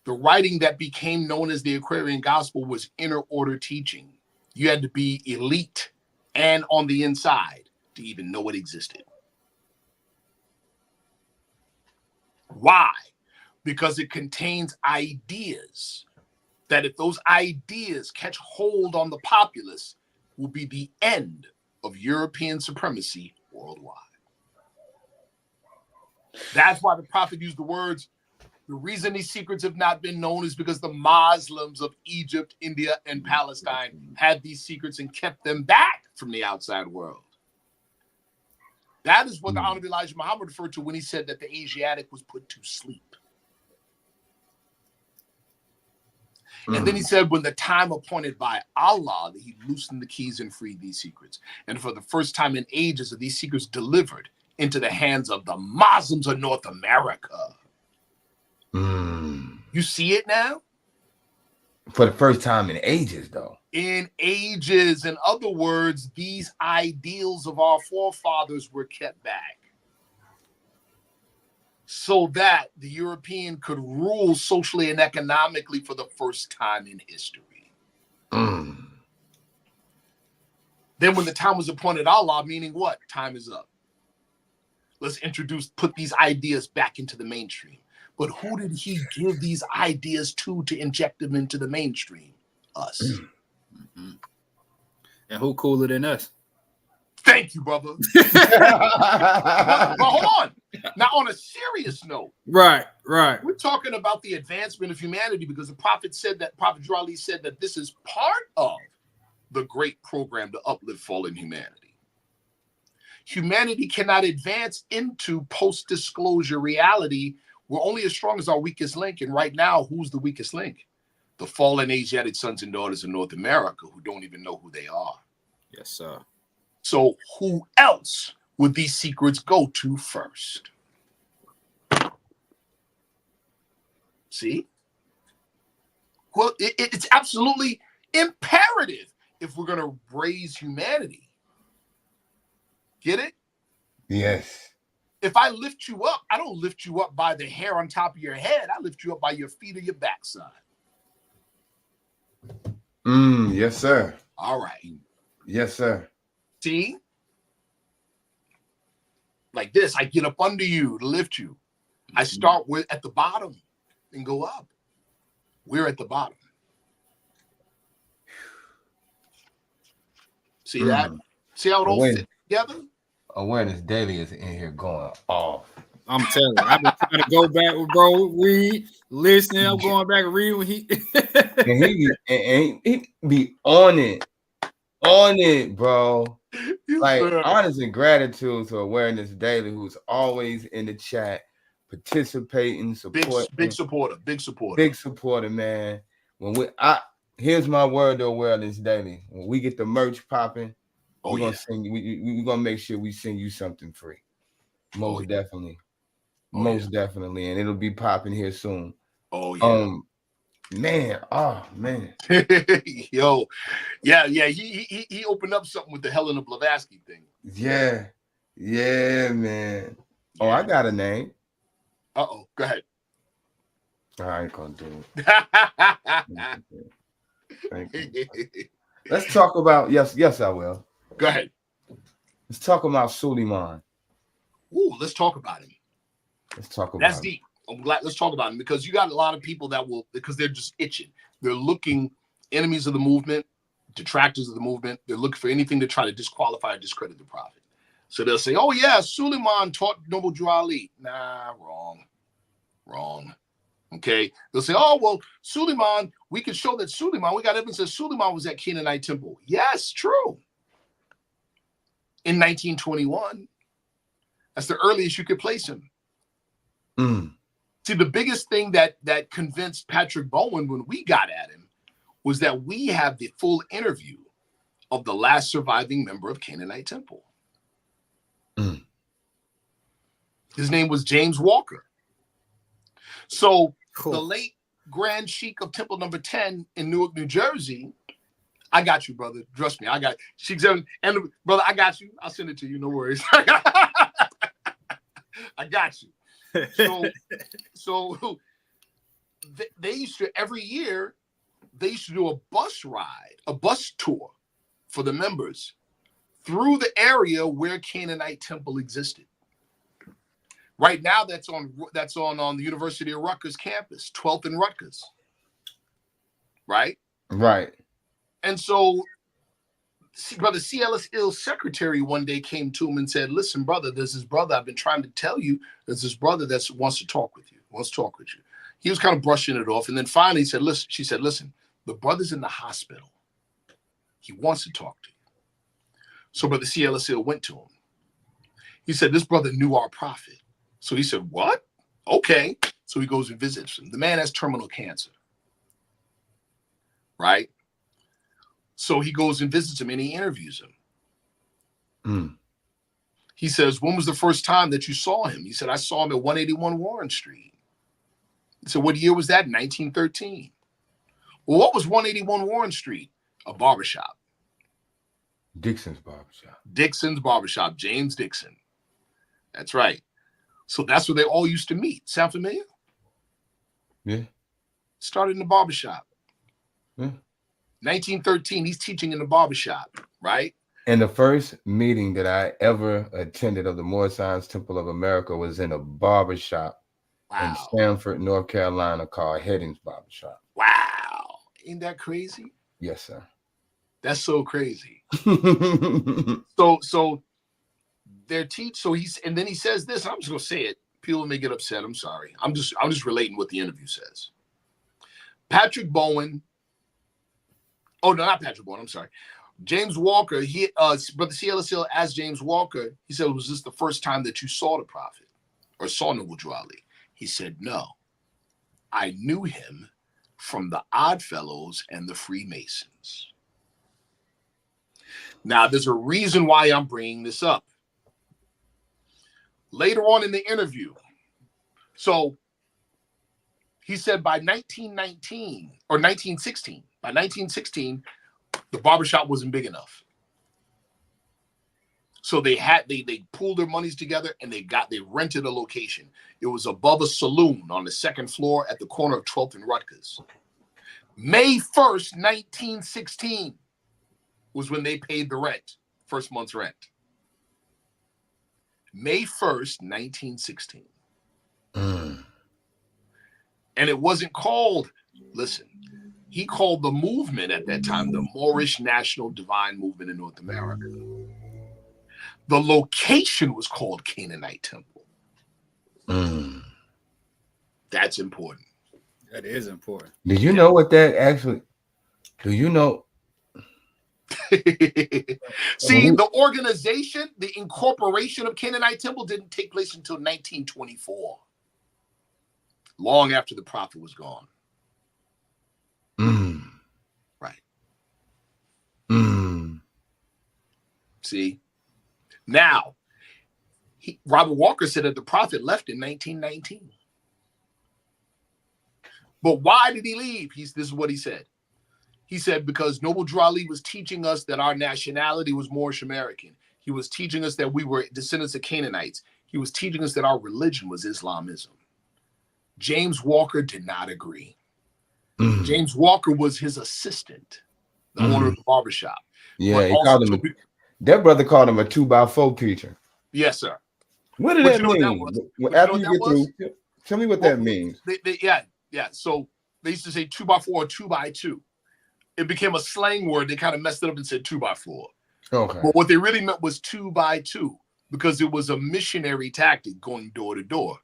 the writing that became known as the Aquarian Gospel was inner order teaching. You had to be elite and on the inside to even know it existed. Why? Because it contains ideas that if those ideas catch hold on the populace, will be the end of European supremacy worldwide. That's why the prophet used the words, the reason these secrets have not been known is because the Muslims of Egypt, India, and Palestine had these secrets and kept them back from the outside world. That is what the Honorable Elijah Muhammad referred to when he said that the Asiatic was put to sleep. And then he said, when the time appointed by Allah, that he loosened the keys and freed these secrets. And for the first time in ages, are these secrets delivered into the hands of the Muslims of North America. You see it now? For the first time in ages, though. In ages. In other words, these ideals of our forefathers were kept back so that the European could rule socially and economically for the first time in history. Then when the time was appointed Allah, meaning what? Time is up. Let's put these ideas back into the mainstream. But who did he give these ideas to inject them into the mainstream? Us. And who cooler than us? Thank you, brother. but hold on. Now, on a serious note, right, we're talking about the advancement of humanity because the Prophet Jurali said that this is part of the great program to uplift fallen humanity. Humanity cannot advance into post-disclosure reality. We're only as strong as our weakest link. And right now, who's the weakest link? The fallen Asiatic sons and daughters of North America who don't even know who they are. Yes, sir. So who else would these secrets go to first? See? Well, it's absolutely imperative if we're going to raise humanity. Get it? Yes. If I lift you up, I don't lift you up by the hair on top of your head. I lift you up by your feet or your backside. Yes, sir. All right. Yes, sir. See? Like this, I get up under you to lift you. I start at the bottom and go up. We're at the bottom. See that? See how it all fits together? Awareness Daily is in here going off. I'm telling you, I've been trying to go back with bro, read, listen. I'm going back and read when he and he be on it, bro. Like honest and gratitude to Awareness Daily, who's always in the chat, participating, supporting. Big supporter, man. Here's my word to awareness daily. When we get the merch popping, Oh, we're yeah. gonna send you. We're gonna make sure we send you something free. Most definitely. Most definitely. And it'll be popping here soon. Oh, yeah. Man. Oh, man. Yo. Yeah. He opened up something with the Helena Blavatsky thing. Yeah. Yeah, man. Oh, Yeah. I got a name. Uh-oh. Go ahead. I ain't gonna do it. Thank you. Let's talk about yes, I will. Go ahead. Let's talk about Suleiman. Ooh, let's talk about him. Let's talk about That's him. deep. I'm glad. Let's talk about him because you got a lot of people that will, because they're just itching. They're looking, enemies of the movement, detractors of the movement. They're looking for anything to try to disqualify or discredit the prophet. So they'll say, "Oh yeah, Suleiman taught Noble Drew Ali." Nah, wrong. Okay. They'll say, "Oh well, Suleiman. We can show that Suleiman. We got evidence that Suleiman was at Canaanite temple." Yes, true. In 1921, that's the earliest you could place him. See, the biggest thing that convinced Patrick Bowen when we got at him was that we have the full interview of the last surviving member of Canaanite Temple. His name was James Walker. So the late Grand Sheik of Temple Number 10 in Newark, New Jersey, I got you, brother. Trust me, I got Sheik 7. And brother, I got you. I'll send it to you. No worries. I got you. So they used to, every year, they used to do a bus ride, a bus tour for the members through the area where Canaanite Temple existed. Right now, that's on the University of Rutgers campus, 12th and Rutgers. Right? Right. And so, Brother C.L.S. Ill's secretary one day came to him and said, "Listen, brother, there's this brother I've been trying to tell you. There's this brother that wants to talk with you. He was kind of brushing it off. And then finally he said, "Listen," she said, "listen, the brother's in the hospital. He wants to talk to you." So Brother C.L.S. Ill went to him. He said, "This brother knew our prophet." So he said, "What? Okay." So he goes and visits him. The man has terminal cancer. Right? So he goes and visits him and he interviews him. He says, "When was the first time that you saw him?" He said, "I saw him at 181 Warren Street." He said, "What year was that?" 1913. Well, what was 181 Warren Street? A barbershop. Dixon's barbershop. James Dixon. That's right. So that's where they all used to meet. Sound familiar? Yeah. Started in the barbershop. Yeah. 1913, he's teaching in the barbershop, right? And the first meeting that I ever attended of the Moorish Science Temple of America was in a barbershop in Stamford, North Carolina, called Heading's Barbershop. Wow. Ain't that crazy? Yes, sir. That's so crazy. So their and then he says this, I'm just gonna say it. People may get upset. I'm sorry. I'm just relating what the interview says. Patrick Bowen. Oh, no, not Patrick Bowen. I'm sorry. James Walker, Brother C.L.S. Hill asked James Walker, he said, "Was this the first time that you saw the prophet or saw Noble Drew Ali?" He said, "No. I knew him from the Oddfellows and the Freemasons." Now, there's a reason why I'm bringing this up. Later on in the interview, so he said by 1919 or 1916, by 1916, the barbershop wasn't big enough. So they pooled their monies together and they rented a location. It was above a saloon on the second floor at the corner of 12th and Rutgers. May 1st, 1916 was when they paid the rent, first month's rent. May 1st, 1916. And it wasn't called, listen, he called the movement at that time the Moorish National Divine Movement in North America. The location was called Canaanite Temple. That's important. That is important. Do you know what that actually? Do you know? See, the organization, the incorporation of Canaanite Temple didn't take place until 1924. Long after the prophet was gone. See? Now, Robert Walker said that the prophet left in 1919. But why did he leave? This is what he said. He said, because Noble Drew Ali was teaching us that our nationality was Moorish American. He was teaching us that we were descendants of Canaanites. He was teaching us that our religion was Islamism. James Walker did not agree. James Walker was his assistant, the owner of the barbershop. Yeah, he called him that brother called him a 2x4 preacher. Yes, sir. What did that mean? After you get through, tell me what that means. Yeah. So they used to say 2x4 or 2x2. It became a slang word. They kind of messed it up and said 2x4. Okay. But what they really meant was 2x2 because it was a missionary tactic going door to door.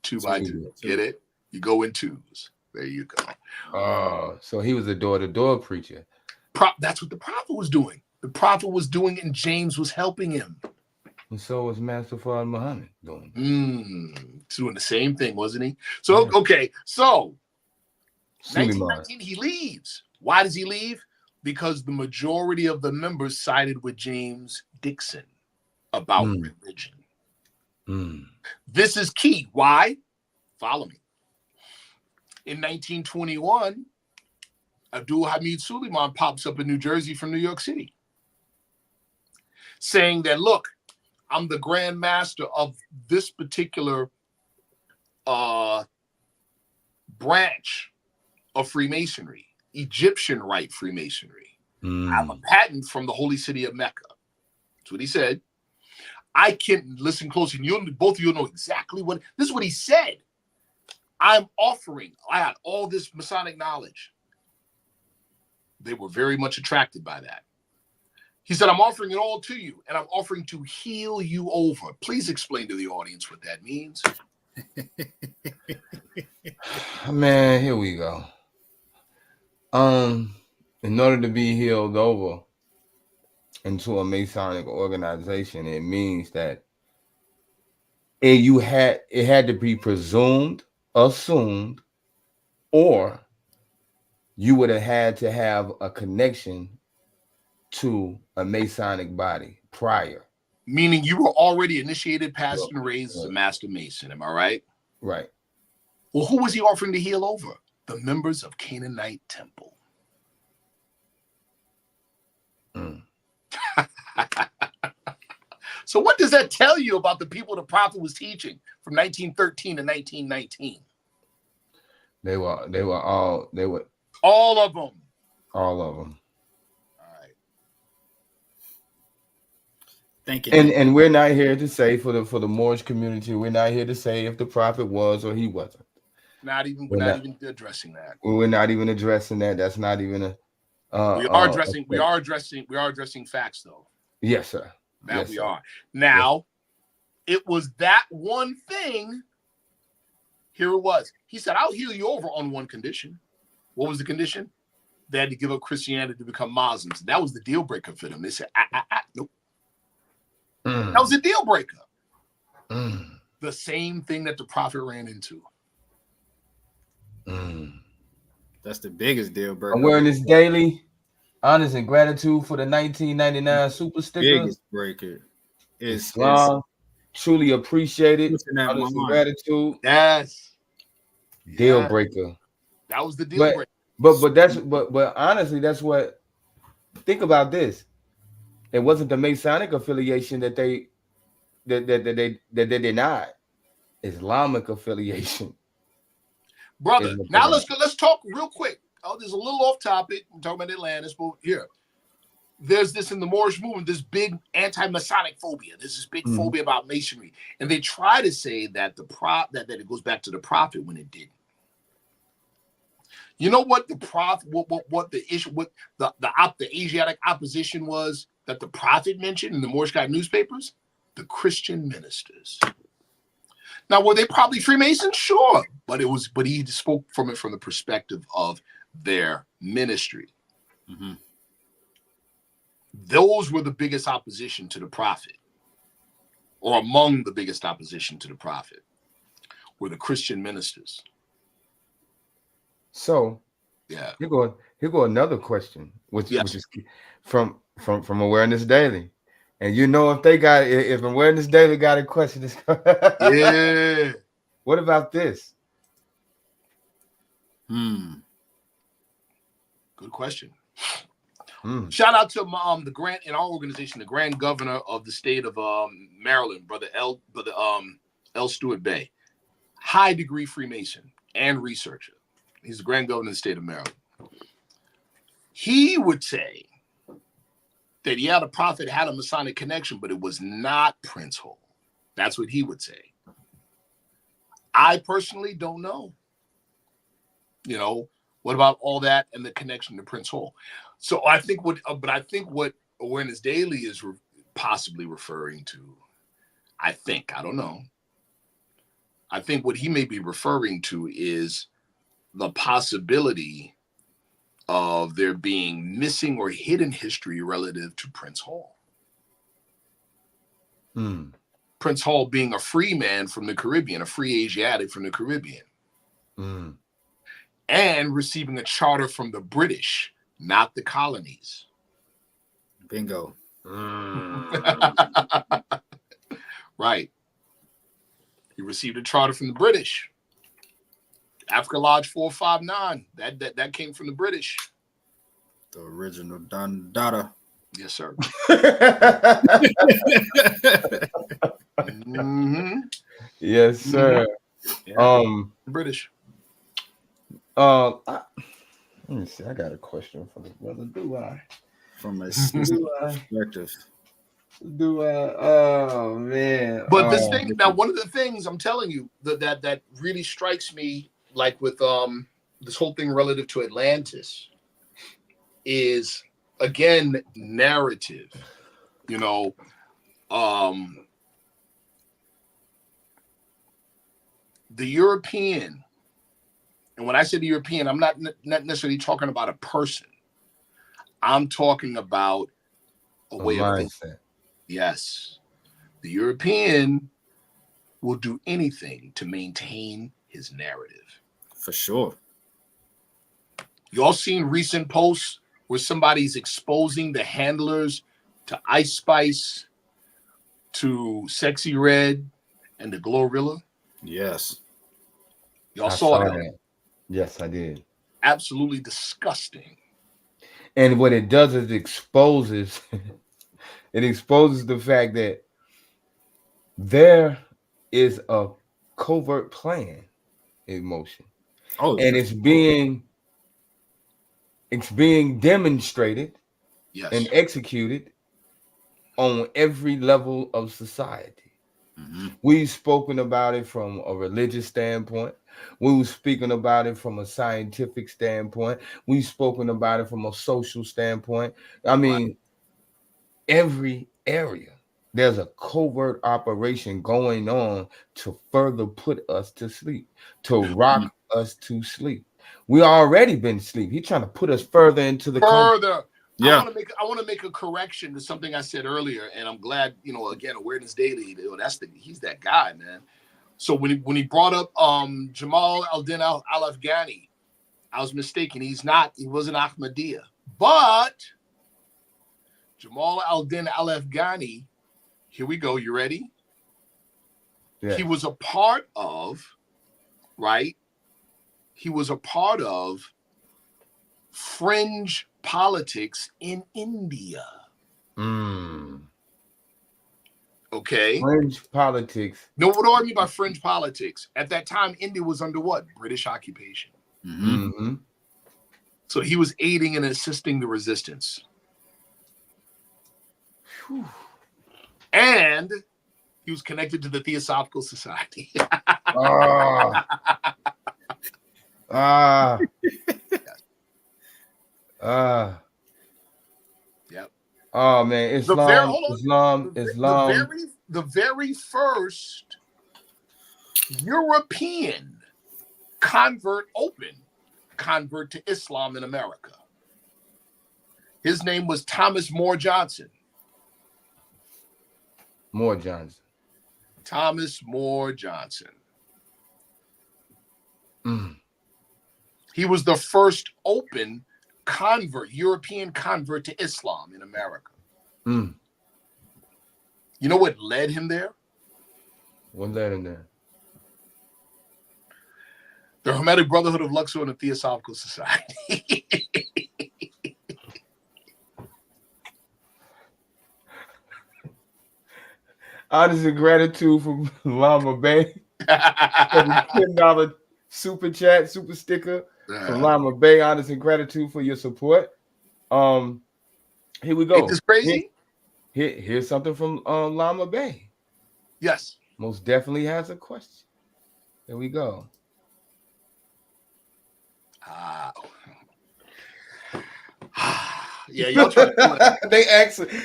2x2. Get it? You go in twos. There you go. Oh, so he was a door-to-door preacher. That's what the prophet was doing. The prophet was doing it, and James was helping him. And so was Master Fard Muhammad doing. Doing the same thing, wasn't he? So, okay. So, 1919, he leaves. Why does he leave? Because the majority of the members sided with James Dixon about religion. This is key. Why? Follow me. In 1921, Abdul Hamid Suleiman pops up in New Jersey from New York City, saying that, look, I'm the Grand Master of this particular branch of Freemasonry, Egyptian Rite Freemasonry. I have a patent from the Holy City of Mecca. That's what he said. I can listen closely. Both of you know exactly what this is. What he said. I had all this Masonic knowledge. They were very much attracted by that. He said, I'm offering it all to you, and I'm offering to heal you over. Please explain to the audience what that means. Man, here we go. In order to be healed over into a Masonic organization, it means that it had to be presumed, assumed, or you would have had to have a connection to a Masonic body prior. Meaning you were already initiated, passed, and raised as a Master Mason. Am I right? Right. Well, who was he offering to heal over? The members of Canaanite Temple. So what does that tell you about the people the prophet was teaching from 1913 to 1919? They were all of them. All of them. All right. Thank you. And we're not here to say for the Moorish community, we're not here to say if the prophet was or he wasn't. We're not even addressing that. We're not even addressing that. That's not even a. We are addressing facts, though. Yes, sir. That we are. Now, it was that one thing. Here it was. He said, I'll heal you over on one condition. What was the condition? They had to give up Christianity to become Muslims. That was the deal breaker for them. They said, nope. That was a deal breaker. The same thing that the prophet ran into. That's the biggest deal breaker. I'm wearing this daily. Honors and gratitude for the 1999 super sticker. Biggest breaker. It's truly appreciated. Honors and gratitude. Yes. Deal breaker. That was the deal breaker. But honestly, that's what. Think about this. It wasn't the Masonic affiliation that they denied. Islamic affiliation. Brother, now let's talk real quick. Oh, there's a little off topic. I'm talking about Atlantis, but here. There's this in the Moorish movement, this big anti-Masonic phobia. There's this big phobia about Masonry. And they try to say that that it goes back to the prophet when it didn't. You know what the prophet, what the issue, what the Asiatic opposition was that the prophet mentioned in the Moorish God newspapers? The Christian ministers. Now, were they probably Freemasons? Sure. But he spoke from the perspective of their ministry. Those were the biggest opposition to the prophet, or among the biggest opposition to the prophet, were the Christian ministers. So, yeah, here go another question, which is from Awareness Daily, And you know, if they got, if Awareness Daily got a question, it's Yeah. What about this? Good question. Hmm. Shout out to the Grand in our organization, the Grand Governor of the state of Maryland, Brother L. Stewart Bay, high degree Freemason and researcher. He's the Grand Governor of the state of Maryland. He would say that the prophet had a Masonic connection, but it was not Prince Hall. That's what he would say. I personally don't know. You know, what about all that and the connection to Prince Hall? So I think what Awareness Daily is possibly referring to, I don't know. I think what he may be referring to is the possibility of there being missing or hidden history relative to Prince Hall. Prince Hall being a free man from the Caribbean, a free Asiatic from the Caribbean, and receiving a charter from the British, not the colonies. Bingo. Right. He received a charter from the British. Africa Lodge 459. That came from the British. The original Don Dada. Yes, sir. Yes, sir. Yeah. British. Let me see. I got a question for the brother. Do I? From a perspective. Oh man. But this thing now, one of the things I'm telling you that really strikes me, like with this whole thing relative to Atlantis, is again narrative. You know, the European, and when I say the European, I'm not necessarily talking about a person. I'm talking about a way of thinking. Yes. The European will do anything to maintain his narrative. For sure. Y'all seen recent posts where somebody's exposing the handlers to Ice Spice, to Sexy Red, and the Glorilla? Yes. Y'all saw that? Yes, I did. Absolutely disgusting. And what it does is it exposes the fact that there is a covert plan in motion. Oh, and it's being demonstrated and executed on every level of society. We've spoken about it from a religious standpoint. We were speaking about it from a scientific standpoint. We've spoken about it from a social standpoint. I mean, every area, there's a covert operation going on to further put us to sleep, to rock us to sleep. We already been asleep. He's trying to put us further into the Yeah. I want to make a correction to something I said earlier, and I'm glad, again, Awareness Daily, he's that guy, man. So when he brought up Jamal al-Din al-Afghani, I was mistaken. He wasn't Ahmadiyya. But Jamal al-Din al-Afghani, here we go, you ready? Yeah. He was a part of, right? He was a part of fringe politics in India. Okay. Fringe politics. No, what do I mean by fringe politics? At that time, India was under what? British occupation. So he was aiding and assisting the resistance. Whew. And he was connected to the Theosophical Society. Yep. Oh man, Islam. The very first European convert to Islam in America. His name was Thomas More Johnson. Thomas More Johnson. He was the first open European convert to Islam in America. You know what led him there? What led him there? The Hermetic Brotherhood of Luxor and the Theosophical Society. Honest and gratitude from Llama Bay. $10 super chat, super sticker from Llama Bay. Honest and gratitude for your support. Here we go. Ain't this crazy? Here's something from Llama Bay. Yes. Most definitely has a question. There we go. Yeah, y'all try to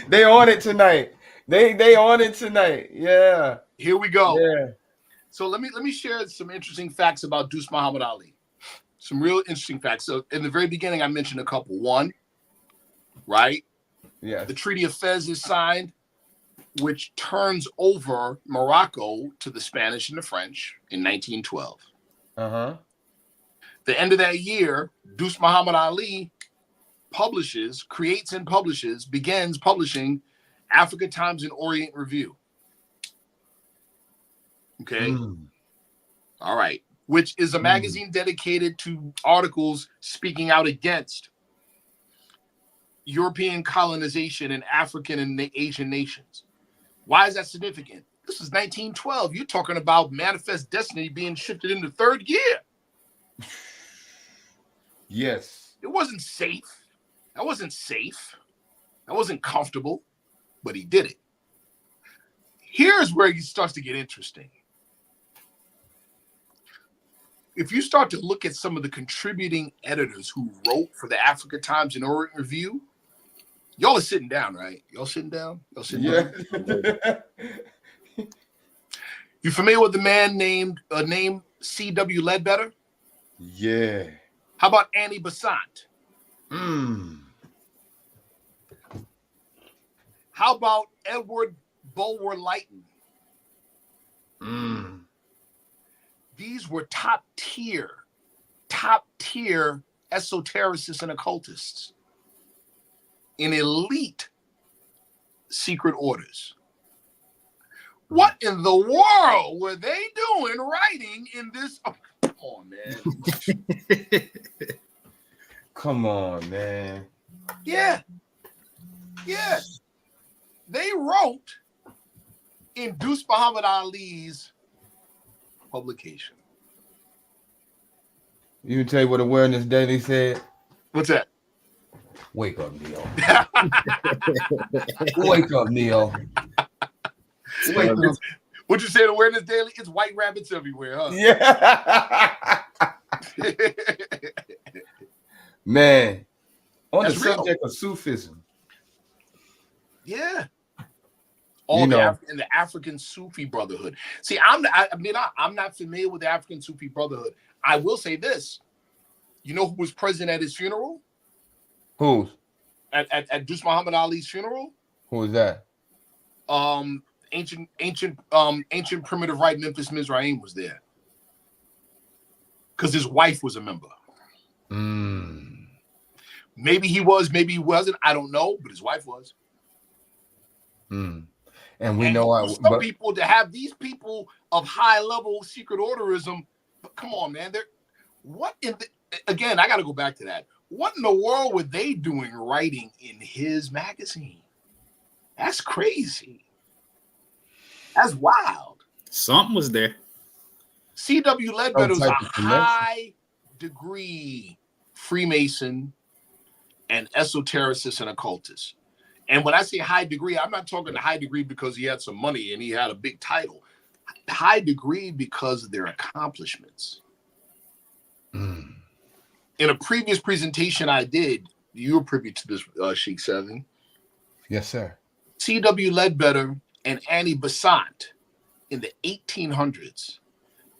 they on it tonight. They on it tonight. Yeah. Here we go. Yeah. So let me share some interesting facts about Deuce Muhammad Ali. Some real interesting facts. So in the very beginning, I mentioned a couple. One, right? Yeah. The Treaty of Fez is signed, which turns over Morocco to the Spanish and the French in 1912. The end of that year, Deuce Muhammad Ali begins publishing Africa Times and Orient Review. Okay. All right. Which is a magazine dedicated to articles speaking out against European colonization in African and Asian nations. Why is that significant? This is 1912. You're talking about Manifest Destiny being shifted into third gear. Yes. It wasn't safe. That wasn't safe. That wasn't comfortable, but he did it. Here's where it starts to get interesting. If you start to look at some of the contributing editors who wrote for the Africa Times and Orient Review, y'all are sitting down, right? Y'all sitting down? Y'all sitting down? You familiar with the man named C.W. Ledbetter? Yeah. How about Annie Besant? How about Edward Bulwer-Lytton? These were top tier esotericists and occultists in elite secret orders. What in the world were they doing writing in this? Oh, come on, man. Come on, man. Yeah. They wrote in Deuce Muhammad Ali's publication. You can tell you what Awareness Daily said? What's that? Wake up, Neo. Wake up, Neo. Wake up. What you said, Awareness Daily? It's white rabbits everywhere, huh? Yeah. Man, on That's the real. subject of Sufism. Yeah. In The African Sufi Brotherhood. See, I'm not familiar with the African Sufi Brotherhood. I will say this. You know who was present at his funeral? Who's? At Deuce Muhammad Ali's funeral? Who was that? Ancient primitive right Memphis Mizraim was there. Because his wife was a member. Maybe he was, maybe he wasn't. I don't know, but his wife was. And we know some people to have these people of high level secret orderism. But come on, man. Again, I got to go back to that. What in the world were they doing writing in his magazine? That's crazy. That's wild. Something was there. C.W. Ledbetter was a high degree Freemason and esotericist and occultist. And when I say high degree, I'm not talking high degree because he had some money and he had a big title. High degree because of their accomplishments. In a previous presentation I did, you were privy to this, Sheikh Seven. Yes, sir. C.W. Ledbetter and Annie Besant in the 1800s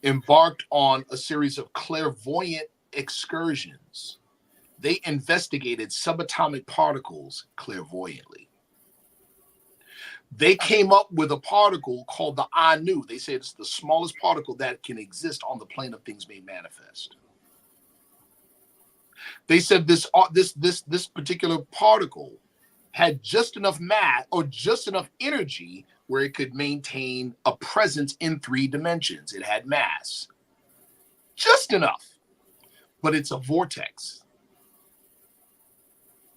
embarked on a series of clairvoyant excursions. They investigated subatomic particles clairvoyantly. They came up with a particle called the Anu. They say it's the smallest particle that can exist on the plane of things made manifest. They said this particular particle had just enough mass or just enough energy where it could maintain a presence in 3 dimensions. It had mass. Just enough. But it's a vortex.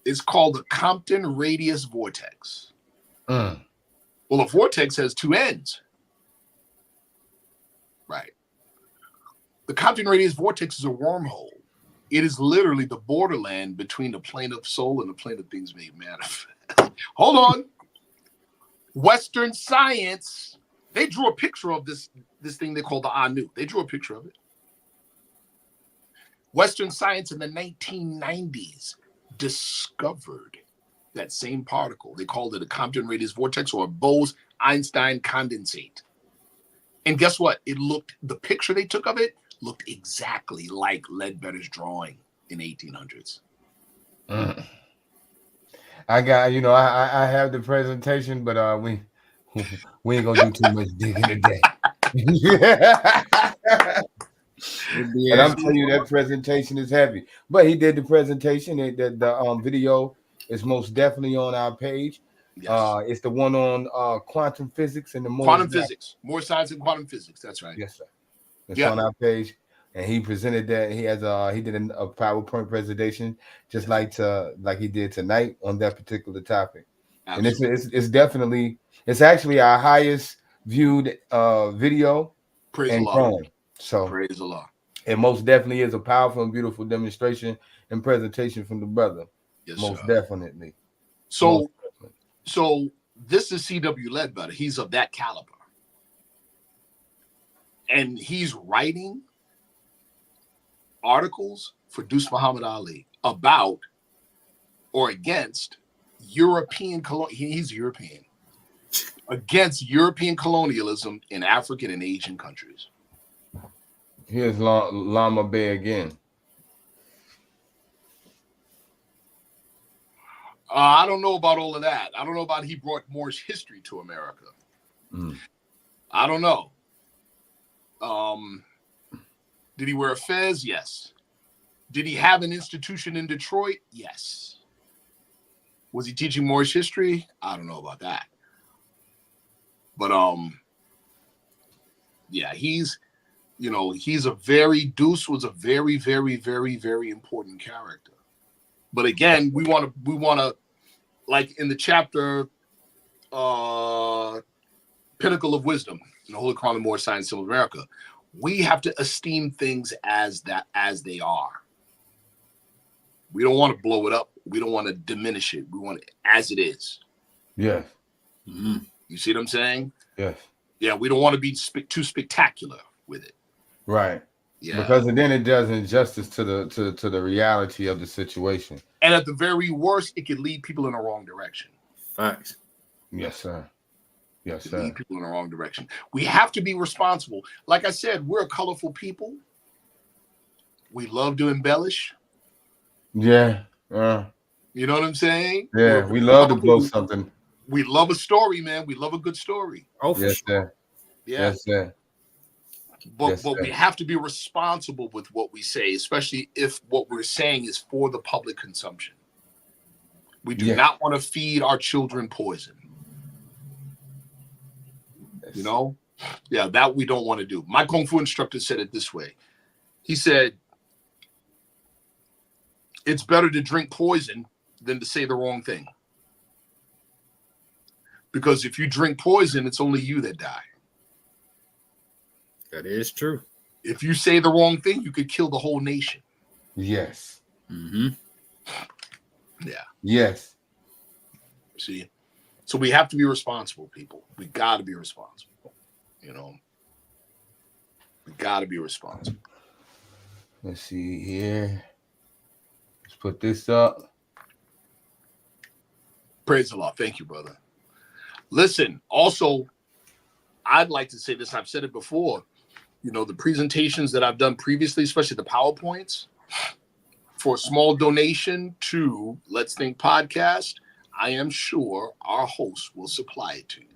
It's called the Compton radius vortex. Well, a vortex has 2 ends. Right. The Compton radius vortex is a wormhole. It is literally the borderland between the plane of soul and the plane of things made manifest. Hold on. Western science, they drew a picture of this thing they call the Anu. They drew a picture of it. Western science in the 1990s discovered that same particle. They called it a Compton radius vortex or a Bose-Einstein condensate. And guess what? The picture they took of it looked exactly like Ledbetter's drawing in 1800s. I got, I have the presentation, but we ain't gonna do too much digging today. And I'm telling you, that presentation is heavy. But he did the presentation. The video is most definitely on our page. Yes. It's the one on quantum physics and the quantum physics, more science and quantum physics. That's right. Yes, sir. It's on our page, and he presented that. He has he did a PowerPoint presentation just like he did tonight on that particular topic. Absolutely. And it's definitely actually our highest viewed video. Praise the Lord. So praise the Lord. It most definitely is a powerful and beautiful demonstration and presentation from the brother. Yes, most sir. Definitely. So this is C.W. Ledbetter. He's of that caliber. And he's writing articles for Deuce Muhammad Ali about or against European he's European. Against European colonialism in African and Asian countries. Here's Lama Bey again. I don't know about all of that. I don't know about he brought Moorish history to America. I don't know. Did he wear a fez? Yes. Did he have an institution in Detroit? Yes. Was he teaching Moorish history? I don't know about that. But yeah, Deuce was a very, very, very, very important character. But again, we want to, like in the chapter, Pinnacle of Wisdom in the Holy Quran of Moorish Science of America, we have to esteem things as they are. We don't want to blow it up. We don't want to diminish it. We want it as it is. Yes. Mm-hmm. You see what I'm saying? Yes. Yeah, we don't want to be too spectacular with it. Right. Yeah. Because then it does injustice to the reality of the situation. And at the very worst, it could lead people in the wrong direction. Facts. Yes, sir. Yes, sir. Lead people in the wrong direction. We have to be responsible. Like I said, we're a colorful people. We love to embellish. Yeah. You know what I'm saying? Yeah, we love to blow something. We love a story, man. We love a good story. Oh, for yes, sure. Sir. Yeah. Yes, sir. But we have to be responsible with what we say, especially if what we're saying is for the public consumption. We do not want to feed our children poison. Yes. You know? Yeah, that we don't want to do. My Kung Fu instructor said it this way. He said, it's better to drink poison than to say the wrong thing. Because if you drink poison, it's only you that die. That is true. If you say the wrong thing, you could kill the whole nation. Yes. Mm-hmm. Yeah. Yes. See? So we have to be responsible, people. We got to be responsible. You know? We got to be responsible. Let's see here. Let's put this up. Praise the Lord. Thank you, brother. Listen, also, I'd like to say this. I've said it before. You know, the presentations that I've done previously, especially the PowerPoints, for a small donation to Let's Think Podcast, I am sure our host will supply it to you.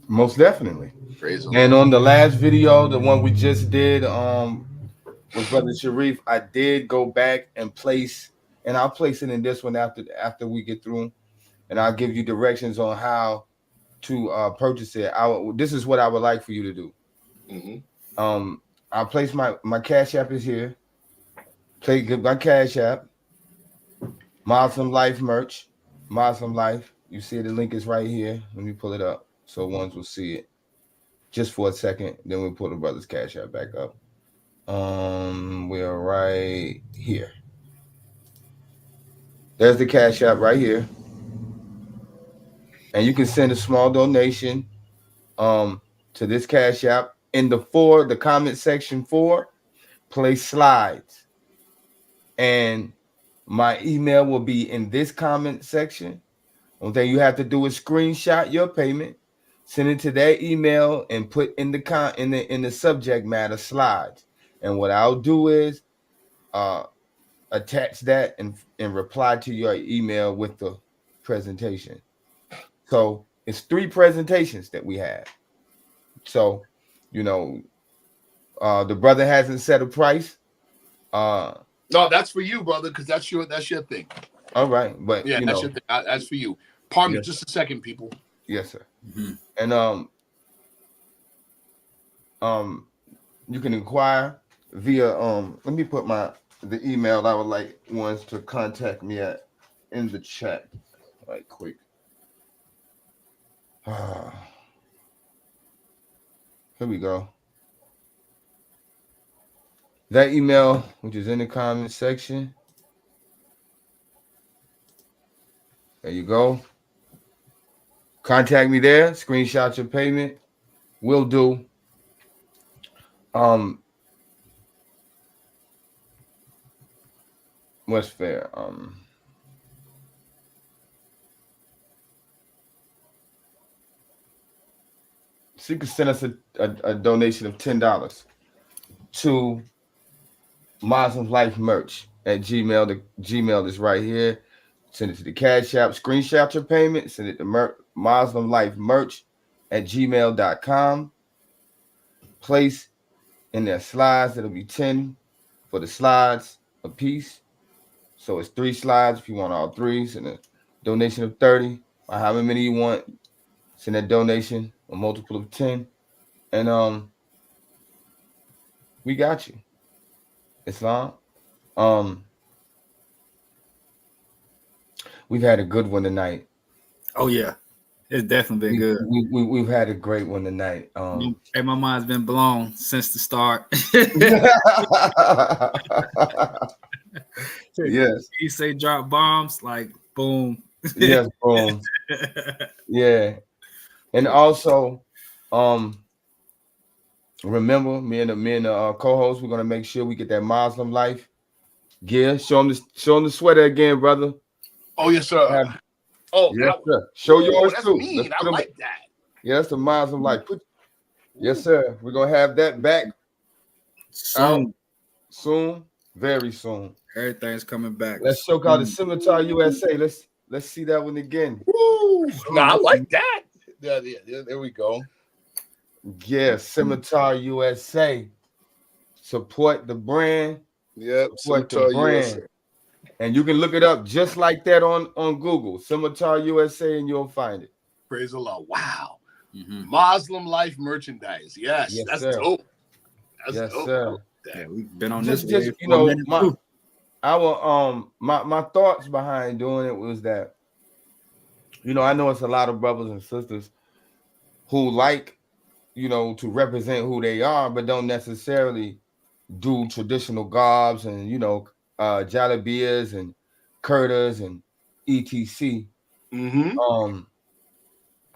Most definitely. Praise the and Lord. On the last video, the one we just did with Brother Sharif, I did go back and place, and I'll place it in this one after we get through, and I'll give you directions on how to purchase it, this is what I would like for you to do. I'll place my Cash App is here. Play my Cash App. Muslim Life merch. Muslim Life. You see the link is right here. Let me pull it up so ones will see it. Just for a second, then we'll pull the brother's Cash App back up. We're right here. There's the Cash App right here. And you can send a small donation to this Cash App. In the comment section 4, play slides. And my email will be in this comment section. One thing you have to do is screenshot your payment, send it to that email, and put in the subject matter slides. And what I'll do is attach that and reply to your email with the presentation. So it's 3 presentations that we have. So, the brother hasn't set a price. No, that's for you, brother, because that's your thing. All right, but yeah, that's your thing. That's for you. Pardon me, just a second, people. Yes, sir. And you can inquire via let me put the email I would like ones to contact me at in the chat right quick. Here we go. That email, which is in the comment section. There you go. Contact me there. Screenshot your payment. Will do. What's fair? So you can send us a donation of $10 to Muslim Life merch at Gmail. The Gmail is right here. Send it to the Cash App. Screenshot your payment. Send it to Muslim Life merch at gmail.com. Place in their slides. It'll be 10 for the slides a piece. So it's 3 slides if you want all 3. Send a donation of 30 or however many you want. Send that donation a multiple of 10. And we got you. Islam. We've had a good one tonight. Oh yeah, it's definitely been good. We've had a great one tonight. Hey, my mind's been blown since the start. Yes. You say drop bombs, like boom. Yes, boom. Yeah. And also, remember, me and the co-host, we're gonna make sure we get that Muslim Life gear. Show them the sweater again, brother. Oh yes, sir. Yes, sir. Show yours that's too. Mean. I like that. Yeah, that's the Muslim Life. Yes, sir. We're gonna have that back soon. Soon, very soon. Everything's coming back. Let's show out the Scimitar USA. Let's see that one again. Woo! I like that. Yeah, there we go. Yeah, Scimitar USA. Support the brand. Yeah, support the brand. USA. And you can look it up just like that on Google. Scimitar USA, and you'll find it. Praise the Lord. Wow. Muslim Life merchandise. Yes, that's sir. dope. That's dope. Sir. Yeah, we've been on this. Just my thoughts behind doing it was that, I know it's a lot of brothers and sisters who like, to represent who they are, but don't necessarily do traditional garbs and, jalabiyas and kurtas and etc.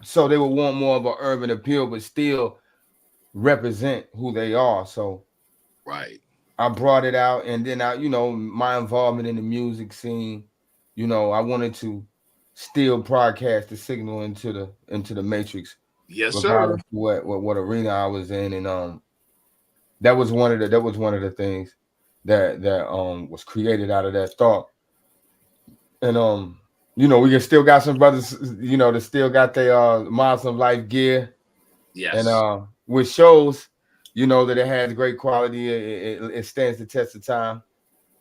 So they would want more of an urban appeal, but still represent who they are. So right. I brought it out, and then my involvement in the music scene, I wanted to still broadcast the signal into the matrix. Yes, sir. What arena I was in, and that was one of the things that was created out of that thought. And we still got some brothers, that still got their Muslim Life gear. Yes. And which shows, that it has great quality. It stands the test of time,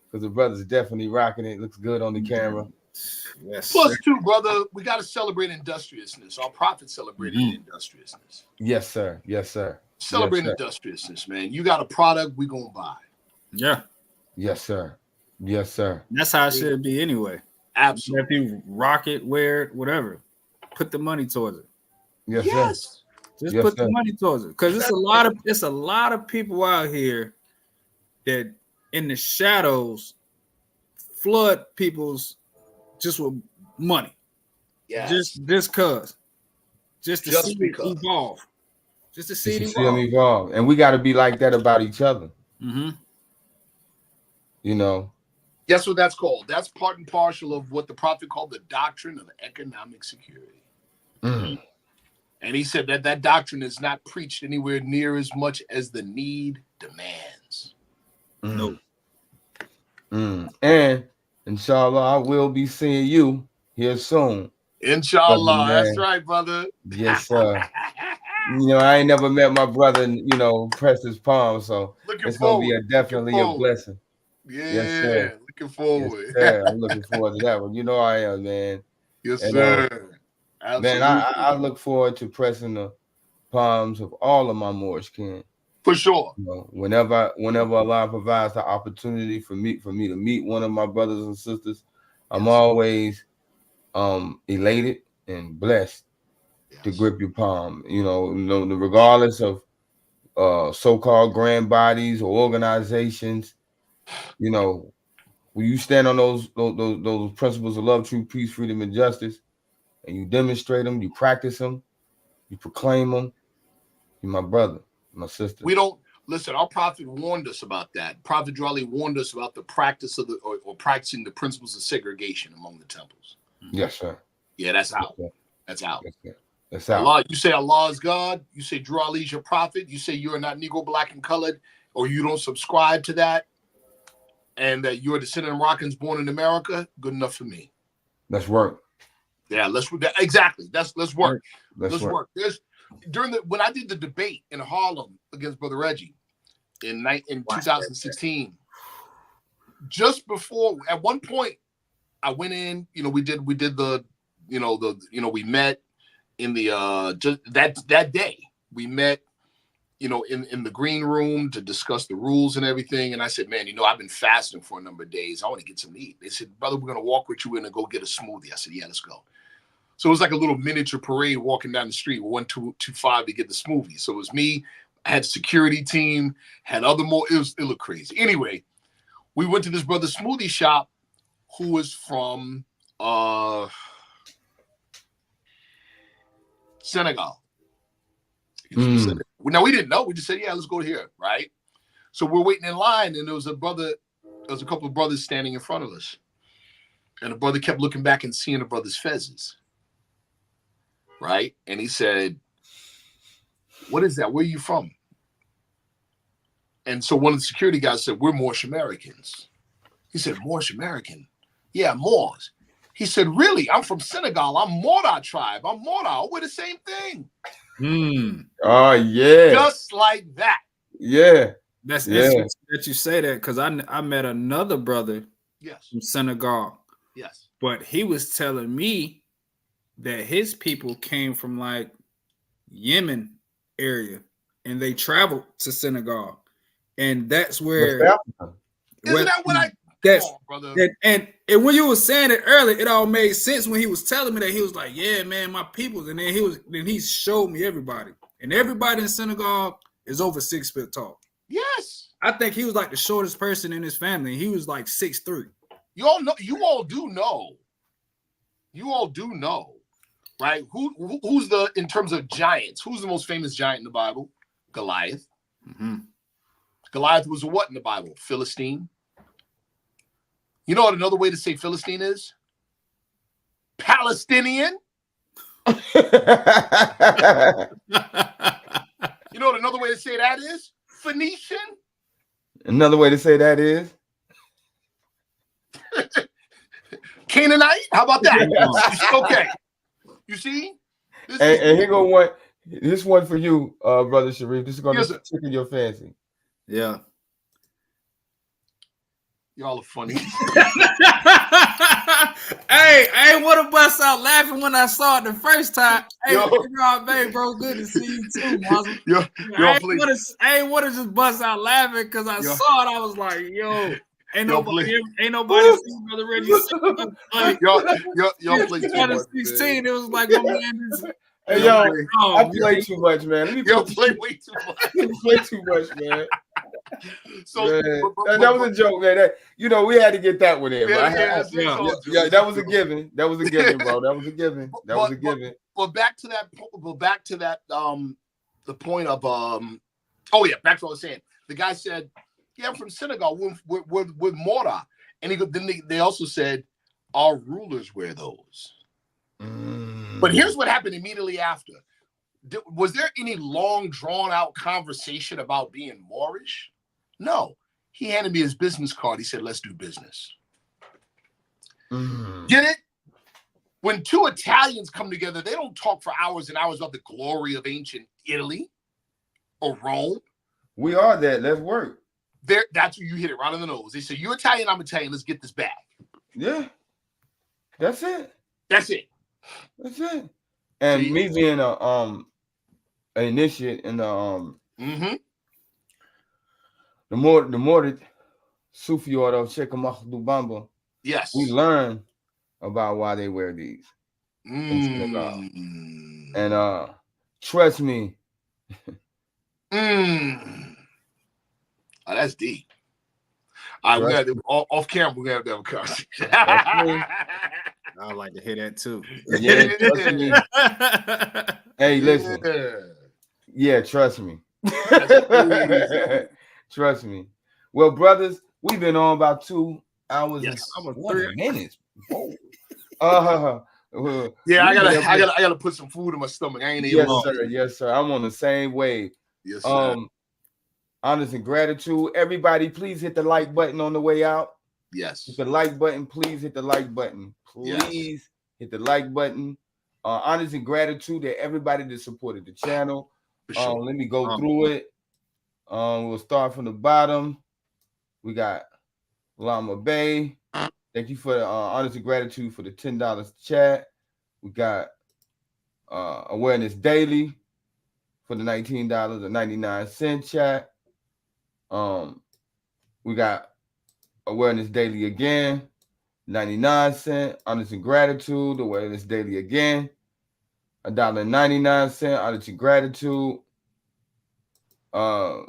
because the brother's definitely rocking it. Looks good on the camera. Yes. Plus, Sir. too, brother, we got to celebrate industriousness. Our prophet celebrated industriousness. Yes, sir. Yes, sir. Celebrate Yes, sir. industriousness, man. You got a product, we gonna buy. Yeah. Yes, sir. Yes, sir. That's how it should be anyway. Absolutely. If you rock it, wear it, whatever, put the money towards it. Yes, sir. Yes. Just Yes, put sir. the money towards it, because it's a lot of people out here that in the shadows flood people's just with money. Yes. Just cause. Just to Just see because. it evolve. Just to see Just it to see them evolve. evolve. And we got to be like that about each other. Mm-hmm. You know. Guess what that's called? That's part and parcel of what the prophet called the doctrine of economic security. Mm. And he said that that doctrine is not preached anywhere near as much as the need demands. No. And inshallah, I will be seeing you here soon. Inshallah. Brother, That's right, brother. Yes, sir. You know, I ain't never met my brother, you know, press his palm, so it's gonna be definitely a blessing. Yeah, yes, sir. Looking forward. Yes, sir. I'm looking forward to that one. You know I am, man. Yes, And, sir. man, I look forward to pressing the palms of all of my Moorish kin. For sure. You know, whenever Allah provides the opportunity for me to meet one of my brothers and sisters, I'm always elated and blessed to grip your palm. You know, regardless of so-called grand bodies or organizations, you know, when you stand on those principles of love, truth, peace, freedom, and justice, and you demonstrate them, you practice them, you proclaim them, you're my brother, my sister. We don't listen. Our prophet warned us about that. Prophet Drali warned us about the practice of or practicing the principles of segregation among the temples. Yes, sir. Yeah, that's out. Yes, that's out. Yes, sir. That's out. Allah, you say Allah is God. You say Drali is your prophet. You say you are not Negro, black, and colored, or you don't subscribe to that, and that you're a descendant of Moroccans born in America. Good enough for me. Let's work. Yeah, let's let's work. Let's work. There's when I did the debate in Harlem against Brother Reggie in 2016, just before, at one point I went in, we did the, we met in the just that day. We met, in the green room to discuss the rules and everything. And I said, man, I've been fasting for a number of days. I want to get some meat. They said, brother, we're gonna walk with you in and go get a smoothie. I said, yeah, let's go. So it was like a little miniature parade walking down the street with 125 to get the smoothie. So it was me. I had a security team, had other more. It looked crazy. Anyway, we went to this brother's smoothie shop who was from Senegal. Now, we didn't know. We just said, yeah, let's go here, right? So we're waiting in line, and there was a couple of brothers standing in front of us. And the brother kept looking back and seeing the brother's fezzes. Right? And he said, what is that? Where are you from? And so one of the security guys said, we're Moorish Americans. He said, Moorish American? Yeah, Moors. He said, really? I'm from Senegal. I'm Mora tribe. I'm Mora. We're the same thing. Oh, yeah. Just like that. Yeah. That's interesting that you say that, because I met another brother from Senegal. Yes. But he was telling me that his people came from like Yemen area and they traveled to Senegal. And that's where isn't that what I brother? And when you were saying it earlier, it all made sense when he was telling me that. He was like, yeah, man, my people. And then he showed me everybody. And everybody in Senegal is over 6 foot tall. Yes. I think he was like the shortest person in his family. He was like 6'3". You all do know, right? Who's in terms of giants, who's the most famous giant in the Bible? Goliath. Mm-hmm. Goliath was a what in the Bible? Philistine. You know what another way to say Philistine is? Palestinian. You know what another way to say that is? Phoenician. Another way to say that is Canaanite. How about that? Okay. You see? And here go one. This one for you, brother Sharif. This is going to tickle your fancy. Hey, I ain't want to bust out laughing when I saw it the first time. Hey, Yo. Rob, Bay, bro, good to see you too, Muslim. Yo, I ain't want to just bust out laughing because I Yo. saw it. I was like, yo, ain't Yo, nobody please. seen Brother Reggie sing funny. Y'all play too much, 16, it was like my man is. Hey, yo, I play too much, man. Let me play way too much. You play too much, man. So man, that was a joke, man. That, you know, we had to get that one in. Bro. Yeah, that was a given. That was a given, bro. That was a given. That was a given. But back to that. The point of Oh yeah, back to what I was saying. The guy said, "Yeah, I'm from Senegal. With mortar," and then they also said, "Our rulers wear those." But here's what happened immediately after. Was there any long, drawn-out conversation about being Moorish? No. He handed me his business card. He said, "Let's do business." Get it? When two Italians come together, they don't talk for hours and hours about the glory of ancient Italy or Rome. We are that. Let's work. That's where you hit it right on the nose. They say, "You're Italian, I'm Italian. Let's get this back." Yeah. That's it. That's it. That's it. And me being an initiate in the the more Sufi order of Sheikh Dubamba, yes, we learn about why they wear these in Senegal. And trust me. Oh, that's deep. All right, off camera, we're gonna have a conversation. I'd like to hear that too. Yeah, trust me. Hey, listen. Yeah, trust me. Trust me. Well, brothers, we've been on about 2 hours and almost 3 minutes. Yeah, I gotta put some food in my stomach. I ain't able. Yes, sir. I'm on the same wave. Yes, sir. Honors and gratitude. Everybody, please hit the like button on the way out. Yes. Hit the like button. Please hit the like button. Please hit the like button. Honors and gratitude to everybody that supported the channel. Sure. Let me go through it. We'll start from the bottom. We got Lama Bay. Thank you for the honors and gratitude for the $10 chat. We got Awareness Daily for the $19.99 chat. We got Awareness Daily again, 99¢. Honors and gratitude. Awareness Daily again, $1.99. Honors and gratitude.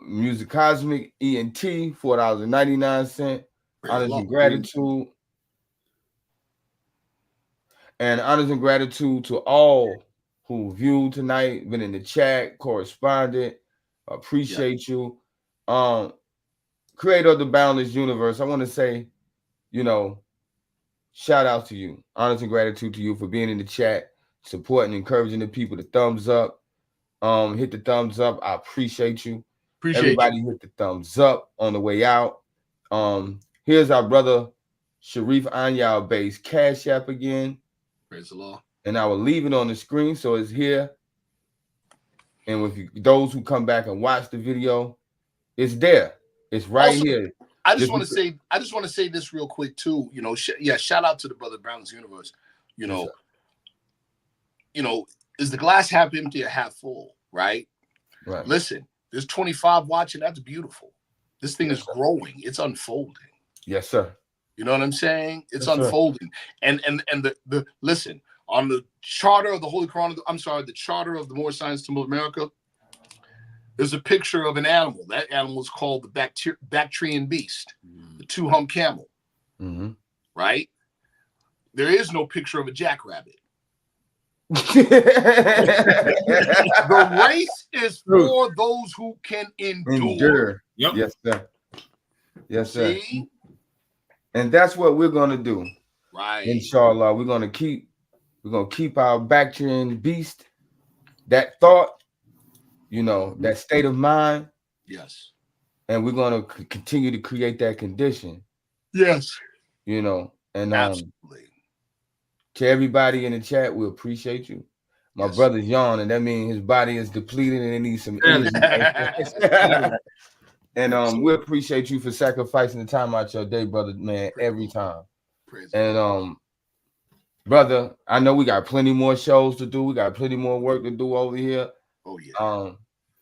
Music Cosmic ENT, $4.99. Honors and gratitude. And honors and gratitude to all who viewed tonight, been in the chat, corresponded. Appreciate you. Creator of the boundless universe, I want to say, shout out to you. Honors and gratitude to you for being in the chat, supporting, encouraging the people. The thumbs up. Hit the thumbs up. I appreciate you. Everybody hit the thumbs up on the way out. Here's our brother Sharif Anael-Bey's Cash App again. Praise the Lord. And I will leave it on the screen so it's here. And with those who come back and watch the video, it's there. It's right here. I just want to say this real quick too. Shout out to the brother Brown's Universe. Is the glass half empty or half full? Right. Listen, there's 25 watching. That's beautiful. This thing is growing. It's unfolding. Yes, sir. You know what I'm saying? It's unfolding. And the listen, on the charter of the Holy Quran, the charter of the Moorish Science Temple of America, there's a picture of an animal. That animal is called the Bactrian beast, the 2-hump camel. Mm-hmm. Right? There is no picture of a jackrabbit. The race is for those who can endure. Yep. Yes, sir. Yes, sir. See? And that's what we're gonna do. Right. Inshallah, we're gonna keep our Bactrian beast, that thought, that state of mind. Yes. And we're gonna continue to create that condition. Yes. And absolutely. To everybody in the chat, we appreciate you. My brother's yawning, that means his body is depleted and it needs some energy. And we appreciate you for sacrificing the time out your day, brother, man, every time. And brother, I know we got plenty more shows to do. We got plenty more work to do over here. Oh yeah.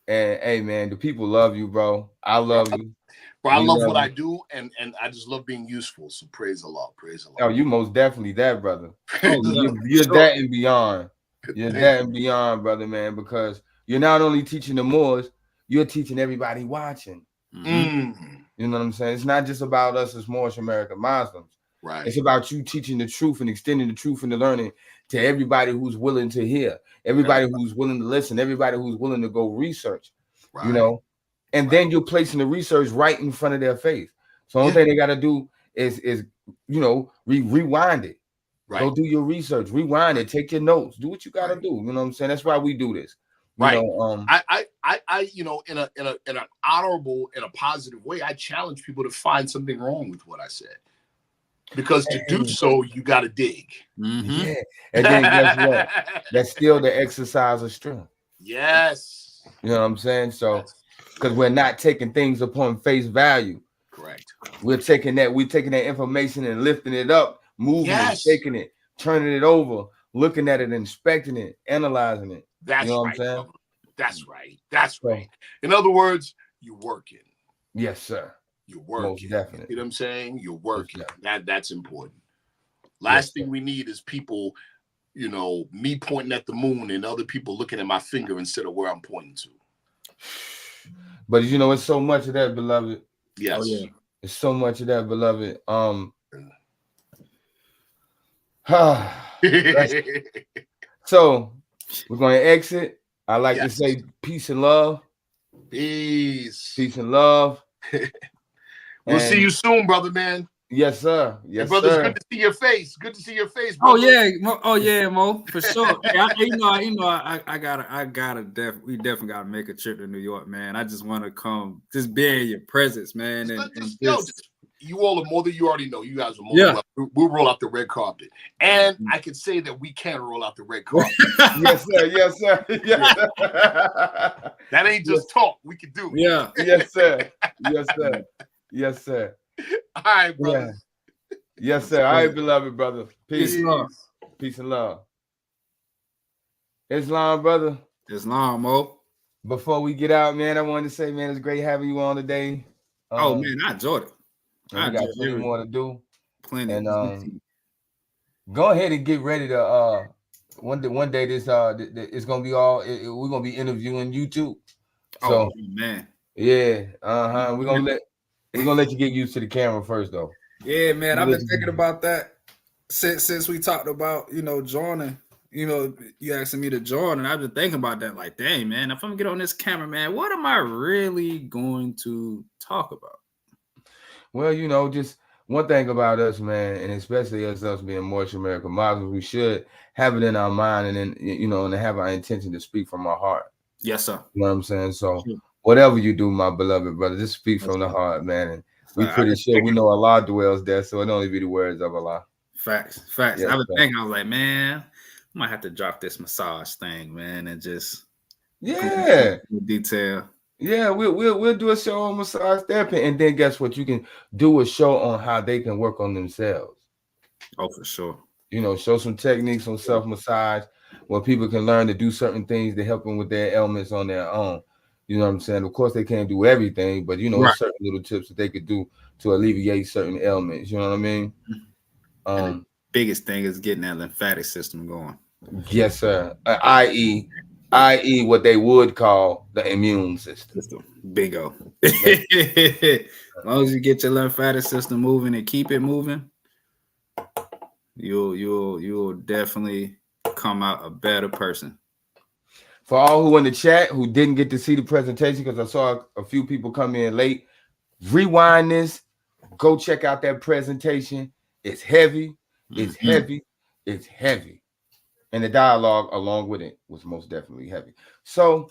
And hey man, the people love you, bro. I love you. Bro, I We love love what I you. do, and I just love being useful. So praise the Lord. Praise the Oh, Lord. you most definitely that, brother. Oh, yeah, You're sure. that and beyond. You're that and beyond, brother, man, because you're not only teaching the Moors, you're teaching everybody watching. Mm. You know what I'm saying? It's not just about us as Moorish American Muslims. Right. It's about you teaching the truth and extending the truth and the learning to everybody who's willing to hear, everybody who's willing to listen, everybody who's willing to go research, you know, and then you're placing the research right in front of their face. So the only thing they got to do is you know, rewind it. Right. Go do your research, rewind it, take your notes, do what you got to do. You know what I'm saying? That's why we do this. You know, I, you know, in an honorable, in a positive way, I challenge people to find something wrong with what I said. Because to do so, you got to dig. Yeah. And then guess what? That's still the exercise of strength. Yes. You know what I'm saying? So, because we're not taking things upon face value. Correct. We're taking that information and lifting it up, moving it, shaking it, turning it over, looking at it, inspecting it, analyzing it. That's you know right. What I'm saying? That's right. That's right. In other words, you're working. Yes, sir. You're working. Most definitely. You know what I'm saying? You're working. That's important. Last thing we need is people, you know, me pointing at the moon and other people looking at my finger instead of where I'm pointing to. But you know, it's so much of that, beloved. Yes. Oh, yeah. It's so much of that, beloved. So we're going to exit. I like to say peace and love. Peace. Peace and love. We'll see you soon, brother, man. Yes, sir. Yes, brother, sir. Good to see your face. Good to see your face, brother. Mo, Mo, for sure. I gotta we definitely gotta make a trip to New York, man. I just want to come, just be in your presence, man. You all are more than you already know. You guys are more than welcome. We'll roll out the red carpet. And I can say that we can roll out the red carpet. Yes, sir. Yes, sir. Yes, sir. That ain't just talk. We can do it. Yeah. Yes, sir. Yes, sir. Yes, sir. All right, brother. Yeah. Yes, sir. All right, beloved brother. Peace. Peace and love. Islam, brother. Islam, Mo. Before we get out, man, I wanted to say, man, it's great having you on today. Man, I enjoyed it. We got plenty more to do. Plenty. And go ahead and get ready to one day this it's gonna be all we're gonna be interviewing you too. So man. Yeah, we're gonna let you get used to the camera first though. Yeah, man. I've been thinking about that since we talked about, you know, joining. You know, you asking me to join, and I've been thinking about that. Like, dang, man, if I'm gonna get on this camera, man, what am I really going to talk about? Well, you know, just one thing about us, man, and especially as us being Moorish American Muslims, we should have it in our mind and then, you know, and have our intention to speak from our heart. Yes, sir. You know what I'm saying? So whatever you do, my beloved brother, just speak from the heart, man. And we pretty sure we know Allah dwells there, so it only be the words of Allah. Facts. Yes, I've been thinking, I was like, man, I might have to drop this massage thing, man, and just detail. Yeah, we'll do a show on massage therapy, and then guess what? You can do a show on how they can work on themselves. Oh, for sure. You know, show some techniques on self-massage where people can learn to do certain things to help them with their ailments on their own. You know what I'm saying? Of course, they can't do everything, but you know, certain little tips that they could do to alleviate certain ailments. You know what I mean? The biggest thing is getting that lymphatic system going. Yes, sir. I.e., what they would call the immune system. Bingo. As long as you get your lymphatic system moving and keep it moving, you'll definitely come out a better person. For all who in the chat who didn't get to see the presentation, because I saw a few people come in late, rewind this, go check out that presentation. It's heavy. It's heavy. It's heavy. And the dialogue along with it was most definitely heavy. So,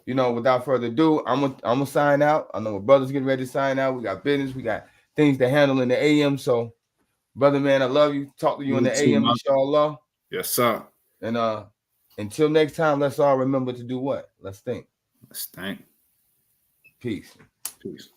you know, without further ado, I'm gonna sign out. I know my brother's getting ready to sign out. We got business. We got things to handle in the AM. So, brother, man, I love you. Talk to you in the AM, inshallah. Yes, sir. And until next time, let's all remember to do what? Let's think. Let's think. Peace. Peace.